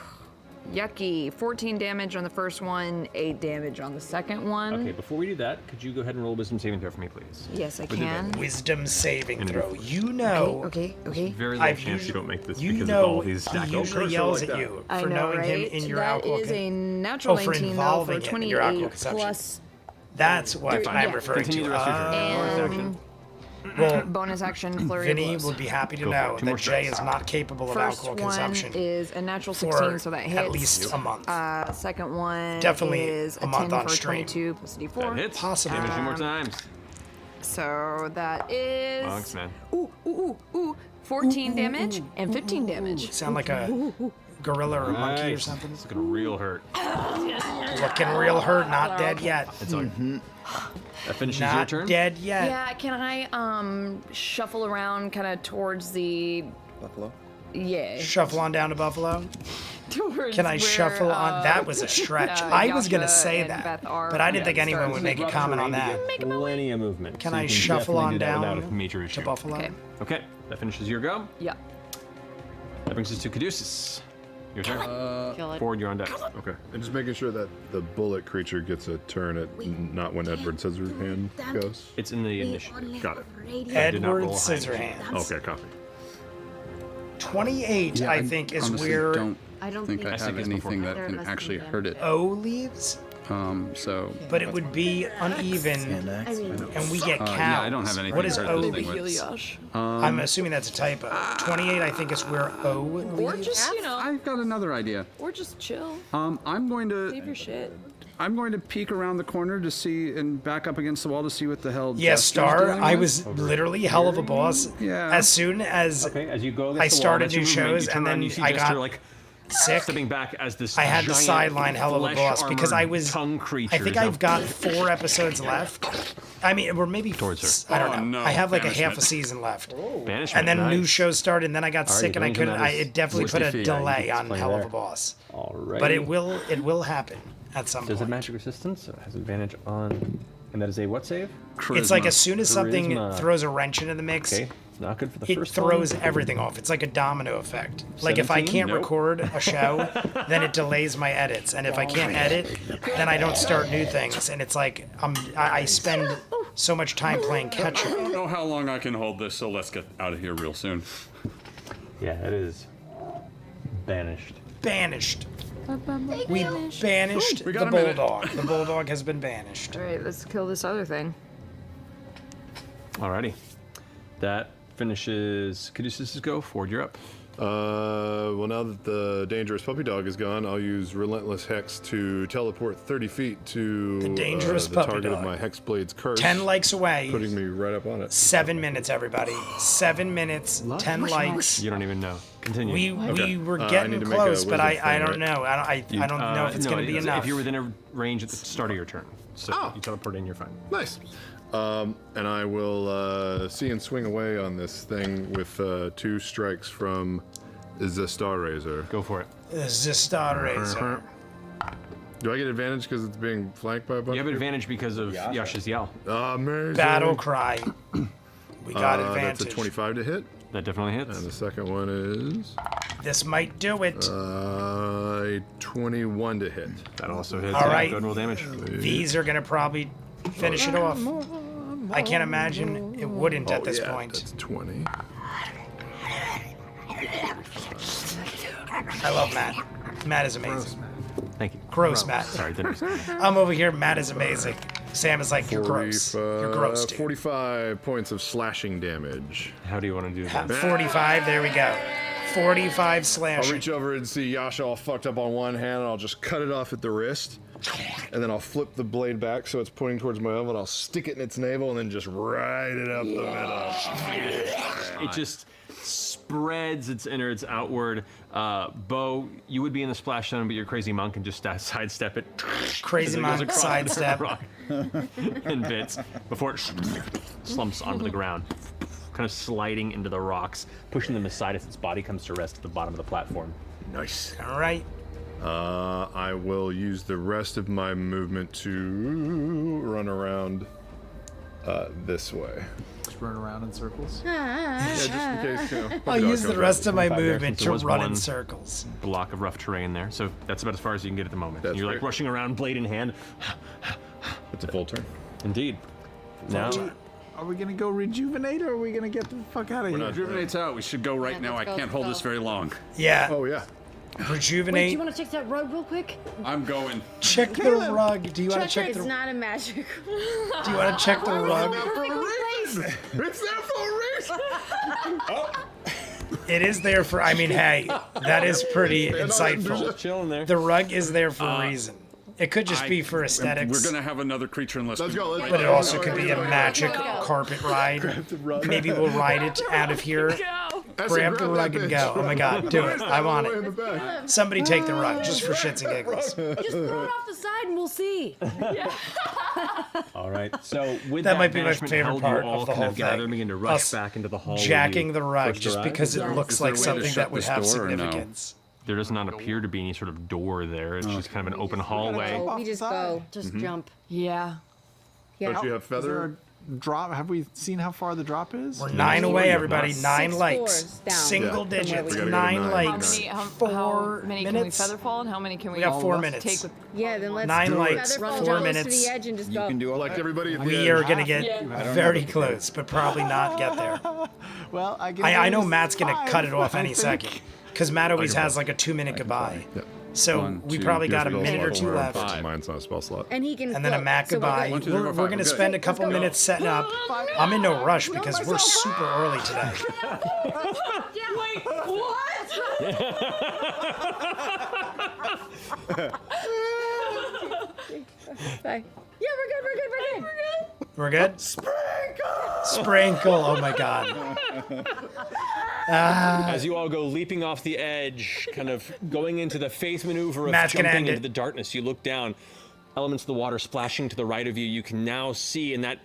Yucky. 14 damage on the first one, 8 damage on the second one. Okay, before we do that, could you go ahead and roll a wisdom saving throw for me, please? Yes, I With can. Wisdom saving And throw. reflex. You know, Okay. Very low I've chance you usually- don't make this you because know of all these he stacked usually over. yells Like at that. you I for know, knowing right? him in your That alcohol. is a natural for 19 though involving for him in your alcohol 28 consumption. plus That's what I'm Yeah. referring Continue to. the rest of your turn. and Well, bonus action flurry Vinny of blows. would be happy to Go for know it. 2 more that Jay strikes. is not capable of First alcohol one consumption is a natural for 16, so that hits. at least a month. Second one Definitely is a month 10 on for stream. 22 plus a That D4. hits. Possibly. Damage 2 more times. So that is Monks, man. 14 damage and 15 damage. Sound like a gorilla or a monkey or Nice. something. It's gonna real hurt. Looking real hurt, not dead yet. It's like that finishes your Not turn. dead yet. Yeah, can I shuffle around kind of towards the Buffalo? yeah. Shuffle on down to Buffalo. Towards Can I where, shuffle on? That was a stretch. I was gonna Yasha say and that, Beth are but I didn't think anyone starting would to make a Rough comment on terrain to that. get Plenty of movement. Can so I you can shuffle definitely on do that without down a major issue. to Buffalo? Okay. Okay, that finishes your go. Yeah. That brings us to Caduceus. Your turn. Kill it. Ford, you're on deck. Okay. And just making sure that the bullet creature gets a turn at not when Edward Scissorhand goes. It's in the initiative. Got it. Edward Scissorhands. Okay, copy. 28, Yeah, I think, is honestly where don't I don't think think I have anything that can actually hurt it. O leaves, So. but it would be uneven, and we get cows. Yeah, I don't have anything What to is hurt O this thing leaves? with. I'm assuming that's a typo. 28, I think, is where O Or leaves. just, I've got another idea. or just chill. I'm going Save to. your shit. I'm going to peek around the corner to see and back up against the wall to see what the hell. Yes, Jester's Star, dealing I with. was literally hell of a boss. Yeah. As soon as Okay, as you go against I the wall, started that's your new movement. shows, You turn and around, then you see I Jester, got like sick. stepping back as this. I had the giant sideline hell of a boss because I was. tongue creature. I think I've got 4 episodes left. I mean, or maybe Towards I don't know. no, I have like a half banishment. a season left, banishment. and then nice. new shows started, and then I got Alrighty, sick, and I banishment, couldn't. that is It definitely put a Worsty fee, yeah, you delay can on explain hell of there. a boss. Alright. But it will happen at some Does it point. magic resistance? So it has advantage on, and that is a what save? It's like as soon as something Charisma. throws a wrench into the mix, Okay, not good for the it first throws one. everything off. It's like a domino effect. Like if I 17? can't Nope. record a show, then it delays my edits, and if I can't edit, then I don't start new things. And it's like I spend so much time playing catch I up. don't know how long I can hold this, so let's get out of here real soon. Yeah, it is banished. Banished. We banished we the got a minute. bulldog. The bulldog has been banished. All right, let's kill this other thing. Alrighty, that finishes Caduceus' go. Ford, you're up. Well, now that the dangerous puppy dog is gone, I'll use Relentless Hex to teleport 30 feet to The dangerous the puppy target dog. of my Hexblade's curse. 10 likes away. Putting me right up on it. 7 minutes, everybody. 7 minutes. 10 likes. You don't even know. Continue. We were I getting need to make a close, but wisdom I thing, don't right? know. I don't know if it's no, going to be enough. If you're within a range at the start of your turn, so you teleport in, you're fine. Nice. And I will see and swing away on this thing with 2 strikes from the Star Razor. Go for it. This is a Star Razor. Do I get advantage because it's being flanked by a bunch You have of advantage because of Yasha's yell. Amazing. Battle cry. We got advantage. That's a 25 to hit. That definitely hits. And the second one is This might do it. a 21 to hit. That also hits. All right. Go and roll damage. These are going to probably finish it off. I can't imagine it wouldn't at this point. That's 20. I love Matt. Matt is amazing. Thank you. Gross, Matt. Sorry, didn't. I'm over here. Matt is amazing. Sam is like, you're gross. You're gross, dude. 45 points of slashing damage. How do you want to do that? 45. There we go. 45 I'll slashing. reach over and see Yasha all fucked up on one hand, and I'll just cut it off at the wrist. And then I'll flip the blade back so it's pointing towards my oven. I'll stick it in its navel and then just ride it up the middle. It just spreads its innards outward. Bo, you would be in the splash zone, but you're crazy monk and just sidestep it. Crazy As it goes monk across the sidestep. rock in bits before it slumps onto the ground, kind of sliding into the rocks, pushing them aside as its body comes to rest at the bottom of the platform. Nice. All right. I will use the rest of my movement to run around this way. Just run around in circles. Yeah, just in case, you know. I'll puppy dog use the comes rest up. of my 5 there, movement since to there was run in one circles. Block of rough terrain there, so that's about as far as you can get at the moment. That's You're like great. rushing around, blade in hand. It's a full turn. Indeed. Now, Are we gonna go rejuvenate or are we gonna get the fuck out of here? Rejuvenate's out. We should go right now. I can't hold this very long. Yeah. Oh, yeah. Wait, Rejuvenate. do you want to take that rug real quick? I'm going. Check the rug. Do you want to check It's the? not a magic. Do you want to check the rug? It's there for a reason. It is there for. I mean, hey, that is pretty just insightful. chilling there. The rug is there for a reason. It could just be for We're aesthetics. gonna have another creature unless. Let's go. Let's But it go. also could be a magic carpet ride. Maybe we'll ride it out of here. Grab the rug and go. Oh my god, do it. I want it. Somebody take the rug, just for shits and giggles. Just throw it off the side and we'll see. All right. So with That might be my banishment favorite held, part you all of the kind whole gather thing. and begin to rush Us back into the hall. Jacking the rug, just because it looks Is there like a way to something shut that would this have door or no? significance. There does not appear to be any sort of door there. It's just kind of an open hallway. We just go. Just jump. Yeah. Yeah. Don't you have feather drop? Have we seen how far the drop is? We're 9 away, everybody. 9 6 likes. floors down Single from where digits. we are. 9 likes. How 4 many minutes. can we featherfall and how many can we? We have 4 all minutes. Take with, Yeah, then let's 9 do likes, feather fall 4 close to minutes. the edge and just You go. can do all Like everybody at the We edge. are gonna get very close, but probably not get there. Well, I know Matt's gonna cut it off I any think. second, because Matt always has like a 2-minute goodbye. Yep. So 1, we 2, probably got a Spell minute or slot two where I'm left. putting Mine's not a spell slot. And he can And then a float, Mac so we're goodbye. good. 1, 2, 3, 4, We're 5, gonna good. spend a couple minutes setting up. I'm in no rush because we're super early today. Wait, what? Bye. Yeah, we're good. We're good? Sprinkle! Oh my god. As you all go leaping off the edge, kind of going into the faith maneuver of Matt's gonna jumping end into it. the darkness, you look down, elements of the water splashing to the right of you. You can now see in that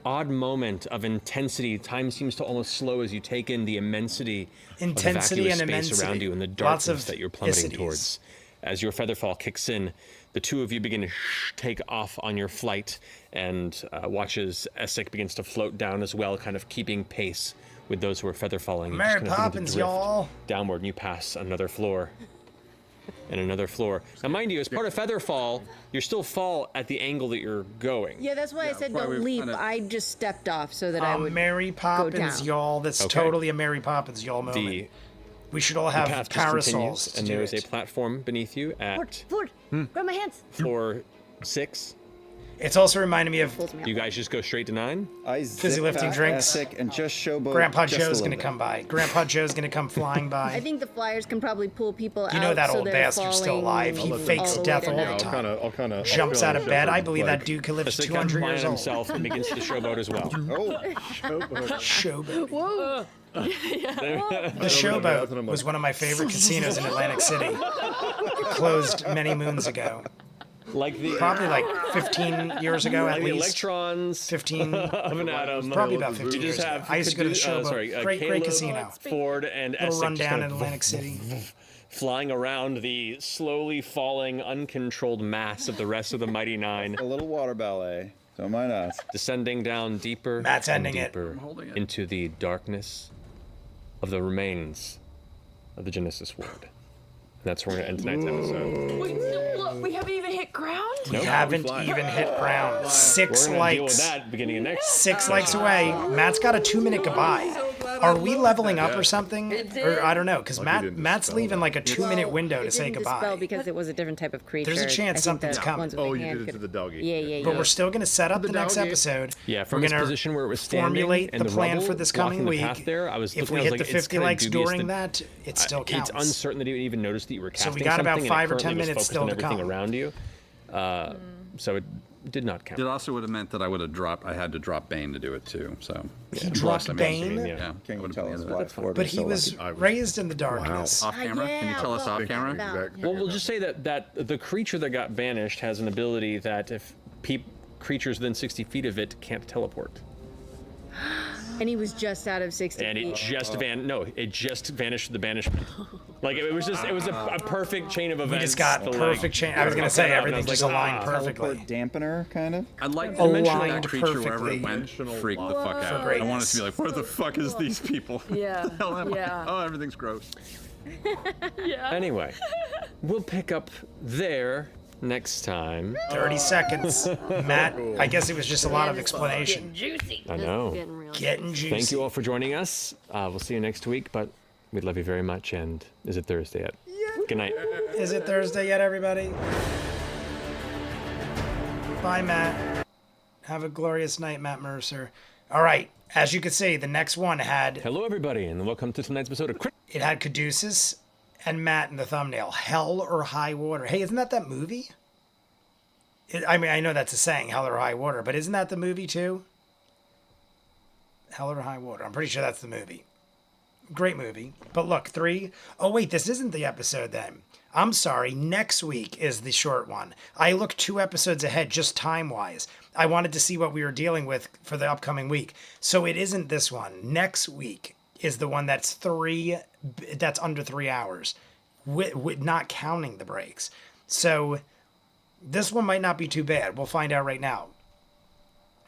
odd moment of intensity, time seems to almost slow as you take in the immensity Intensity of the and vacuous space immensity. around you and the Lots darkness of that you're plummeting isities. towards. As your featherfall kicks in, the two of you begin to take off on your flight, and watch as Essek begins to float down as well, kind of keeping pace with those who are featherfalling. You Mary just kind of begin to Poppins, drift y'all. downward, and you pass another floor and another floor. Now, mind you, as part of featherfall, you still fall at the angle that you're going. Yeah, that's why I said why don't we leap. kinda- I just stepped off so that I would. Mary Poppins, down. y'all. That's Okay. totally a Mary Poppins, y'all moment. The We should all path have just parasols continues, to and do there is it. a platform beneath you at Forward. Grab my hands. floor 6. It's also reminding me of Pulls me up. You guys just go straight to 9? I Fizzy zip lifting past drinks. Essek and just showboat. Grandpa just a Joe's little gonna bit. come by. Grandpa Joe's gonna come flying by. I think the flyers can probably pull people out. You know that so old they're bastard's still falling alive. He all fakes the way death to all the nine. time. I'll kind of Jumps out of bed. I believe that dude could live As to they 200 years old. himself and begins to showboat as well. Oh, Showboat. Whoa. The Showboat was one of my favorite casinos in Atlantic City. It closed many moons ago. Like the Probably like 15 years ago at like the least. electrons 15 of an atom. Probably about 15 You years just ago. have I used to go to the Showboat. Caleb, Great, great casino. Ford and Little Essek just rundown kind in of Atlantic City. flying around the slowly falling, uncontrolled mass of the rest of the Mighty Nine, a little water ballet. Don't mind us. descending down deeper Matt's and ending it. deeper holding it. into the darkness of the remains of the Genesis Ward. And that's where we're going to end tonight's episode. Wait, no, look, we haven't even hit ground? We haven't even hit ground. We're 6 going to deal with likes. that beginning of next. 6 likes away. Matt's got a 2-minute goodbye. Are we leveling up or something? Or I don't know, because Matt's leaving like a 2-minute window to say It didn't dispel goodbye. because it was a different type of creature. There's a chance I think something's the coming. ones with Oh, the you hand did it to could- the doggy. Yeah. But we're still going to set up the next doggy. episode. Yeah, from we're its gonna position where it was standing formulate and the the plan rubble for this blocking coming the week. path there, I was If looking, we I was hit the like, it's 50 kinda likes dubious during that- that, it still counts. It's uncertain that you even noticed that you were casting we got about something, 5 or and it 10 currently was minutes focused still on to everything come. around you. So it did not count. It also would have meant that I would have dropped. I had to drop Bane to do it too. So He dropped Bane? Yeah. Can you would've tell been us the end of why it. Ford But was he so was lucky? raised in the darkness. Off camera? Can you tell us off camera? Well, we'll just say that the creature that got banished has an ability that if creatures within 60 feet of it can't teleport. And he was just out of 60 And it feet. just it just vanished with the banishment. Like it was a perfect chain of events. We just got to, perfect chain. I was going to say everything just aligned perfectly. Teleport dampener, kind of? I'd like to mention that Aligned creature wherever perfectly. it went freaked the fuck out. I greatness. wanted to be like, where the fuck is these people? Yeah, The hell am I? yeah. Oh, everything's gross. Anyway, we'll pick up there next time. 30 seconds. Matt, I guess it was just a lot of explanation. I know. Getting juicy. Thank you all for joining us. We'll see you next week, but we love you very much. And is it Thursday yet? Good night. Is it Thursday yet, everybody? Bye, Matt. Have a glorious night, Matt Mercer. All right. As you can see, the next one had... Hello, everybody, and welcome to tonight's episode of It had Caduceus and Matt in the thumbnail. Hell or High Water. Hey, isn't that movie? I mean, I know that's a saying, Hell or High Water, but isn't that the movie, too? Hell or High Water. I'm pretty sure that's the movie. Great movie. But look, 3... Oh, wait, this isn't the episode then. I'm sorry. Next week is the short one. I looked 2 episodes ahead, just time-wise. I wanted to see what we were dealing with for the upcoming week. So it isn't this one. Next week is the one that's under 3 hours, with not counting the breaks. So this one might not be too bad. We'll find out right now.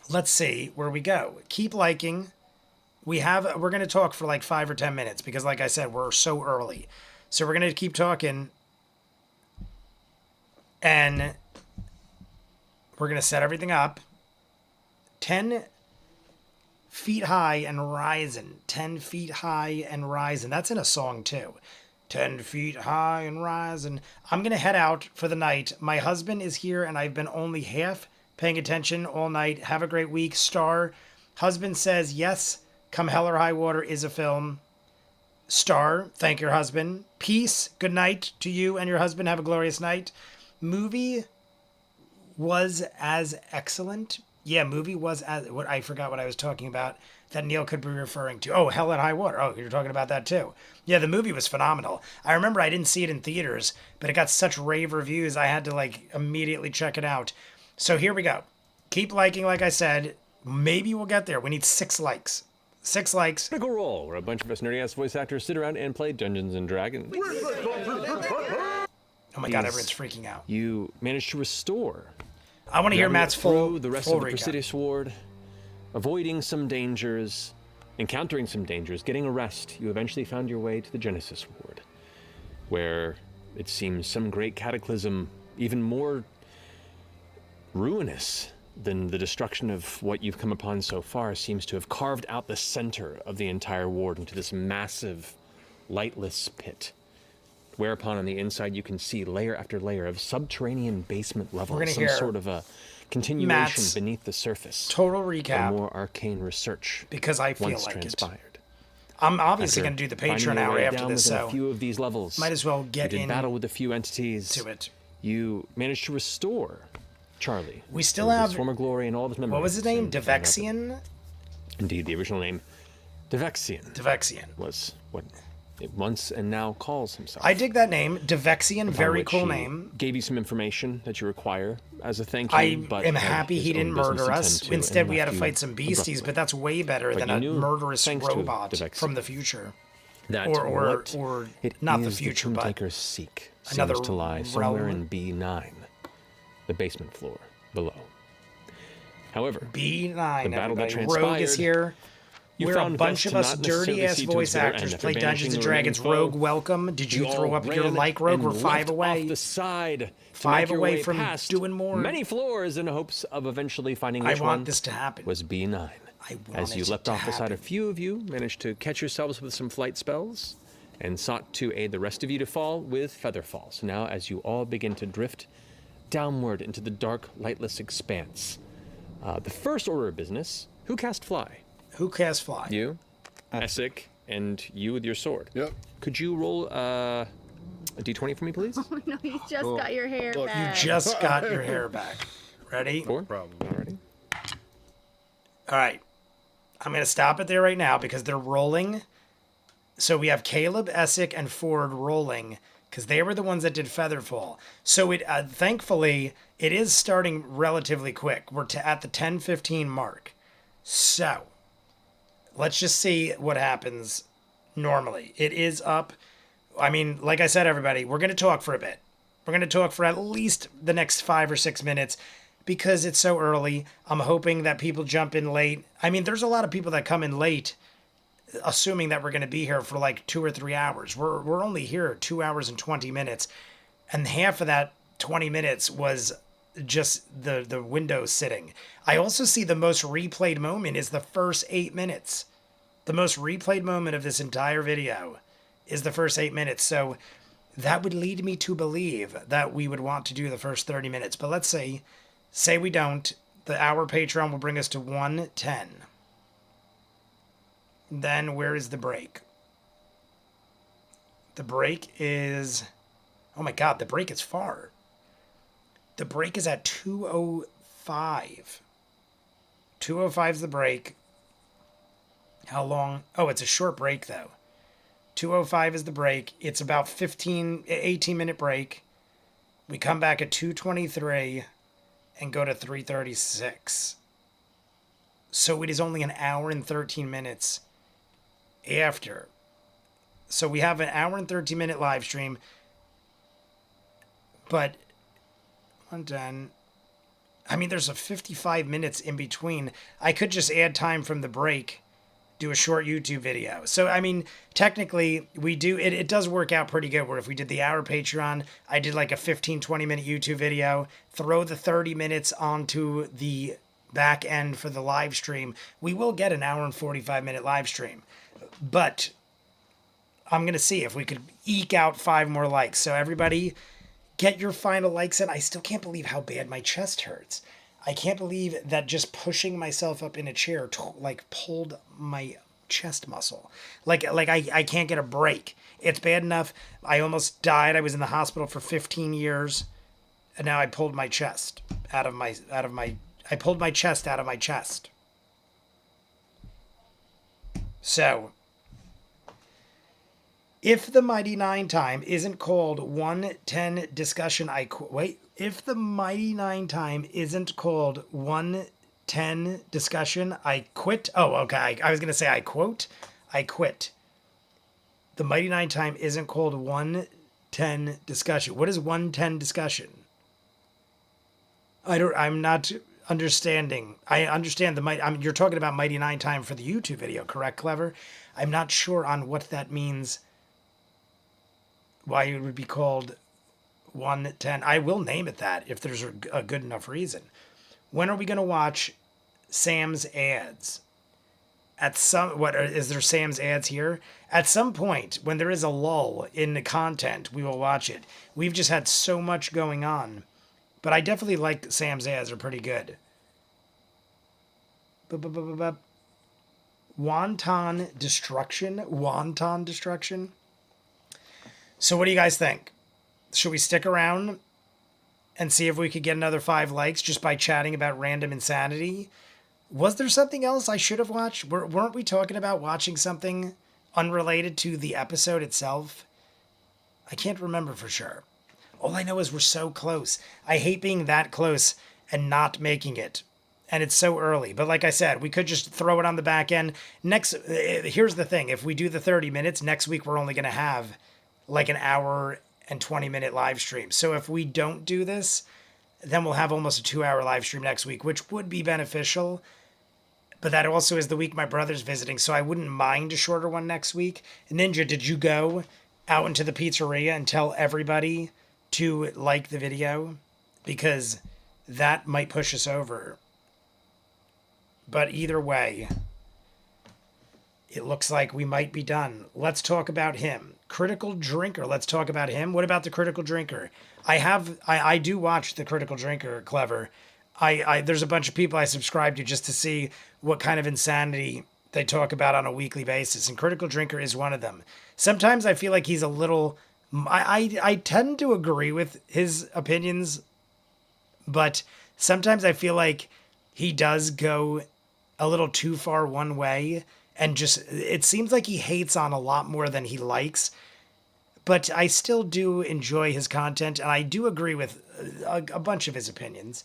let's see where we go. Keep liking. We're going to talk for like 5 or 10 minutes because, like I said, we're so early. So we're going to keep talking. And we're going to set everything up. 10 feet high and rising. 10 feet high and rising. That's in a song too. 10 feet high and rising. I'm going to head out for the night. My husband is here and I've been only half paying attention all night. Have a great week. Star. Husband says, yes, Come Hell or High Water is a film. Star. Thank your husband. Peace. Good night to you and your husband. Have a glorious night. Movie was as excellent. Yeah, movie was as... What I forgot what I was talking about that Neil could be referring to. Oh, Hell and High Water. Oh, you're talking about that too. Yeah, the movie was phenomenal. I remember I didn't see it in theaters, but it got such rave reviews, I had to like immediately check it out. So here we go. Keep liking, like I said. Maybe we'll get there. We need 6 likes. 6 likes. Critical Role, where a bunch of us nerdy-ass voice actors sit around and play Dungeons and Dragons. Oh my god, everyone's freaking out. You managed to restore. I want to hear Matt's full the rest full of the recap. Presidious Ward, avoiding some dangers, encountering some dangers, getting a rest. You eventually found your way to the Genesis Ward, where it seems some great cataclysm, even more ruinous than the destruction of what you've come upon so far, seems to have carved out the center of the entire ward into this massive, lightless pit. Whereupon on the inside you can see layer after layer of subterranean basement levels, some sort of a continuation Matt's beneath the surface. Total recap. Of more arcane research. Because I feel once like transpired. it. I'm obviously After going to do the finding Patreon your hour way after down this, within so a few of these levels, might as well get you did in battle with a few entities to it. You managed to restore Charlie. We still to have his former glory and all of his memories. What was his name? and Devexian? Indeed, the original name, Devexian. Devexian was what it once and now calls himself. I dig that name. Devexian, Upon very which cool he name. Gave you some information that you require as a thank you. I but am had happy his he own didn't business murder to us. tend to Instead, and we had to left fight you some beasties, abruptly. but that's way better But than you a knew, murderous thanks to robot Devexian, from the future. that Or what it not the is future, Tomb but Takers seek another seems to lie somewhere realm. in B9, the basement floor below. However, B9, the battle that everybody. transpired, Rogue is here. you We're a found bunch best of to us not necessarily dirty-ass see to its voice bitter actors end. play After Dungeons banishing & the Dragons. remaining Rogue, foe, welcome. Did you throw all up your ran like Rogue? and We're 5 leapt away. off the side to 5 make your away way from past doing more. many floors in hopes of eventually finding I which want one this to happen. was B9. I want As you it leapt to off the side, happen. a few of you managed to catch yourselves with some flight spells and sought to aid the rest of you to fall with featherfall. So now as you all begin to drift downward into the dark, lightless expanse, the first order of business, who cast Fly? Who cast Fly? You, Essek, and you with your sword. Yep. Could you roll a d20 for me, please? Oh no, you just got your hair You back. just got your hair back. Ready? 4? Problem. Alrighty. All right. I'm going to stop it there right now because they're rolling. So we have Caleb, Essek, and Ford rolling because they were the ones that did Featherfall. So it thankfully, it is starting relatively quick. We're at the 10:15 mark. So let's just see what happens normally. It is up. I mean, like I said, everybody, we're going to talk for a bit. We're going to talk for at least the next 5 or 6 minutes because it's so early. I'm hoping that people jump in late. I mean, there's a lot of people that come in late assuming that we're going to be here for like 2 or 3 hours. We're only here 2 hours and 20 minutes. And half of that 20 minutes was just the window sitting. I also see the most replayed moment is the first 8 minutes. The most replayed moment of this entire video is the first 8 minutes. So that would lead me to believe that we would want to do the first 30 minutes. But let's say we don't. The hour Patreon will bring us to 110. Then where is the break? The break is... Oh my god, the break is far. The break is at 2:05. 2:05 is the break. How long? Oh, it's a short break though. 2:05 is the break. It's about 18-minute break. We come back at 2:23 and go to 3:36. So it is only an hour and 13 minutes after. So we have an hour and 13-minute live stream. But 110. I mean, there's a 55 minutes in between. I could just add time from the break, do a short YouTube video. So, I mean, technically, we do, it does work out pretty good, where if we did the hour Patreon, I did like a 15, 20-minute YouTube video, throw the 30 minutes onto the back end for the live stream, we will get an hour and 45-minute live stream. But I'm going to see if we could eke out 5 more likes. So everybody, get your final likes in. I still can't believe how bad my chest hurts. I can't believe that just pushing myself up in a chair like pulled my chest muscle. Like I can't get a break. It's bad enough. I almost died. I was in the hospital for 15 years, and now I pulled my chest out of my I pulled my chest out of my chest. So, if the Mighty Nine time isn't called 110 discussion, if the Mighty Nine time isn't called 110 discussion, I quit. Oh, okay. I was going to say I quote. I quit. The Mighty Nine time isn't called 110 discussion. What is 110 discussion? I'm not understanding. I understand you're talking about Mighty Nine time for the YouTube video, correct, Clever? I'm not sure on what that means. Why it would be called 110. I will name it that if there's a good enough reason. When are we going to watch Sam's ads? Is there Sam's ads here? At some point, when there is a lull in the content, we will watch it. We've just had so much going on. But I definitely like Sam's ads. They're pretty good. Wonton destruction? Wonton destruction? So what do you guys think? Should we stick around and see if we could get another 5 likes just by chatting about random insanity? Was there something else I should have watched? Weren't we talking about watching something unrelated to the episode itself? I can't remember for sure. All I know is we're so close. I hate being that close and not making it. And it's so early. But like I said, we could just throw it on the back end. Here's the thing. If we do the 30 minutes, next week we're only going to have like an hour and 20-minute live stream. So if we don't do this, then we'll have almost a 2-hour live stream next week, which would be beneficial. But that also is the week my brother's visiting, so I wouldn't mind a shorter one next week. Ninja, did you go out into the pizzeria and tell everybody to like the video? Because that might push us over. But either way, it looks like we might be done. Let's talk about him. Critical Drinker. Let's talk about him. What about the Critical Drinker? I do watch the Critical Drinker, Clever. There's a bunch of people I subscribe to just to see what kind of insanity they talk about on a weekly basis, and Critical Drinker is one of them. Sometimes I feel like he's a little... I tend to agree with his opinions, but sometimes I feel like he does go a little too far one way, and just, it seems like he hates on a lot more than he likes. But I still do enjoy his content, and I do agree with a bunch of his opinions.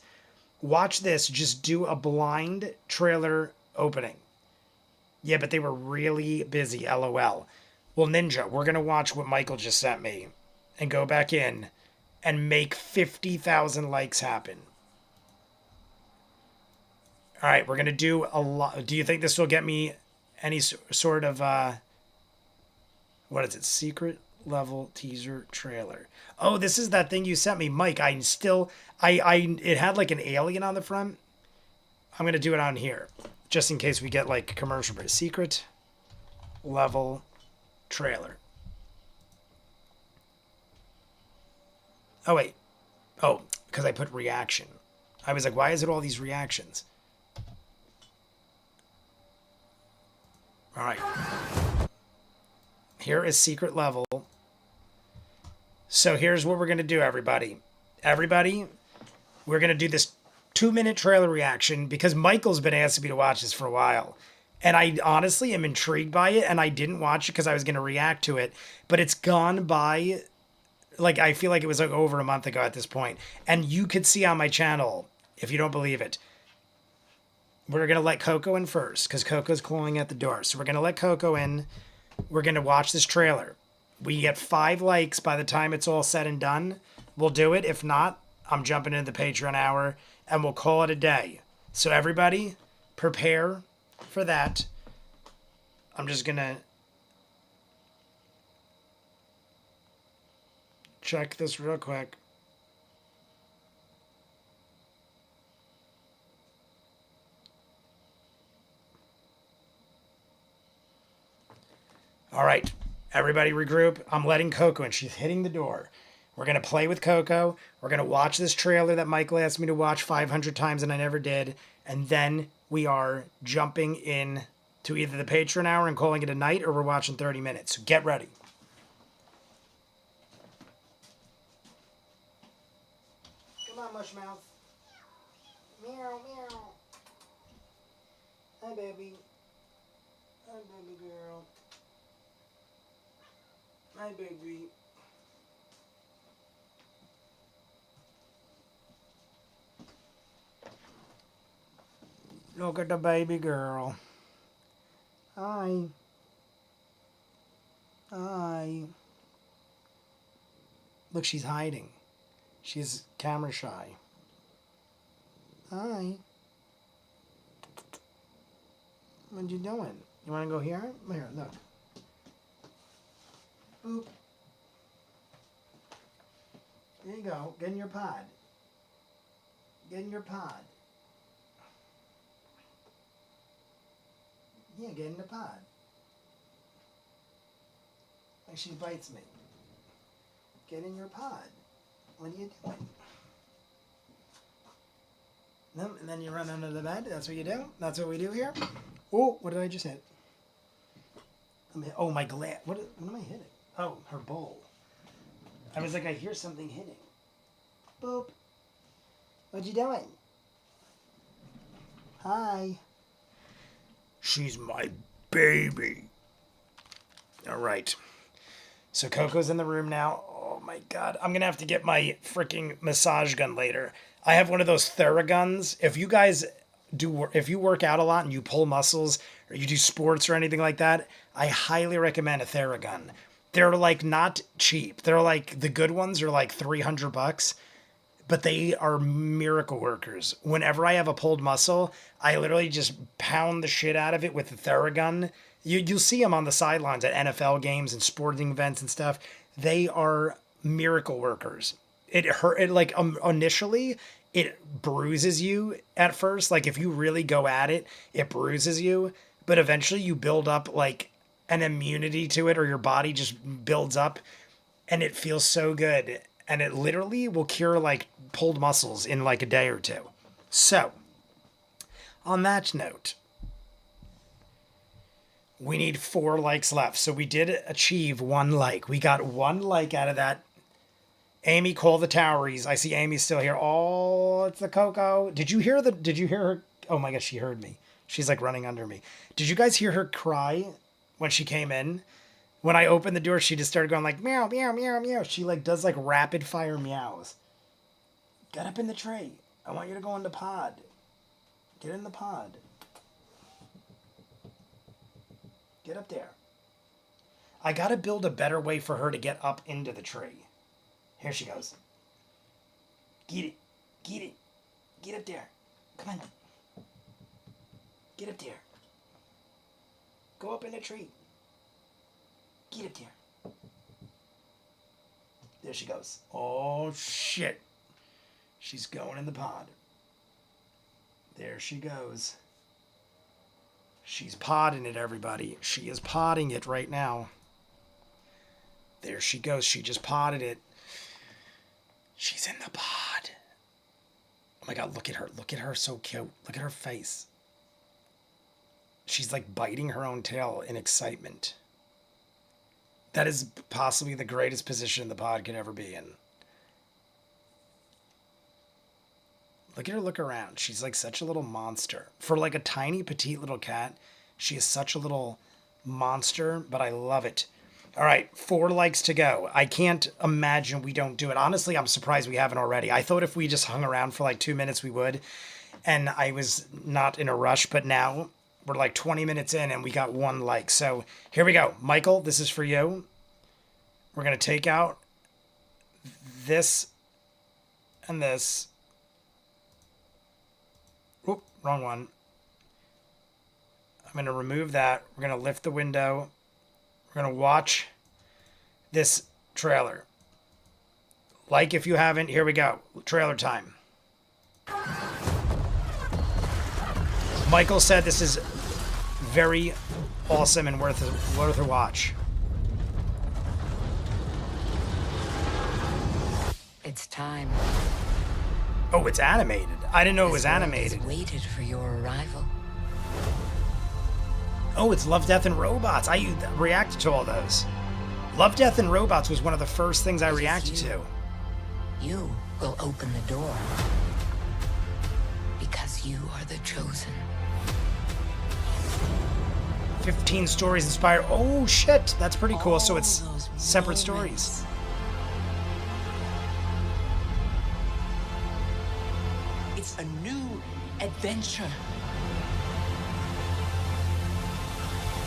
Watch this, just do a blind trailer opening. Yeah, but they were really busy, LOL. Well, Ninja, we're going to watch what Michael just sent me and go back in and make 50,000 likes happen. All right, we're going to do a lot. Do you think this will get me any sort of, what is it, secret level teaser trailer? Oh, this is that thing you sent me, Mike. It had like an alien on the front. I'm going to do it on here just in case we get like commercial break. Secret level trailer. Oh, wait. Oh, because I put reaction. I was like, why is it all these reactions? All right. Here is secret level. So here's what we're going to do, everybody. Everybody, we're going to do this 2-minute trailer reaction because Michael's been asking me to watch this for a while. And I honestly am intrigued by it, and I didn't watch it because I was going to react to it. But it's gone by, like, I feel like it was like over a month ago at this point. And you could see on my channel, if you don't believe it, we're going to let Coco in first because Coco's clawing at the door. So we're going to let Coco in. We're going to watch this trailer. We get 5 likes by the time it's all said and done. We'll do it. If not, I'm jumping into the Patreon hour and we'll call it a day. So everybody, prepare for that. I'm just gonna check this real quick. All right, everybody regroup. I'm letting Coco in. She's hitting the door. We're going to play with Coco. We're going to watch this trailer that Michael asked me to watch 500 times and I never did. And then we are jumping in to either the Patreon hour and calling it a night, or we're watching 30 minutes. So get ready. Come on, Mushmouth. Meow, meow. Hi, baby. Hi, baby girl. Hi, baby. Look at the baby girl. Hi. Hi. Look, she's hiding. She's camera shy. Hi. What you doing? You want to go here? Here, look. Boop. There you go. Get in your pod. Get in your pod. Yeah, get in the pod. Like she bites me. Get in your pod. What are you doing? No, and then you run under the bed. That's what you do? That's what we do here? Oh, what did I just hit? Oh, my glass. What am I hitting? Oh, her bowl. I was like, I hear something hitting. Boop. What you doing? Hi. She's my baby. All right. So Coco's in the room now. Oh my God. I'm going to have to get my freaking massage gun later. I have one of those Theraguns. If you guys if you work out a lot and you pull muscles or you do sports or anything like that, I highly recommend a Theragun. They're like not cheap. They're like, the good ones are like $300, but they are miracle workers. Whenever I have a pulled muscle, I literally just pound the shit out of it with the Theragun. You'll see them on the sidelines at NFL games and sporting events and stuff. They are miracle workers. It hurt. It like initially it bruises you at first. Like if you really go at it, it bruises you. But eventually you build up like an immunity to it, or your body just builds up, and it feels so good. And it literally will cure like pulled muscles in like a day or two. So, on that note, we need 4 likes left. So we did achieve 1 like. We got 1 like out of that. Amy, call the Toweries. I see Amy's still here. Oh, it's the Coco. Did you hear her? Oh my gosh, she heard me. She's like running under me. Did you guys hear her cry when she came in? When I opened the door, she just started going like meow, meow, meow, meow. She like does like rapid fire meows. Get up in the tray. I want you to go in the pod. Get in the pod. Get up there. I gotta build a better way for her to get up into the tree. Here she goes. Get it. Get it. Get up there. Come on. Get up there. Go up in the tree. Get up there. There she goes. Oh, shit. She's going in the pod. There she goes. She's podding it, everybody. She is podding it right now. There she goes. She just podded it. She's in the pod. Oh my God, look at her. Look at her, so cute. Look at her face. She's like biting her own tail in excitement. That is possibly the greatest position the pod could ever be in. Look at her look around. She's like such a little monster. For like a tiny, petite little cat, she is such a little monster, but I love it. All right, 4 likes to go. I can't imagine we don't do it. Honestly, I'm surprised we haven't already. I thought if we just hung around for like 2 minutes, we would. And I was not in a rush, but now we're like 20 minutes in and we got 1 like. So here we go. Michael, this is for you. We're going to take out this and this. Wrong one. I'm going to remove that. We're going to lift the window. We're going to watch this trailer. Like if you haven't, here we go. Trailer time. Michael said this is very awesome and worth a watch. It's time. Oh, it's animated. I didn't know it was This world animated. has waited for your arrival. Oh, it's Love, Death, and Robots. I reacted to all those. Love, Death, and Robots was one of the first things I reacted to. You will open the door. Because you are the chosen. 15 stories inspired. Oh, shit. That's pretty cool. So it's separate stories. It's a new adventure.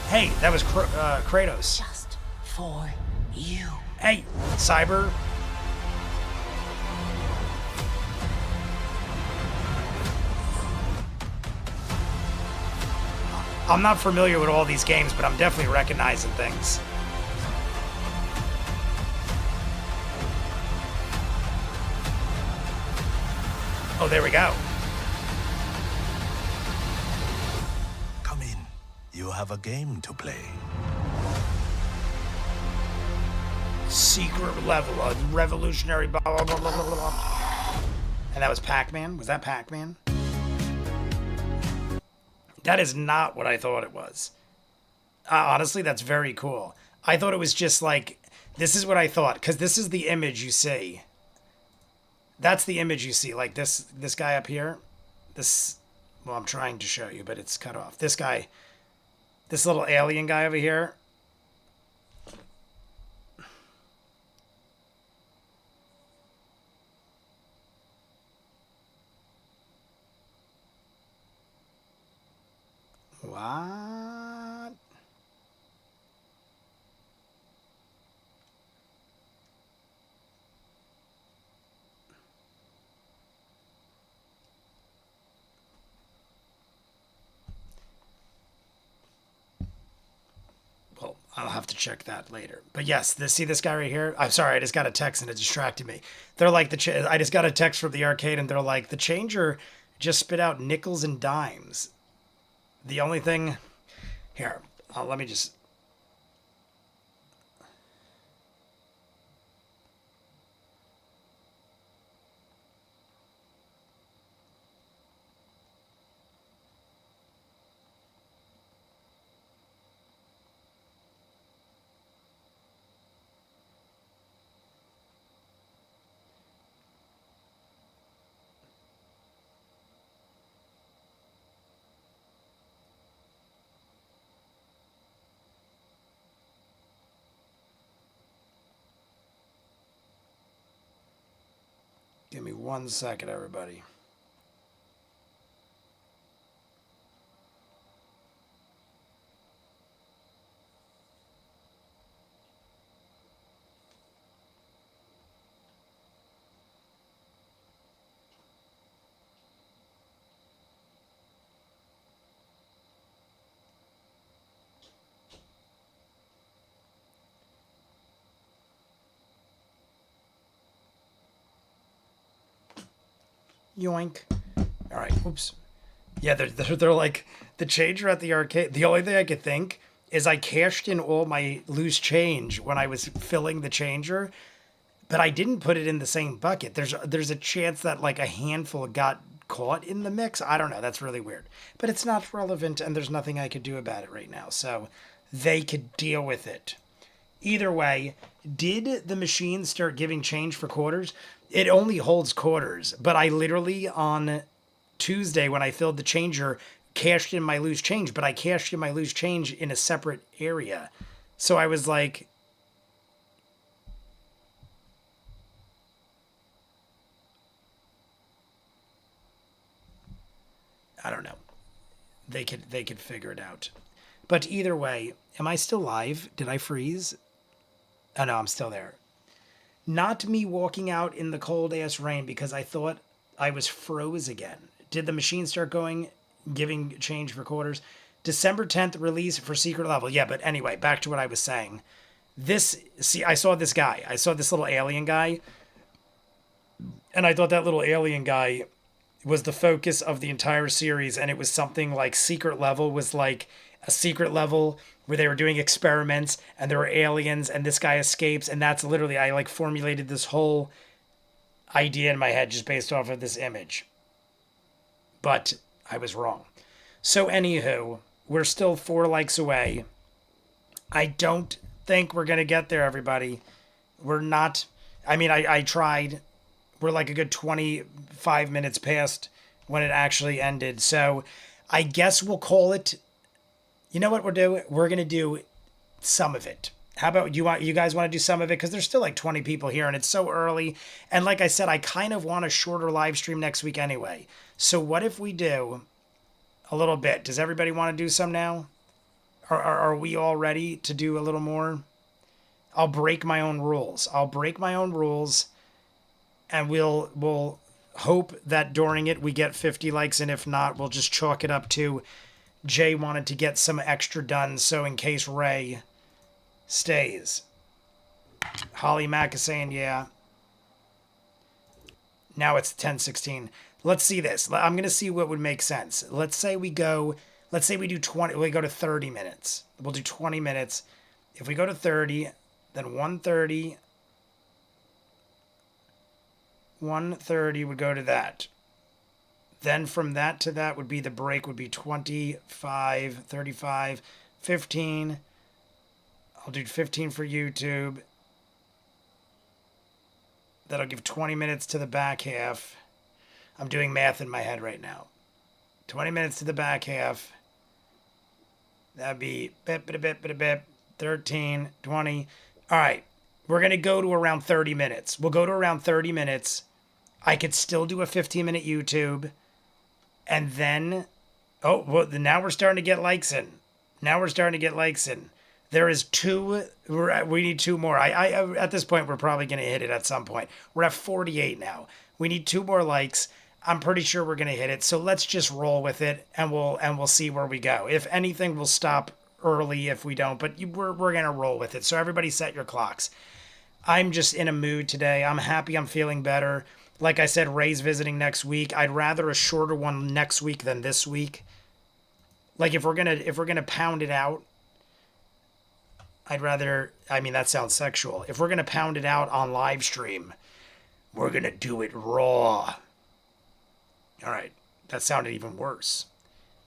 Hey, that was Kratos. Just for you. Hey, Cyber. I'm not familiar with all these games, but I'm definitely recognizing things. Oh, there we go. Come in. You have a game to play. Secret level, a revolutionary blah, blah, blah, blah, blah, blah. And that was Pac-Man? Was that Pac-Man? That is not what I thought it was. Honestly, that's very cool. I thought it was just like, this is what I thought, because this is the image you see. That's the image you see, like this guy up here. This, well, I'm trying to show you, but it's cut off. This guy, this little alien guy over here. What? Well, I'll have to check that later. But yes, see this guy right here? I'm sorry, I just got a text and it distracted me. They're like, I just got a text from the arcade and they're like, the changer just spit out nickels and dimes. The only thing... Here, let me just... Give me 1 second, everybody. Yoink. All right. Oops. Yeah, they're like the changer at the arcade. The only thing I could think is I cashed in all my loose change when I was filling the changer, but I didn't put it in the same bucket. There's a chance that like a handful got caught in the mix. I don't know. That's really weird, but it's not relevant and there's nothing I could do about it right now. So they could deal with it. Either way, did the machine start giving change for quarters? It only holds quarters, but I literally on Tuesday when I filled the changer cashed in my loose change, but I cashed in my loose change in a separate area. So I was like, I don't know. They could figure it out. But either way, am I still live? Did I freeze? Oh no, I'm still there. Not me walking out in the cold ass rain because I thought I was froze again. Did the machine start going giving change for quarters. December 10th release for secret level. Yeah, but anyway, back to what I was saying. I saw this guy. I saw this little alien guy. And I thought that little alien guy was the focus of the entire series. And it was something like secret level was like a secret level where they were doing experiments and there were aliens and this guy escapes. And that's literally, I like formulated this whole idea in my head just based off of this image. But I was wrong. So anywho, we're still 4 likes away. I don't think we're going to get there, everybody. We're not. I mean, I tried. We're like a good 25 minutes past when it actually ended. So I guess we'll call it. You know what we're doing? We're going to do some of it. How about you guys want to do some of it? Because there's still like 20 people here and it's so early. And like I said, I kind of want a shorter live stream next week anyway. So what if we do a little bit? Does everybody want to do some now? Are we all ready to do a little more? I'll break my own rules. And we'll hope that during it we get 50 likes. And if not, we'll just chalk it up to Jay wanted to get some extra done. So in case Ray stays. Holly Mack is saying, yeah. Now it's 10:16. Let's see this. I'm going to see what would make sense. Let's say we do 20, we go to 30 minutes. We'll do 20 minutes. If we go to 30, then 1:30 would go to that. Then from that to that would be the break would be 25, 35, 15. I'll do 15 for YouTube. That'll give 20 minutes to the back half. I'm doing math in my head right now. 20 minutes to the back half. That'd be 13, 20. All right. We're going to go to around 30 minutes. We'll go to around 30 minutes. I could still do a 15-minute YouTube. And then, now we're starting to get likes in. There is 2. We need 2 more. I at this point, we're probably going to hit it at some point. We're at 48 now. We need 2 more likes. I'm pretty sure we're going to hit it. So let's just roll with it and we'll see where we go. If anything, we'll stop early if we don't, but we're going to roll with it. So everybody set your clocks. I'm just in a mood today. I'm happy. I'm feeling better. Like I said, Ray's visiting next week. I'd rather a shorter one next week than this week. Like if we're going to pound it out, I'd rather, I mean, that sounds sexual. If we're going to pound it out on live stream, we're going to do it raw. All right. That sounded even worse.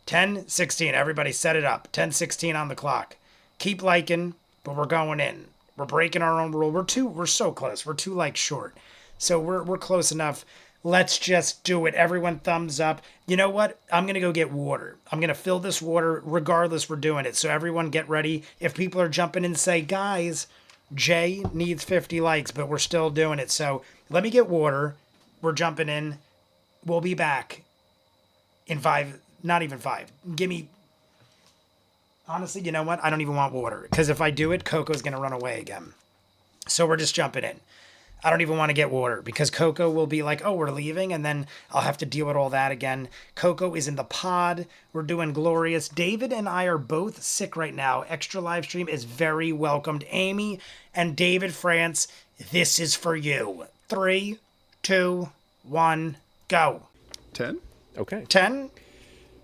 10:16. Everybody set it up. 10:16 on the clock. Keep liking, but we're going in. We're breaking our own rule. We're so close. We're 2 likes short. So we're close enough. Let's just do it. Everyone thumbs up. You know what? I'm going to go get water. I'm going to fill this water. Regardless, we're doing it. So everyone get ready. If people are jumping in, say, guys, Jay needs 50 likes, but we're still doing it. So let me get water. We're jumping in. We'll be back in 5, not even 5. Give me, honestly, you know what? I don't even want water. Because if I do it, Coco's going to run away again. So we're just jumping in. I don't even want to get water because Coco will be like, oh, we're leaving. And then I'll have to deal with all that again. Coco is in the pod. We're doing glorious. David and I are both sick right now. Extra live stream is very welcomed. Amy and David France, this is for you. 3, 2, 1, go. 10? Okay. 10?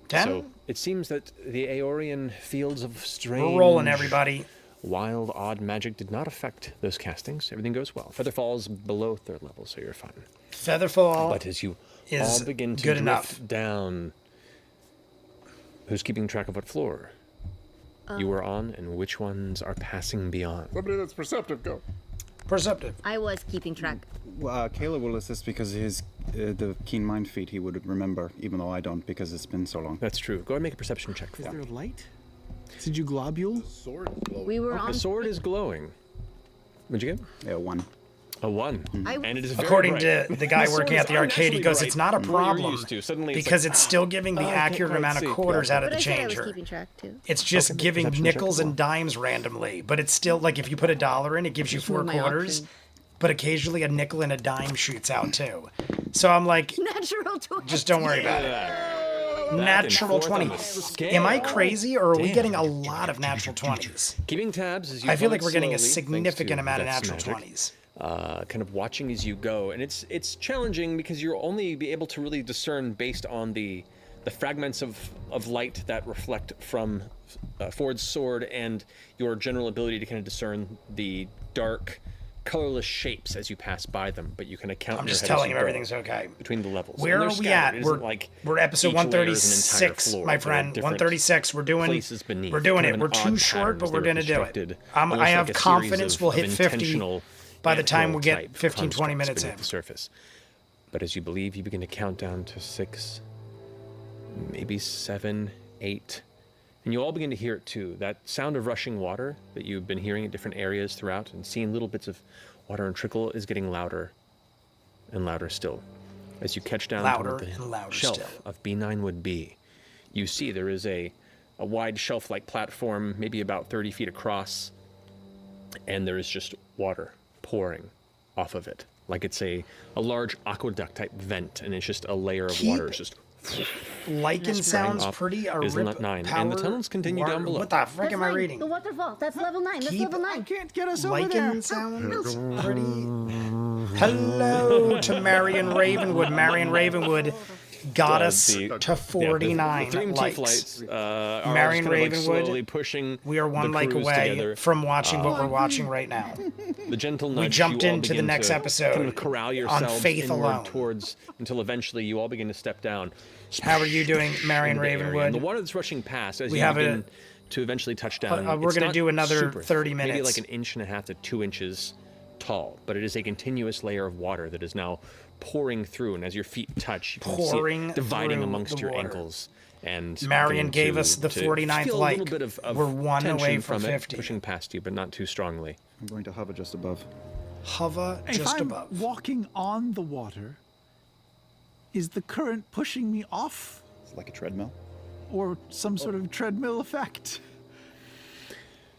So it seems that the Aeorian fields of strange... We're rolling, everybody. Wild, odd magic did not affect those castings. Everything goes well. Featherfall's below 3rd level, so you're fine. Featherfall But as you all begin to drift down, who's keeping track of what floor you are on and which ones are passing beyond? Somebody that's perceptive, go. Perceptive. I was keeping track. Kayla will assist because his the keen mind feat he would remember, even though I don't because it's been so long. That's true. Go ahead and make a perception check. Is there a light? Did you globule? We were on. The sword is glowing. What'd you get? Yeah, 1. A 1. And it is very According bright. to the guy working at the arcade, he goes, bright. it's not a From what you're problem used to. Suddenly because like, it's still giving the accurate amount of quarters out of the But I said I was changer. keeping track too. It's just giving perception nickels check as and dimes randomly, but it's still like if you put $1 in, it gives you 4 my quarters. option. But occasionally a nickel and a dime shoots out too. So I'm like, Natural 20. just don't worry about it. natural 20. Am I crazy, or are we Damn. getting a lot of natural 20s? Keeping tabs as you I feel hum like it we're getting a slowly, thanks significant to amount of Veth's natural magic. 20s. Kind of watching as you go, and it's challenging because you'll only be able to really discern based on the fragments of light that reflect from Ford's sword and your general ability to kind of discern the dark, colorless shapes as you pass by them. But you can account. I'm in your just head as telling you him go everything's okay. between the levels. Where And are they're we scattered. at? It isn't like We're episode each layer is an entire 136, floor. my There are friend. different 136. We're doing places beneath. We're doing Kind it. of We're an too odd short, pattern but as we're they were gonna do it. constructed, I almost have like a series confidence of we'll hit 50 intentional by the time we ant-hill get type 15, 20 constructs minutes beneath in. the surface. But as you believe, you begin to count down to 6, maybe 7, 8, and you all begin to hear it too. That sound of rushing water that you've been hearing in different areas throughout and seeing little bits of water and trickle is getting louder and louder still. As you catch down Louder toward the and louder shelf still. of B9 would be, you see there is a wide shelf-like platform, maybe about 30 feet across, and there is just water pouring off of it, like it's a large aqueduct type vent, and it's just a layer of water. It's just Lichen sounds off pretty. A is rip 9, power and the tunnels continue down below. What the frick am I reading? The waterfall. That's level 9. That's Keep level 9. Can't get us over Lichen there. sounds pretty. Hello to Marion Ravenwood. Marion Ravenwood got us to 49 the Dream Team likes. flights are Marion kind of like Ravenwood, slowly pushing we are one the like crews away together. from watching what we're watching right now. The gentle nudge. We jumped you all into the begin next to episode kind of corral on yourselves faith inward alone. towards until eventually you all begin to step down. How are you doing, Marion into the area. Ravenwood? And the water that's rushing past as We you have begin to eventually touch down. we're it's gonna not do another super 30 thick, maybe minutes. like 1.5 to 2 inches tall, but it is a continuous layer of water that is now pouring through, and as your feet touch, you can see Pouring it dividing through amongst the your water. ankles. And Marion begin gave to- us the to 49th feel a like. little bit of We're one tension away from it 50. pushing past you, but not too strongly. I'm going to hover just above. Hover If just I'm above. walking on the water, is the current pushing me off, It's like a treadmill. or some sort of treadmill effect?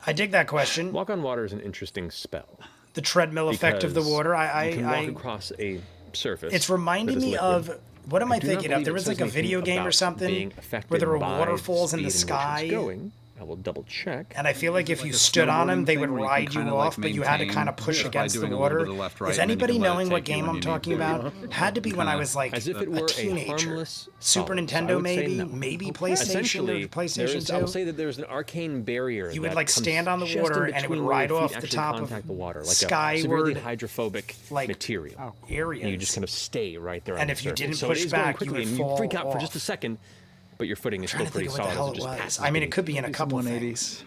I dig that question. Walk on water is an interesting spell. The treadmill effect of the because water. you can walk across a surface. It's reminding that is me liquid. of what am I do not thinking of? believe There it was says like a video anything game or about something being affected where there were by waterfalls in the speed in which it's sky. going. I will double check. And I feel like if Like you a stood on them, snowboarding they thing would where you can ride you kinda, like, off, but you had to maintain kind of push just by against the doing a little water. bit of left, right, Is and then you anybody can let it knowing what take you game when I'm you need talking to. about? Had to be when I was like As if it were a a teenager. harmless Super solid. So I Nintendo would say maybe, no. maybe PlayStation Essentially, or PlayStation 2. I will say that there's an arcane barrier. You would that like comes stand on the just in water and it would between where ride your feet off the actually top of contact the water, like skyward, a severely hydrophobic material. areas. And you just kind of stay right there. And on the if you surface. didn't so push it is going back, you quickly, would and fall you freak out for just off. a second, but your footing is Trying still to think pretty of what the solid. hell as it just was. passes I mean, it beneath could be in a Some couple 180s.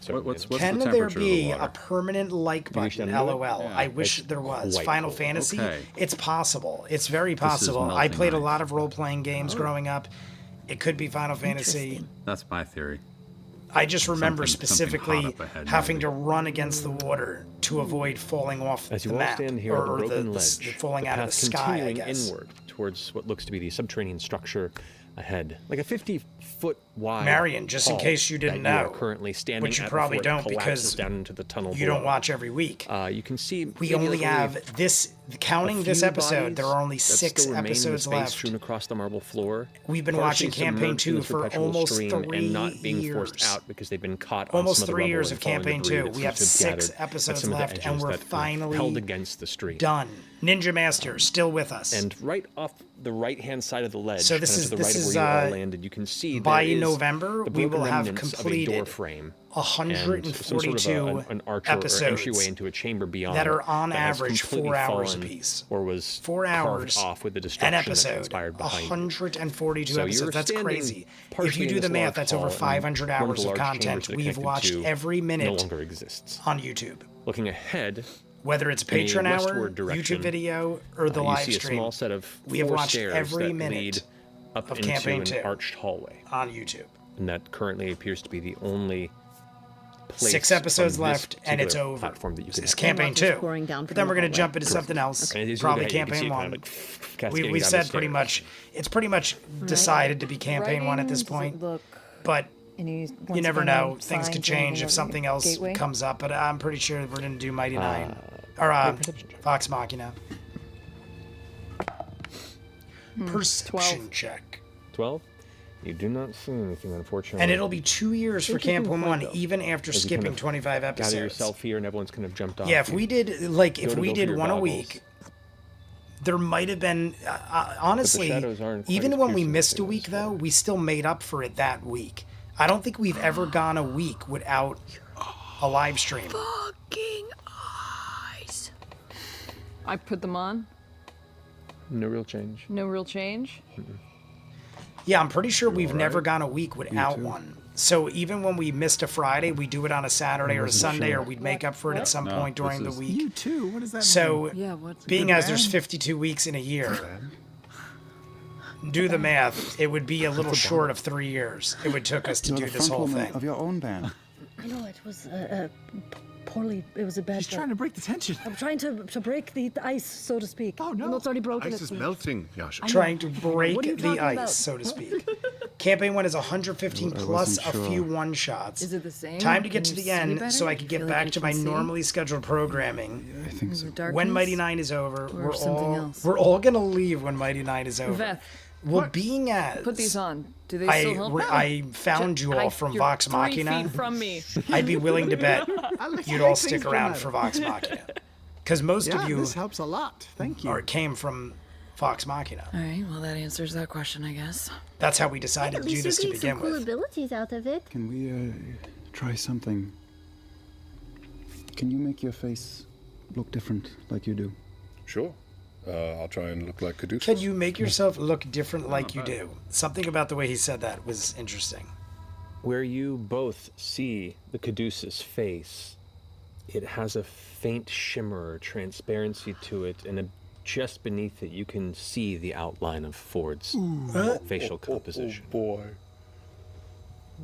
What's Can the there temperature be of the a water? permanent like You reached button? down into it? LOL. Yeah. I wish It's there was. quite Final cold. Fantasy. Okay. It's possible. It's very is possible. I melting played a ice. lot of role-playing games growing up. It could be Final Fantasy. That's my theory. I just remember Something specifically hot up ahead, having maybe. to run against the water to avoid falling off As you the all map, stand here on the or broken the ledge, falling the out of the path sky. I continuing guess. inward towards what looks to be the subterranean structure ahead, like a 50-foot wide. Marion, just in hall case you didn't that you are know, currently standing which you at probably before it don't collapses because down into the tunnel. You don't below. watch every week. You can see We maybe only like have this. a Counting this few episode, bodies there are only that 6 still remain in the episodes space left. strewn across the marble floor. We've been partially watching campaign submerged in 2 this for perpetual almost stream 3 and not being forced years. out because they've been caught on Almost some of the 3 rubble years and of falling campaign debris 2. that We have seems to have 6 gathered at episodes some of the left, and edges we're that were finally held against the stream. done. Ninja Master still with us. And right off the right-hand side of the ledge, So this kind of is- to the this right of is, where you all uh, landed, you can see by there is November, the we will broken have remnants of a completed door frame. 142 an archer episodes or entryway into a chamber beyond that are on that has average completely 4 hours fallen apiece. or was 4 hours carved off with the an destruction that episode. transpired behind you. 142 So you're episodes. That's standing crazy. If partially you in do the this math, large that's over hall, and 500 one of hours the of large content chambers that are we've connected watched to every minute no longer exists. on YouTube. Looking ahead, Whether it's in a Patreon hour, westward direction, YouTube video, or the you live see a stream, small set of we have 4 watched stairs every that minute lead up of into campaign an 2 arched hallway, on YouTube. and that currently appears to be the only place 6 episodes on this left, and it's particular over. platform that you This can is have. campaign Water's 2. pouring down But from then the we're going to hallway. jump into something else. And as you Probably look ahead, you can see campaign it 1. kind of like cascading We down said the pretty stairs. much, it's pretty much decided to be campaign 1 at this point. But you never know. Things could change if something else comes up. But I'm pretty sure we're going to do Mighty Nine. Or Vox Machina. Perception check. 12? You do not see anything, unfortunately. And it'll be 2 years for Camp keeping 1, point, though. even after As you skipping kind of 25 episodes. Gather yourself here, and everyone's kind of jumped off. Yeah, if You we did go if to we go did for your one a goggles. week, there might have been honestly, shadows aren't quite even as when we piercing missed as a they week though, we still made up for it that week. I don't think we've ever gone a week without a live stream. Fucking eyes. I put them on. No real change. No real change. Yeah, I'm pretty sure we've never gone a week without too. one. So even when we missed a Friday, we do it on a Saturday or a wasn't Sunday, sure. or we'd make up for it at some No, point during the this is- week. You too. What does that So, mean? Yeah, what's being good as there's band? 52 weeks in a year, do the math, it would be a little short of 3 years. It would took us to You're do the this front whole woman thing. of your own band. I know it was poorly. It was a bad. She's trying to break the tension. I'm trying to break the ice, so to speak. Oh, no. No, it's already broken. Ice is melting, Yasha. Trying to break What are you the talking ice, about? so to speak. Campaign 1 is 115 I plus wasn't a sure. few one-shots. Is it the same? Time to get Can to you the see end better? so I can Feel get like back you to can my see? normally scheduled programming. I think so. Darkness? When Mighty Nine is over, Or something else? we're all gonna leave when Mighty Nine is over. Veth, Well, being as put these on. Do they still help? I found you all from you're Vox 3 Machina. feet from me. I'd be willing to bet you'd all stick around for Vox Machina, because most Yeah, of you this helps a lot. Thank you. came from Vox Machina. All right, well, that answers that question, I guess. That's how we decided to do this to begin with. abilities out of it. Can we try something? Can you make your face look different like you do? Sure. I'll try and look like Caduceus. Can you make yourself look different like you do? Something about the way he said that was interesting. Where you both see the Caduceus face, it has a faint shimmer or transparency to it, and just beneath it you can see the outline of Ford's facial composition. Oh boy.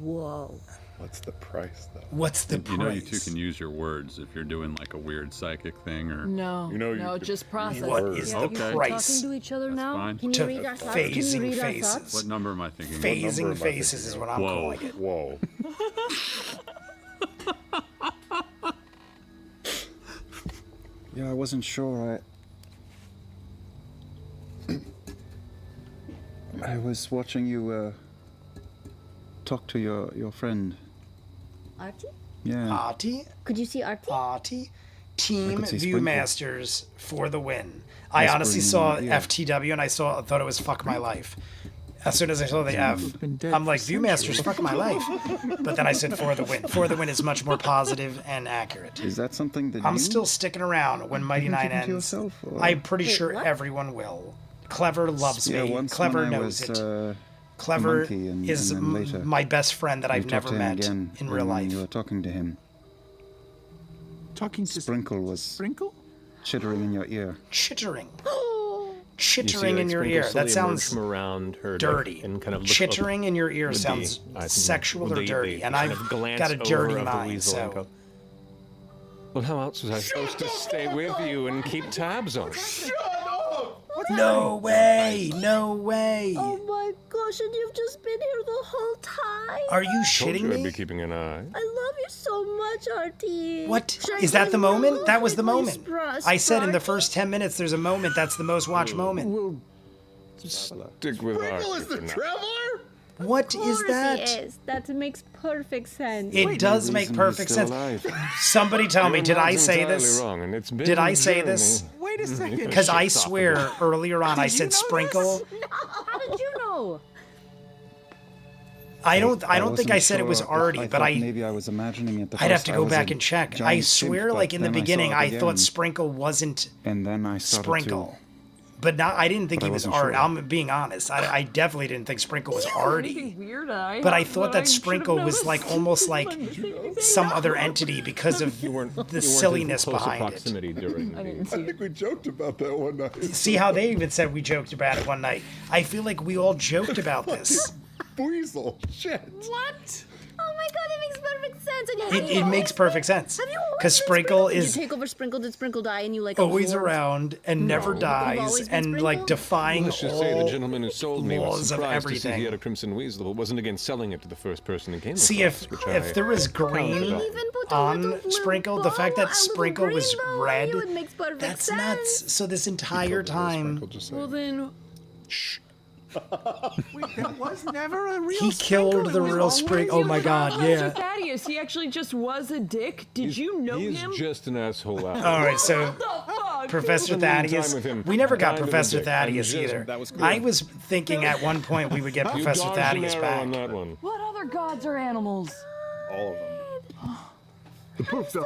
Whoa. What's the price, though? What's the You know you two can use your words if you're doing like a weird psychic thing or... No, You know, you no, could- just process. What is the Okay. price Talking to each other now. Fine. Can to you read our thoughts? Can you phasing read our faces? thoughts? What number am I thinking? Phasing number am I faces is thinking what of? I'm Whoa. calling it. Whoa. Yeah, I wasn't sure. I was watching you talk to your friend. Artie? Yeah. Artie? Could you see Artie? Artie? Team could see Sprinkle. ViewMasters for the win. I Whispering honestly in saw your ear. FTW and I thought it was fuck my life. As soon as I saw the F, been dead I'm for like, ViewMasters, fuck my life. But then I said for the win. For the win is much more positive and accurate. Is that something that I'm you still sticking around when Mighty you Nine keep it to ends. yourself, or- I'm pretty Wait, sure what? everyone will. Clever loves Yeah, me. once Clever when I knows was, it. Clever monkey and is then later my best friend that you I've talked never to him met again in real when life. You were talking to him. Talking to Sprinkle was Sprinkle? chittering in your ear. Chittering. You see, Chittering like, in your Sprinkle ear. slowly That emerge sounds from around her dirty. and kind of look Chittering up in your ear with sounds the, sexual with or the- dirty, the and kind I've of glance got a dirty over of the mind, weasel and so... go, well, how else was I supposed to stay with you and keep tabs on you? No way! No way! Oh my gosh, and you've just been here the whole time? Are you Told shitting you I'd be me? keeping an eye. I love you so much, Artie. What? Should I Is that give the you a moment? little That was the bit, moment. please, I said in the Artie? first 10 minutes there's a moment that's the most watched moment. We'll stick with Sprinkle Artie is the for now. traveler? What Of is course that? he is. That makes perfect sense. It does make reason he's perfect still sense. alive. Somebody tell me, Your did I mind's say entirely this? Wrong, and it's been Did I a say this? journey. Wait a second. Because I Shit's off swear the earlier on I Did you said know sprinkle. How did you know? I don't think I wasn't said it was sure if Artie, but thought maybe I was imagining it. The I'd have first. to I go was back a and check. giant I swear, simp, like but in the then beginning, saw it I again, thought Sprinkle wasn't and then I started Sprinkle. But now I didn't think But he I was wasn't Art. sure. I'm being honest. I definitely didn't think Sprinkle was Artie. Anything weird But I thought that Sprinkle was like almost like some other entity because of You weren't the in silliness close behind it. proximity during I the didn't see I it. think we joked about that one night. See how they even said we joked about it one night. I feel like we all joked about this. Weasel. Shit. What? Oh my god, it makes perfect sense. And It makes perfect sense. Have you always Because been Sprinkle Did you is take over Sprinkle? Did Sprinkle die and you like always absorbed? around and never You've dies always been and like Sprinkle? defying Let's just say the all gentleman who sold me was laws of surprised to see everything. he had a crimson weasel, but wasn't against selling it to the first person who came See, across, if which there was counted green on. Even put a on little Sprinkle, the fact bow, that a little Sprinkle green was bow on red, you, it makes perfect that's sense. nuts. So this entire time, Just Well then, Wait, it was never a real He killed the real spring. Oh my God, Professor yeah. Thaddeus, he actually just was a dick. Did you know He's him? just an asshole. All right, so Professor Spending time Thaddeus. with him. We never got Kind of a Professor dick. Thaddeus I'm just- either. that was cool. I was thinking at one point we would get You Professor dodged an Thaddeus arrow back. on that one. What other gods are animals? All of them.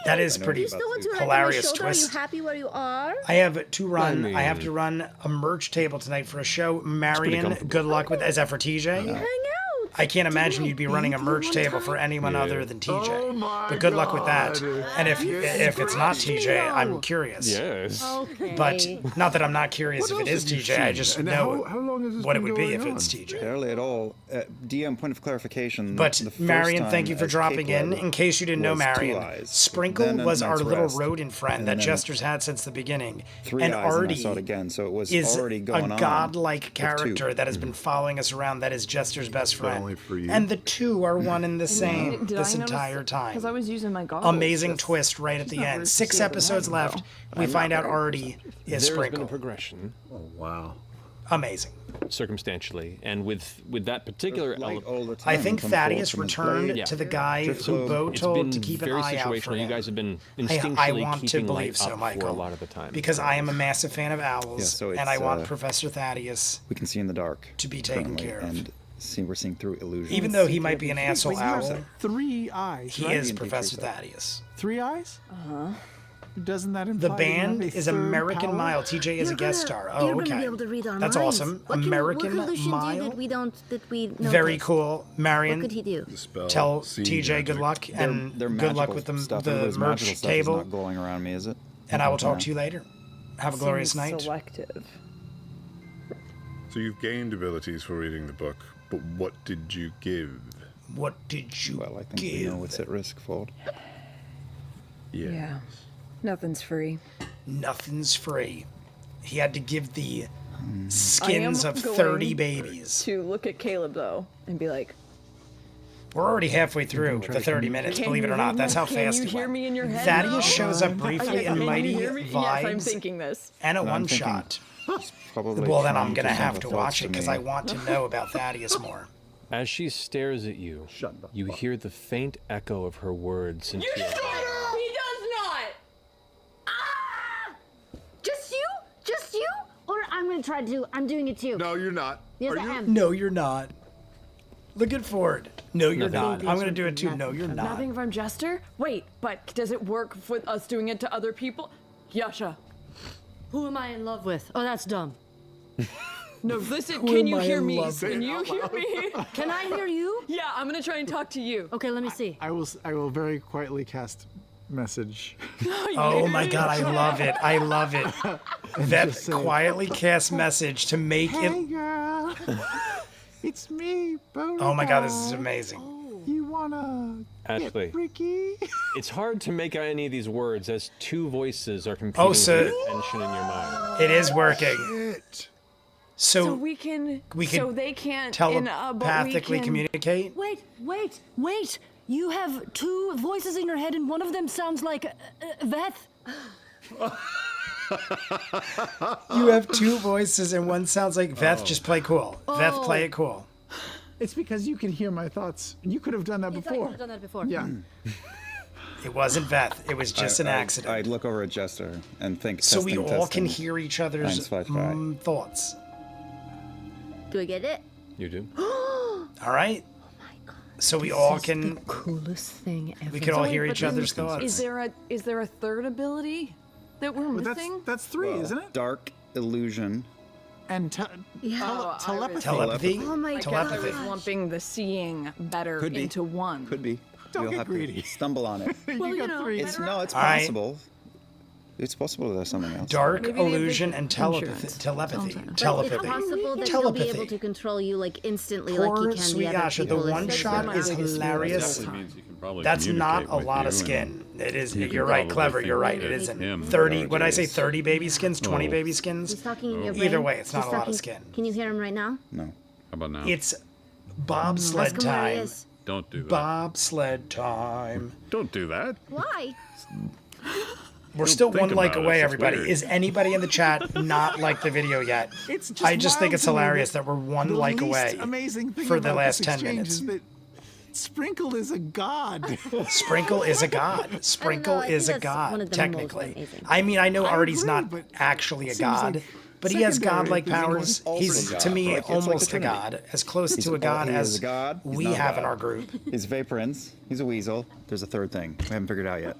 That is I know pretty about Still want to ride hilarious on my shoulder? Are you twist. happy where you are? I have to run. I I have to mean- run a merch table tonight for a show. Marion, comfortable. good luck with. Is that for TJ? Hang out. I can't imagine you'd be running a merch table for anyone Yeah. other than TJ. Oh my But good luck with that. God. And if it's not TJ, I'm curious. Yes. Okay. But not that I'm not curious What if it else is have you TJ. I seen? just And know how long has this what it been would be if going it's on? TJ. Barely at all. DM, point of clarification. But the first Marion, time thank you for as dropping in. Cape In case you didn't know, was Two Marion, Eyes. Sprinkle Then was our Night's little Rest. rodent friend And that then Jester's had since the beginning. Three And Eyes, and I Artie saw it again, so it was is already going a on godlike with two. character that has been following us around. That is Jester's best friend. only for you. And the two are one and the same Did this I notice- entire Because I time. was using my goggles. Amazing just- twist right at the not end. very 6 seeable episodes now, left. though. We find out Artie is There's been a Sprinkle. progression, Oh, wow. Amazing. circumstantially, and with that particular Light element. all the I time think from Thaddeus Ford from his returned blade. Yeah. to the guy Drift who globe. Bo It's told been to keep an very eye out for situational. You him. guys have been I instinctually want to keeping believe light so, up Michael. for a lot of the time. Because I am a massive fan of owls, Yeah, so and it's, I want uh, Professor Thaddeus We can see in the dark. to be taken currently, care of. And we're seeing through illusion. Even though he might be an Wait, asshole you have owl, 3 eyes, he right? is Indian Professor teacher, so. Thaddeus. 3 eyes? Uh-huh. Doesn't that The imply band you have a is third American power? Mile. TJ is a guest star. Oh, You're gonna okay. be able to read our That's minds. awesome. What American what could Lucian Mile. do that we don't that we noticed? Very cool. Marion, What could he do? Dispel tell seed TJ good magic. luck and Their good luck magical with the stuff. Everybody's magical merch stuff is table. not glowing around me, is it? And I will talk Yeah. to you later. Have a glorious Seems night. Selective. So you've gained abilities for reading the book, but what did you give? What did you Well, I think we give? know what's at risk, Ford. Yeah. Nothing's free. Nothing's free. He had to give the Hmm. skins I am of going 30 babies. To look at Caleb though and be like, We're already halfway through the 30 minutes, Can believe it you or not. hear That's me? how Can fast you it hear went. me in your head Thaddeus now? shows up briefly in Can you Mighty hear me? Vibes Yes, I'm thinking this. and a I'm one thinking shot. Probably Well, then I'm trying going to send have the to thoughts watch it because me. I want to know about Thaddeus more. As she stares at you, you hear the faint echo of her words into your mind. He does not. Just you? Just you? Or I'm gonna try to. I'm doing it too. No, you're not. Yes, Are I you? am. No, you're not. Look at Ford. No, you're Nothing. not. I'm going to do it too. No, you're not. Nothing from Jester? Wait, but does it work with us doing it to other people? Yasha. Who am I in love with? Oh, that's dumb. No, listen, Who can am you I hear in me? love Can with? you hear me? Can I hear you? Yeah, I'm gonna try and talk to you. Okay, let me see. I will very quietly cast message. Oh my god, I love it. I love it. That just say- quietly cast message to make Hey, it. girl. It's me, Bo. Oh my god, this is amazing. You wanna Ashley. get Ricky? It's hard to make out any of these words as two voices are competing so- for attention in your mind. It is working. So So we can. we can so they can't. telepathically but we can, communicate. Wait. You have 2 voices in your head, and one of them sounds like Veth. You have 2 voices and one sounds like Veth. Just play cool. Veth, play Oh. it cool. It's because you can hear my thoughts. You could have done that You thought you before. could have done that before. Yeah. It wasn't Veth. It was just an accident. I'd look over at Jester and think. So we testing, all can testing. hear each other's 1, 2, 3. thoughts. Do I get it? You do? All right. So we all can. Coolest thing ever. We can all Wait, hear but each then other's thoughts. Is there a third ability that we're But missing? that's 3, isn't it? Dark illusion. And Oh, telepathy. Telepathy? Oh my I guess I Telepathy. was lumping the seeing better Could be. into one. Could be. Don't We'll get have greedy. to stumble on it. you got 3. It's it's All right. possible. It's possible there's something else. Dark Maybe they have illusion big and telepathy. insurance. Telepathy. Like, it's Telepathy. possible that he'll be able Telepathy. to control you like instantly, Poor like he can sweet the other Asha, the people. one It's shot like- is hilarious. Definitely means he can probably That's not communicate a with lot you of skin. It is. you can You're right, probably clever. think You're right. that It it's isn't. him. 30. What did I say? Gorgeous. 30 baby skins? 20 Oh. baby skins? He's talking in your Either brain. way, it's not He's a lot of talking- skin. Can you hear him right now? No. How about now? It's bobsled Ask him where he time. is. Don't do that. Bobsled time. Don't do that. Why? We're still one like away, everybody. Is anybody in the chat not like the video yet? It's just I just think it's wild to me hilarious that we're one like away amazing thing for the about last this 10 exchange minutes. is that Sprinkle is a god. Sprinkle is a god. Sprinkle is a god, technically. I mean, I know Artie's not actually a god, but he has godlike powers. He's, to me, almost a god. As close to a god as we have in our group. He's Vaporins. He's a weasel. There's a third thing we haven't figured out yet.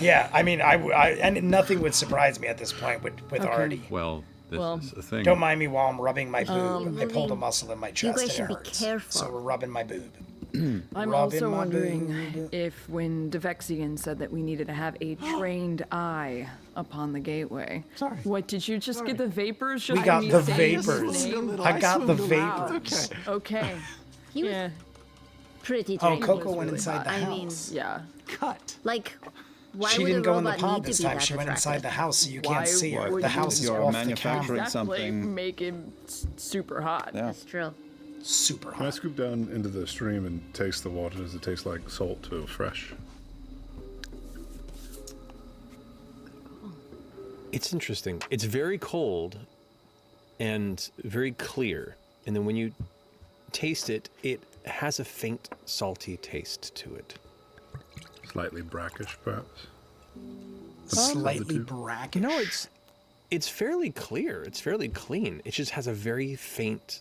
Yeah, I mean, and nothing would surprise me at this point with Artie. Well, this is the thing. Don't mind me while I'm rubbing my boob. I pulled a muscle in my chest guys and it should be hurts. careful. So we're rubbing my boob. I'm Rubbing also my wondering boob. if when Devexian said that we needed to have a trained eye upon the gateway. Sorry. What, did you just get the vapors? Just We got when you the say his vapors. name? I got the Wow. vapors. Okay. He was Yeah. pretty Oh, trained. Coco went inside the I mean, house. Yeah. Cut. like, why She would didn't a go in the robot pod need this to be time. that She went inside attractive? the house so you Why can't see her. would The house is You're off the manufacturing camera. Definitely something. make him super hot. Yeah. That's true. Super Can I hot. scoop down into the stream and taste the water? Does it taste like salt too, fresh? It's interesting. It's very cold and very clear. And then when you taste it, it has a faint salty taste to it. Slightly brackish, perhaps? Slightly brackish. No, it's fairly clear. It's fairly clean. It just has a very faint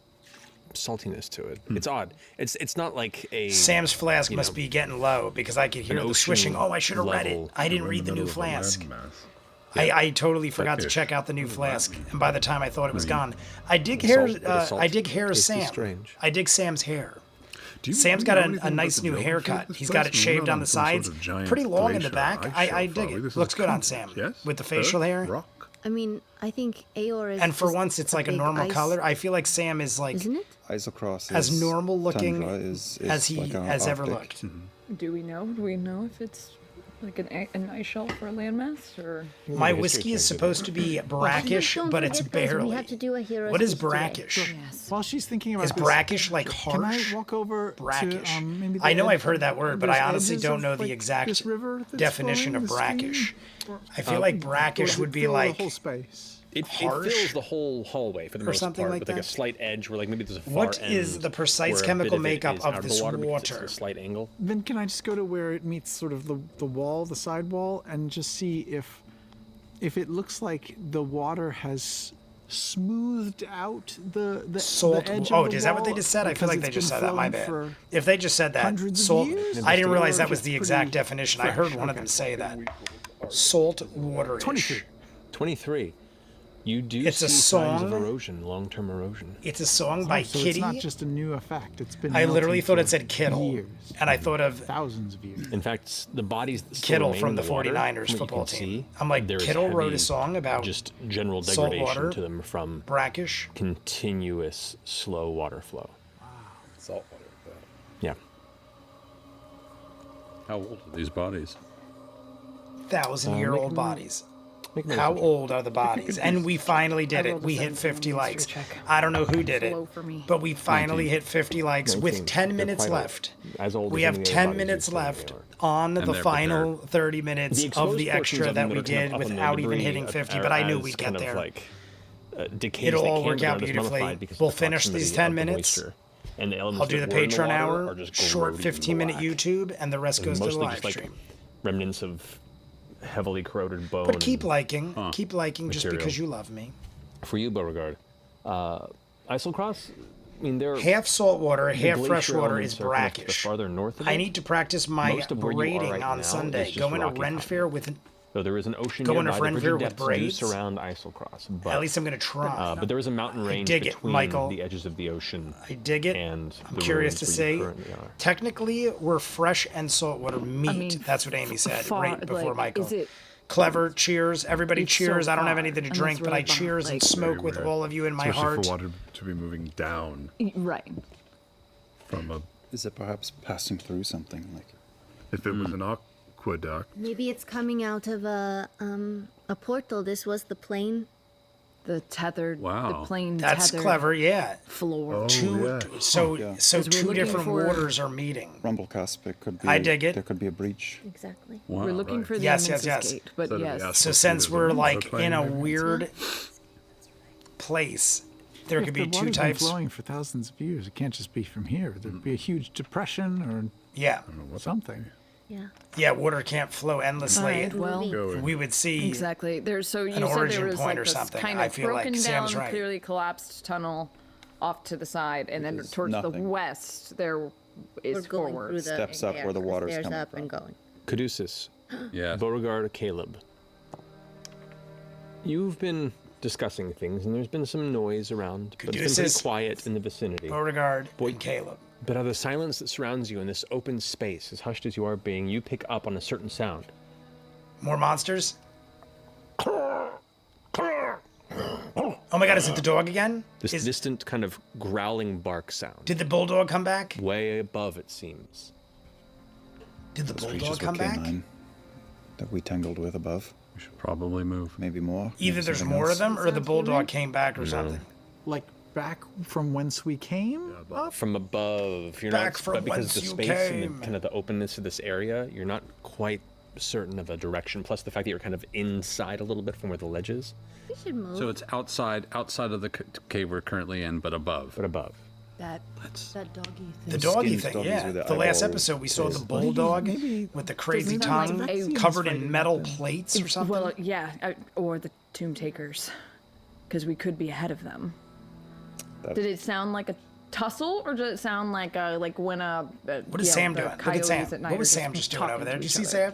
saltiness to it. It's odd. It's not like a Sam's flask you must know, be getting low because I could hear an the ocean swishing. Oh, I should have read it. level. I didn't We're in read the new middle of a flask. landmass. I totally forgot to fish. check out the new flask, and by the time I thought it was Green. gone, I dig The hair. salt- the salt I dig hair tastes Sam. strange. I dig Sam's hair. Do you Sam's know got anything a about nice the new geography of haircut. this He's place? got it We're shaved not on the some sort sides, of giant pretty long in the glacier back. ice I shelf, are dig we? it. This Looks is good on concrete. Sam Yes? with the facial hair. Rock. I mean, I think Aeor is. And for just once, it's like a big normal ice. color. I feel like Sam is like Isn't it? Isocross as is normal looking tundra is as he like a has ever Arctic. looked. Do we know if it's like an ice shelf or a landmass or? My whiskey is supposed to be brackish, Don't but it's forget, guys, barely. We have to do a hero What is speech today. brackish? While she's thinking about Is this, brackish like can I harsh? walk over Brackish. to maybe the I know edge I've heard that word, but I those honestly edges don't of, know the like, exact this river that's definition flowing, of the stream? brackish. Or- I feel like brackish does would it be fill like the whole space. It harsh fills the whole hallway for the or most something part, like with like a that? slight edge where like maybe there's a far What end is the precise where a chemical bit of it makeup is of out this the water because it's water? a slight angle. Then can I just go to where it meets sort of the wall, the side wall, and just see if it looks like the water has smoothed out the Salt. the edge Oh, of the is that what they wall just said? I feel because like they it's just been said that. My flowing bad. for If they just said that, hundreds of salt. years? I didn't realize Or that if was it's the exact pretty definition. I heard fresh. one of them say that. Salt water. 23. 23. You do It's a see signs of song? erosion, long-term erosion. It's a song by so Kitty. it's not just a new effect. It's been I literally melting thought it for said Kittle, years, and I thought of thousands of years. In fact, the bodies that still Kittle remain from in the water, 49ers from what you football can team. see, I'm like, there is Kittle wrote a heavy, song about just general salt degradation water, to them from brackish. continuous slow water flow. Salt water. Yeah. How old are these bodies? 1,000-year-old bodies. Make a How motion. old are the bodies? And we finally did it. We hit 50 likes. I don't know who did it, but we finally hit 50 likes 19. with 10 They're minutes quite old. left. As old We as have any other 10 bodies minutes you've seen, left they are. on And the they're final 30 minutes The of exposed the portions extra of that them we are kind of did up in the without even debris hitting are 50, but I knew as we'd kind get of there. like, decays It'll that all can, work but out not as beautifully. mummified because of We'll the finish these proximity 10 of the minutes. moisture. And the elements I'll do the that were in Patreon water hour, are just short corroding 15-minute black. YouTube, and the rest And goes to the mostly live just like stream. remnants of heavily corroded bone. But keep liking. Huh. Keep liking just Material. because you love me. For you, Beauregard, Isocross, I mean, they're Half salt water, the half glacier fresh water elements is are kind of brackish. the farther north of I it. need to practice my Most of where you are braiding right on now Sunday. is just Going to rocky Ren Fair with. So there is an ocean Going to nearby. The Ren frigid Fair with depths do braids? surround Isocross, but At least I'm going to try. but there is a mountain range dig it, between Michael. the edges of the ocean. I dig it. And I'm the curious to ruins where you say, currently are. technically, we're fresh and saltwater meat. mean, That's what Amy said far- right before like, Michael. is it- Clever. Cheers. Everybody It's so cheers. I don't have far, anything to and drink, it's but I really far, cheers and like- smoke Very with rare. all of you in my Especially heart. for water to be moving down Right. from a. Is it perhaps passing through something like? If it was an aqueduct. Maybe it's coming out of a portal. This was the plane the tethered, the Wow. plain That's tethered clever, yeah. floor. So Yeah. so 'Cause we're two looking different for- waters are meeting. Rumblecusp, it could be. I dig it. There could be a breach. Exactly. We're looking for the Yes, Immensus yes. Gate, but yes. So since we're like in a weird place, there could be the two water's types. been flowing for thousands of years. It can't just be from here. There'd be a huge depression or Yeah. something. Yeah. Yeah, water can't flow endlessly. Alright, well, we would see exactly. There's so you an said origin there was point like or this something. kind I of feel like broken Sam's down, right. clearly collapsed tunnel off to the side, and then There's towards the nothing. west there is We're going forward. through the Steps up where the water's stairs coming up from. and going. Caduceus, Yeah. Beauregard, Caleb. You've been discussing things, and there's been some noise around, but it's been Caduceus, pretty quiet in the vicinity. Beauregard Boy- and Caleb. But out of the silence that surrounds you in this open space, as hushed as you are being, you pick up on a certain sound. More monsters? Oh my god, is it the dog again? This distant kind of growling bark sound. Did the bulldog come back? Way above, it seems. Did the Those bulldog creatures come were back? canine that we tangled with above. We should probably move. Maybe more. Either maybe there's something more else. of them or the bulldog human? came back or No. something. Like back from whence we came? Up? From above, you're Back not, from but because whence of the you space and came. the kind of the openness of this area, you're not quite certain of a direction. Plus the fact that you're kind of inside a little bit from where the ledge is, We should move. So it's outside of the cave we're currently in, but above. but above. That doggy thing. The doggy Skinned thing, doggies yeah. with the The last eyeball episode we saw the face. bulldog maybe with the crazy Doesn't that tongue like a- covered in metal plates or something. Well, yeah, or the tomb takers, because we could be ahead of them. Did it sound like a tussle, or did it sound like when What is Sam doing? Look at Sam. What was Sam just doing over there? Did you see Sam?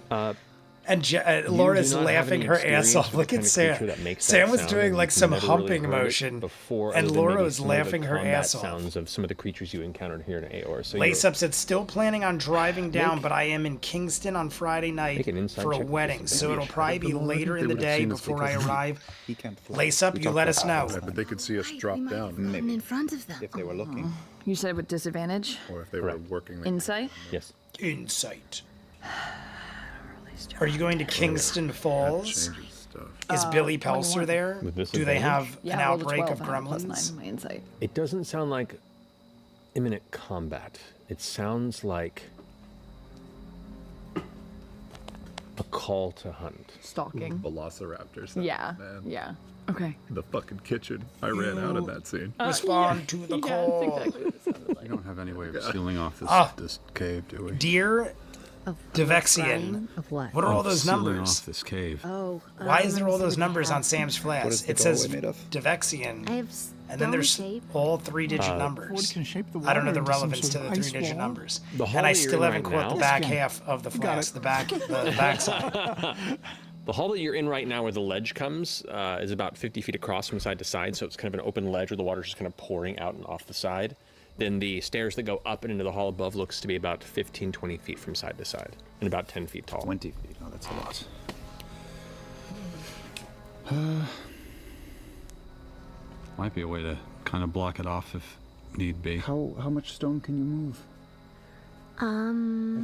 And Laura's do not have laughing any her ass experience off. with Look the at kind of Sam. creature that makes Sam that was sound, doing and like you've some never really humping heard it motion, before, and other than Laura maybe was some of the laughing her combat ass off. sounds of some of the creatures you encountered here in Aor. So Lace Up said, still planning on driving down, but I am in Kingston on Friday night Make an inside for a check with wedding, this so it'll probably be later in the day before I arrive. He can't fly. Lace Up, We you talked let about us know. that. But they could see us drop down. I'm in front of them. If they were looking. You said with disadvantage. Or if they were working there. Insight. yes. Insight. Are you going to Kingston Falls? Changes stuff. Is Billy Pelser there? With this Do they advantage? have Yeah, an I rolled a outbreak 12 of and I had +9 gremlins? in my insight. It doesn't sound like imminent combat. It sounds like a call to hunt. Stalking. Velociraptors. Yeah. Man. Yeah. Okay. The fucking kitchen. I ran out in that scene. Respond to the call. We don't have any way of sealing off this cave, do we? Dear Devexian, Of what? what are all those Sealing numbers? off this cave. Oh. Why is there let me all see those what they numbers have. on Sam's What flask? is the It says doorway made of? Devexian, I have and then there's shape. all 3-digit Wood numbers. can shape the I don't know water the into some relevance to sort the of ice 3-digit wall. numbers. The hall And I that you're still in haven't right caught the now- back Yes, Ken. half of the got flask, it. the back side. The hall that you're in right now, where the ledge comes, is about 50 feet across from side to side, so it's kind of an open ledge where the water's just kind of pouring out and off the side. Then the stairs that go up and into the hall above looks to be about 15, 20 feet from side to side, and about 10 feet tall. 20 feet. Oh, that's a lot. Might be a way to kind of block it off if need be. How much stone can you move? I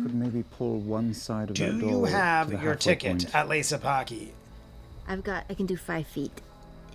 could maybe pull one side of Do that door. you to have the your halfway ticket point. at Lesapaki? I can do 5 feet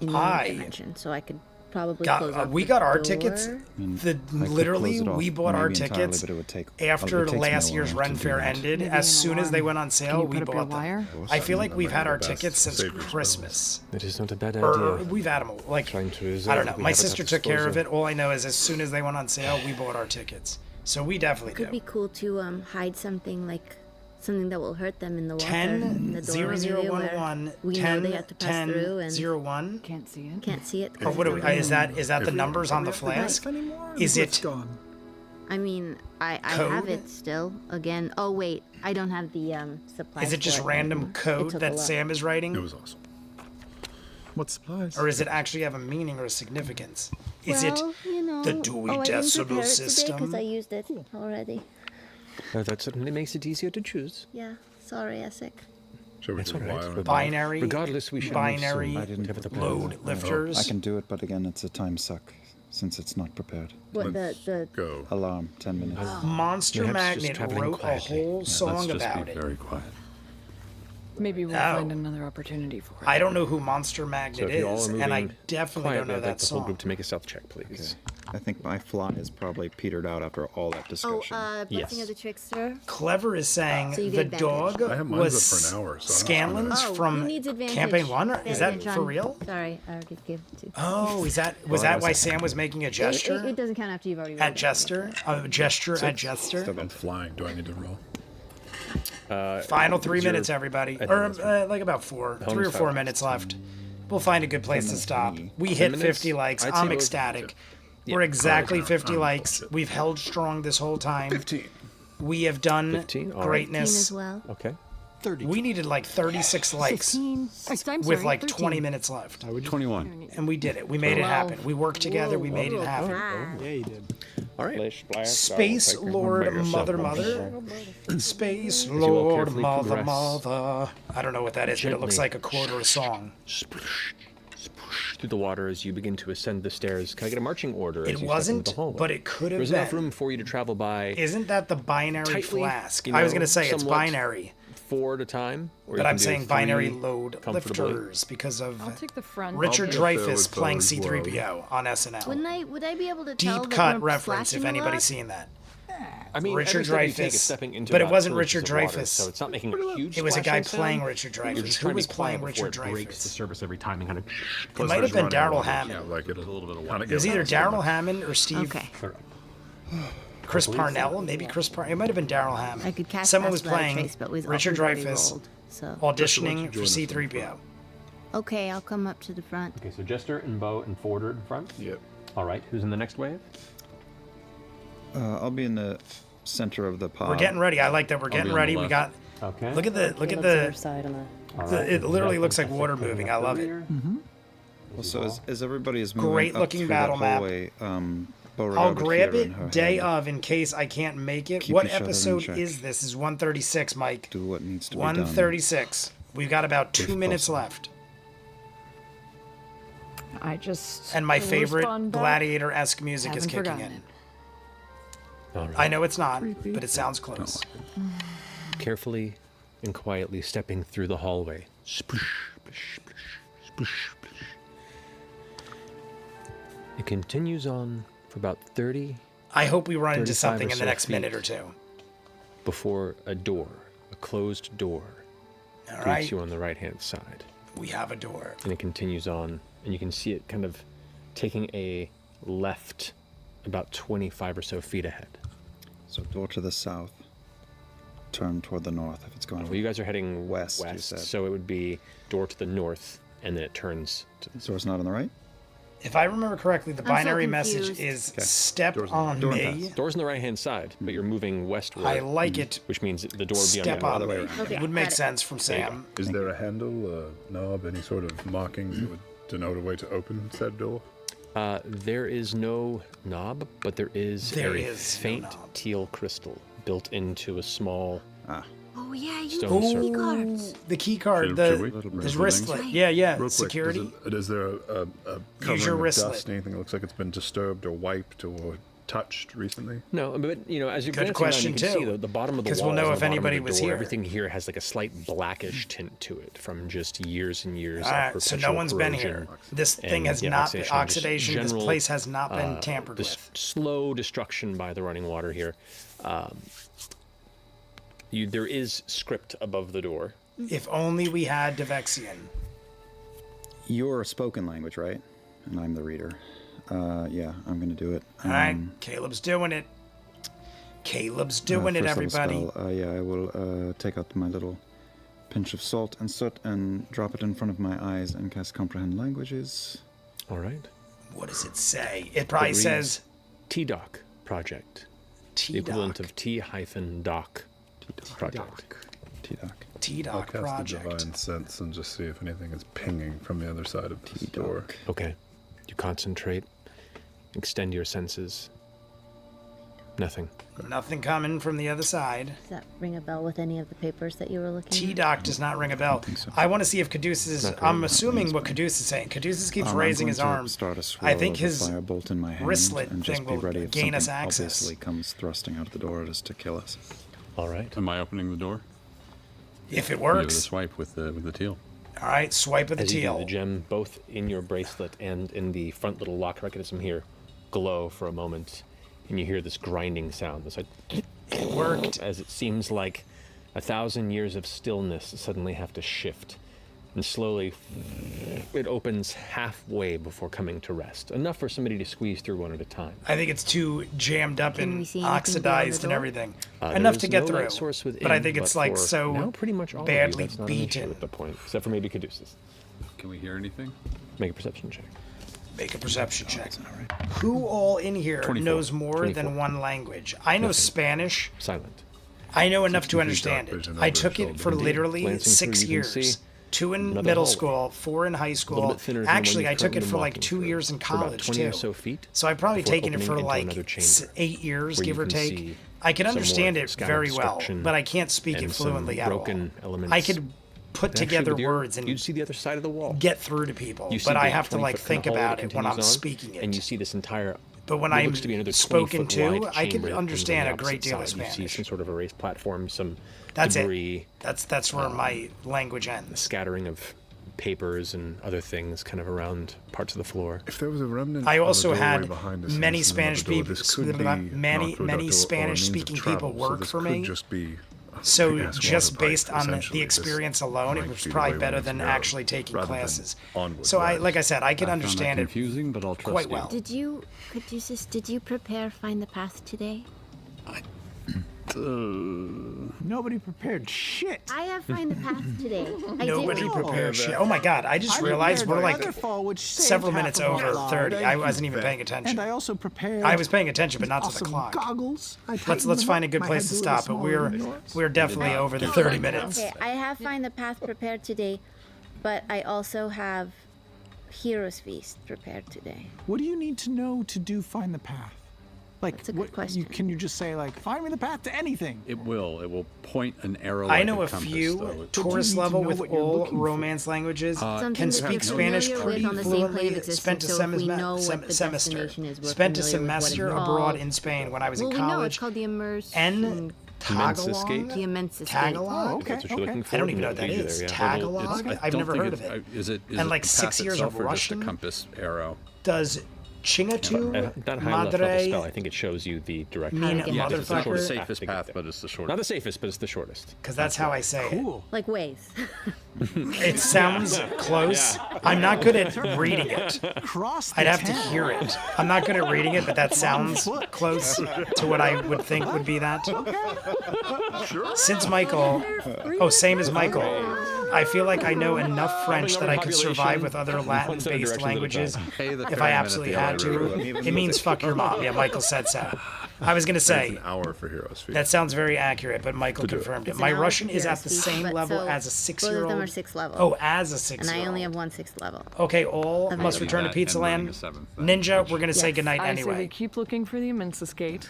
in Hi. one dimension, so I could probably close off We the got our door. tickets. could Literally, close it off, we bought our maybe entirely, tickets but it would take- after it takes me a last year's while to Ren do Fair that. ended. Maybe As an soon as they alarm. went on Can sale, you we put up your bought them. wire? I feel like That we've might had be our the best tickets since saving Christmas. That is not a bad Or idea. we've had them. Like, Trying to I reserve don't know. what we My have at our sister took care of disposal. it. All I know is as soon as they went on sale, we bought our tickets. So we definitely Could do. be cool to hide something like something that will hurt them in the water. 10 in the doorway area where 0011 we know 10 they have to pass 10 through and 01. Can't see it. can't see it. Or what do we? Is that the numbers on the Do we have flask? knife anymore? Is The it whip's gone? I mean, I Code? have it still. Again. Oh wait, I don't have the supplies. Is it just for random It code took a that lot. Sam is writing? It was awesome. What supplies? Or is it actually have a meaning or a significance? Is Well, you know, the Dewey I didn't Decimal prepare it System? because I used it already. That certainly makes it easier to choose. Yeah. Sorry, Esek. Should we That's do all right. wire? But binary? Regardless, we should binary move soon. I didn't Whatever the prepare plan load is. lifters. I can do it, but again, it's a time suck since it's not prepared. What the Go. Alarm, 10 minutes. Monster Perhaps just Magnet traveling wrote a quietly. whole Let's song just about be it. very quiet. Maybe we'll find another opportunity for it. I don't know who Monster So Magnet if you all is, are and I moving definitely don't quietly, know I'd like that the whole song. group to make a stealth check, please. I think my fly is probably petered out after all that Oh, discussion. Blessing of the Trickster. Clever is saying So you the get dog advantage. I have mine was up for an hour, so I'm not Scanlan's Oh, from who needs advantage? Campaign 1? Is that Advantage for on- real? Sorry, I already gave it to. Oh, was that why Sam was making a gesture? It doesn't count after you've already rolled At it. Jester? A gesture at Jester? I'm flying. Do I need to roll? Final 3 Zero. minutes, everybody. think Or that's like about 4. How 3 or many 4 times? minutes left. We'll find a good place to stop. We hit 10 50 minutes? likes. I'd say I'm go with- ecstatic. We're exactly 50 likes. We've held strong this whole time. 15. We have done 15? All right. 15 greatness. as well. Okay. 30. We needed like 36 likes 15. I'm sorry, with like 13. 20 minutes left. 21. And we did it. We made it happen. We worked together. We made it happen. Yeah, you did. All right. Space Lord Mother. Space you walk Lord carefully Mother. progress I don't know what that is, but it looks gently. like a quote or a song. Through the water as you begin to ascend the stairs. Can I get a marching order? As It you step wasn't, into the hallway? but it could have There's enough been. room for you to travel by. Isn't that the binary tightly, flask? you I was know, going to say it's somewhat binary, 4 at a time. Or you but can I'm do saying 3 binary load comfortably. lifters because of I'll take the front. Richard I'll get there Dreyfuss with playing those C-3PO on SNL. Would I be able to tell Deep that cut we're reference if splashing a anybody's lot? seen that. I mean, Richard every step you take is Dreyfuss, stepping into but it about wasn't 2 inches Richard of water, Dreyfuss. so it's not making a huge It was a guy splashing sound. playing Richard You're Dreyfuss. just Who trying was to be quiet playing before Richard it breaks the Dreyfuss? surface every time and kind of. It might have been Daryl Hammond. Yeah, like it a little bit of water. Kinda It was get either lost. Daryl Hammond or Steve. Okay. Chris Parnell, maybe Chris Parnell. It might have been Daryl Hammond. I could cast Someone was Fast Without a playing Trace, but was Richard already Dreyfuss rolled, so. auditioning for C-3PO. Okay, I'll come up to the front. Okay, so Jester and Bo and Forder in front. Yep. All right, who's in the next wave? I'll be in the center of the pod. We're getting ready. I like that. We're be on getting the ready. We got. left. Okay. Look at the Caleb's side on the. All right. it literally looks like water moving. I love it. Well, so as everybody is moving Great up looking through battle the map. hallway, I'll grab it day of in case I can't make it. Keep What each other in episode check. is this? This is 136, Mike. Do what needs to be done. 136. We've got about 2 If minutes possible. left. I just. And my will favorite respond back. gladiator-esque music is Haven't kicking forgotten in. All right. I know it's not, but it sounds close. Carefully and quietly stepping through the hallway. Sploosh, splish, splish, sploosh, splish. It continues on for about 30 I hope we run into 35 something or in the so next minute feet or two. before a door, a closed door, All greets right, you on the right-hand side. we have a door. And it continues on, and you can see it kind of taking a left about 25 or so feet ahead. So door to the south. Turn toward the north if it's going Well, you guys are heading west. You west, said. so it would be door to the north, and then it turns to the So it's not on the right. If I remember correctly, the I'm so binary message confused. is Okay. step Doors- on door me. pass. Door's on the right-hand side, but you're moving westward. I like it. Which means the door would be Step on on the me. other way around. Okay, It would make got it. sense from Sam. Is there a handle, a knob, any sort of markings that would denote a way to open said door? There is no knob, but there is There a is no faint knob. teal crystal built into a small Oh yeah, you stone key circle. cards. The key card, Should we? the Little his bit. wristlet. Right. Yeah, yeah. Real quick, Security. is there a Use your covering of wristlet. dust, anything that looks like it's been disturbed or wiped or touched recently? No, but you know, as you're Good glancing question, down, you can see too. the bottom of the wall. 'Cause we'll know if anybody was here. Everything here has like a slight blackish tint to it from just years and years All of right, perpetual so no one's been corrosion here. This thing and, has yeah, not been just oxidation. This general, place has not been tampered with. Slow destruction by the running water here. There is script above the door. If only we had Devexian. Your spoken language, right? And I'm the reader. Yeah, I'm gonna do it. All right, Caleb's doing it. Caleb's doing it, first level everybody. spell, yeah, I will take out my little pinch of salt and soot and drop it in front of my eyes and cast comprehend languages. All right. What does it say? It probably reads says T-Doc Project. The equivalent of T-Doc Project. T-Doc. I'll T-Doc cast the Project. divine sense and just see if anything is pinging from the other side of this door. Okay. You concentrate, extend your senses. Nothing. Nothing coming from the other side. Does that ring a bell with any of the papers that you were looking at? T-Doc does not ring a bell. I want to see if Caduceus is... I'm assuming what Caduceus is saying. Caduceus keeps I'm raising going his to arms. Start a swirl I think of a his firebolt in my hand wristlet and just thing be will ready if gain us something access. obviously comes thrusting out the door just to kill us. All right. Am I opening the door? If it Give it a works. swipe with the teal. All right, swipe with the As you do, teal. the gem, both in your bracelet and in the front little lock mechanism here, glow for a moment, and you hear this grinding sound. This like, it worked. As it seems like 1,000 years of stillness suddenly have to shift, and slowly it opens halfway before coming to rest. Enough for somebody to squeeze through one at a time. I think it's too jammed up Can we and see anything oxidized beyond and the door? everything. There Enough is to get no through. light source within, but I think it's but like for so now, pretty much all badly of you, that's not an issue beaten. at the point, except for maybe Caduceus. Can we hear anything? Make a perception check. Make a perception check. Who all in here 24. knows more 24. than one language? I know Spanish. Silent. I know enough to 63 understand dark it. vision I over took his it for shoulder. literally Glancing 6 through, you can years. see 2 in another middle hallway. school, 4 in high little school. bit thinner than the one Actually, you've I took it currently for like walking 2 through. years in For about college 20 too. or so feet So I've probably before taken it opening for into like another chamber 8 years, where give you or can take. see I can some more understand it scattered very well, destruction but I can't speak it and some fluently at all. broken elements. I could put Actually, together with your- words and you'd see the other side of the wall. get through to people, You see but I the have to 20-foot like kind of think hallway about that it when I'm continues on, speaking and you it. see this entire. But when what I'm looks to be another spoken 20-foot wide to, I can chamber in understand the a great opposite deal of side. You see Spanish. some sort of a raised platform, some That's debris, it. That's where my language ends. scattering of papers and other things kind of around parts of the floor. If there was a remnant, I on the also doorway had behind us and many this is another Spanish door, people, this could be many not through a many ductile or a Spanish means of speaking travel, people so work this for could me. just be a So big-ass just water pipe, based on essentially. the This experience alone, it might was be the probably way better one than narrows, actually taking rather than classes. onward So rise. like I said, I can I found that understand it confusing, but I'll trust quite you. well. Did you prepare find the path today? Nobody prepared shit. I have find the path today. Nobody did. prepared shit. Oh my god! I just realized we're like several minutes over 30. I wasn't even paying attention. And I also prepared. I was paying attention, but not to the awesome clock. goggles. I Let's tightened them find a up. good My place head's to a little stop. But smaller than yours. we're definitely over the 30 minutes. Okay, I have find the path prepared today, but I also have Hero's Feast prepared today. What do you need to know to do find the path? Like, That's a good question. Can you just say like, find me the path to anything? It will point an arrow. I like know a compass, few though. It- tourist need to level know with what you're all looking for. Romance languages. Something Can that speak you're Spanish familiar pretty with on the same plane of fluently. existence, so if we know what the semester. destination is, we're Spent a familiar with what it's semester called. abroad in Spain when I was Well, in we know it's college. called the Immerse. And Tagalog. Escape? The Immense Escape. Tagalog. Oh, okay. That's what you're looking for. I don't even know and what that it'll lead you is. there, yeah. Tagalog. I I've don't never think heard of it. Is it And it like the 6 path years itself of or just Russian? a compass arrow? Does Chingatu At that high level spell, I Madre? think it shows you the direct Mean path. Yeah, It's not the motherfucker. safest to get path, there. but it's the shortest. Not the safest, but it's the shortest. Because that's how I say it. Cool. Like Waze. It sounds close. I'm not good at reading it. Cross the I'd have to 10. hear it. I'm not good at reading it, but that sounds close to what I would think would be that. Since Michael, same as Michael, I feel like I know enough French that I could survive with other Latin-based languages if I absolutely had to. It means fuck your mom. Yeah, Michael said so. I was gonna say An hour for Heroes Feast. that sounds very accurate, but Michael confirmed it. It's My an hour Russian for is at Hero's the Feast, same but level so as a both of 6-year-old. them are 6th level. Oh, as a And 6-year-old. I only have one 6th level. Okay, all Okay. must return to That Pizza and learning Land. a seventh, then, Ninja, which- we're gonna say Yes. goodnight I say we anyway. keep looking for the immense escape.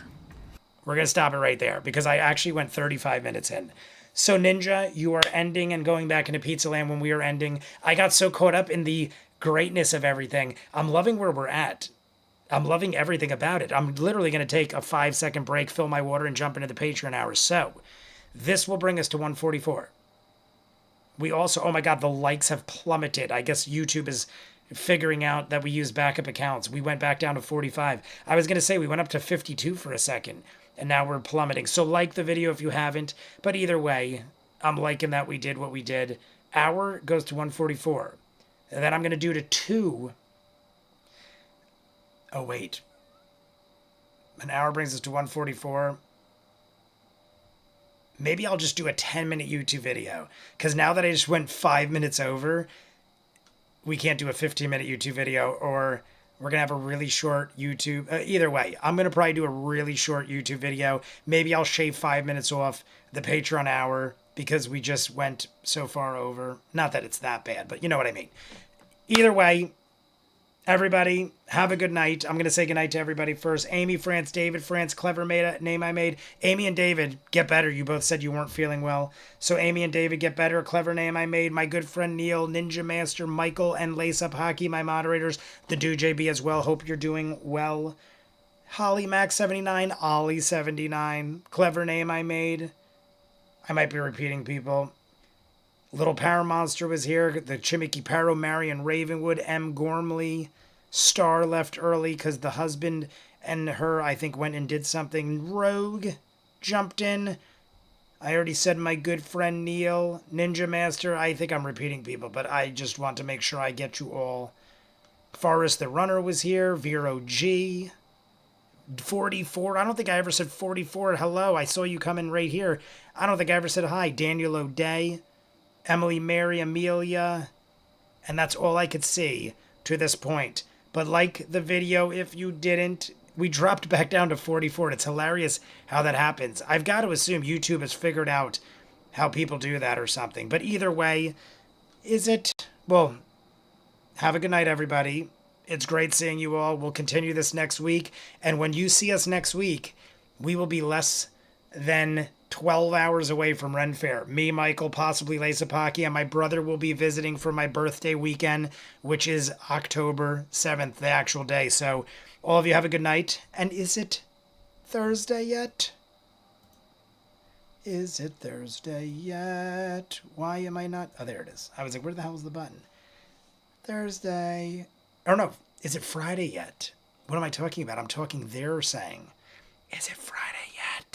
We're gonna stop it right there because I actually went 35 minutes in. So Ninja, you are ending and going back into Pizza Land when we are ending. I got so caught up in the greatness of everything. I'm loving where we're at. I'm loving everything about it. I'm literally going to take a 5-second break, fill my water, and jump into the Patreon hours. So this will bring us to 144. We also, oh my God, the likes have plummeted. I guess YouTube is figuring out that we use backup accounts. We went back down to 45. I was going to say we went up to 52 for a second, and now we're plummeting. So like the video if you haven't. But either way, I'm liking that we did what we did. Hour goes to 144. And then I'm going to do to 2. Oh, wait. An hour brings us to 144. Maybe I'll just do a 10-minute YouTube video. Because now that I just went 5 minutes over, we can't do a 15-minute YouTube video, or we're going to have a really short YouTube. Either way, I'm going to probably do a really short YouTube video. Maybe I'll shave 5 minutes off the Patreon hour because we just went so far over. Not that it's that bad, but you know what I mean. Either way, everybody, have a good night. I'm going to say goodnight to everybody first. Amy, France, David, France, clever name I made. Amy and David, get better. You both said you weren't feeling well. So Amy and David, get better. Clever name I made. My good friend Neil, Ninja Master, Michael, and Lace Up Hockey, my moderators. The Dude JB as well. Hope you're doing well. Holly Max 79, Ollie 79. Clever name I made. I might be repeating people. Little Paramonster was here. The Chimiki Paro, Marion Ravenwood, M. Gormley. Star left early because the husband and her, I think, went and did something. Rogue jumped in. I already said my good friend Neil. Ninja Master. I think I'm repeating people, but I just want to make sure I get you all. Forrest the Runner was here. Vero G. 44. I don't think I ever said 44. Hello, I saw you come in right here. I don't think I ever said hi. Daniel O'Day. Emily Mary Amelia. And that's all I could see to this point. But like the video if you didn't. We dropped back down to 44. It's hilarious how that happens. I've got to assume YouTube has figured out how people do that or something. But either way, is it? Well, have a good night, everybody. It's great seeing you all. We'll continue this next week. And when you see us next week, we will be less than 12 hours away from Ren Fair. Me, Michael, possibly Lesapaki, and my brother will be visiting for my birthday weekend, which is October 7th, the actual day. So all of you have a good night. And is it Thursday yet? Is it Thursday yet? Why am I not? Oh, there it is. I was like, where the hell is the button? Thursday. Oh, no. Is it Friday yet? What am I talking about? I'm talking they're saying. Is it Friday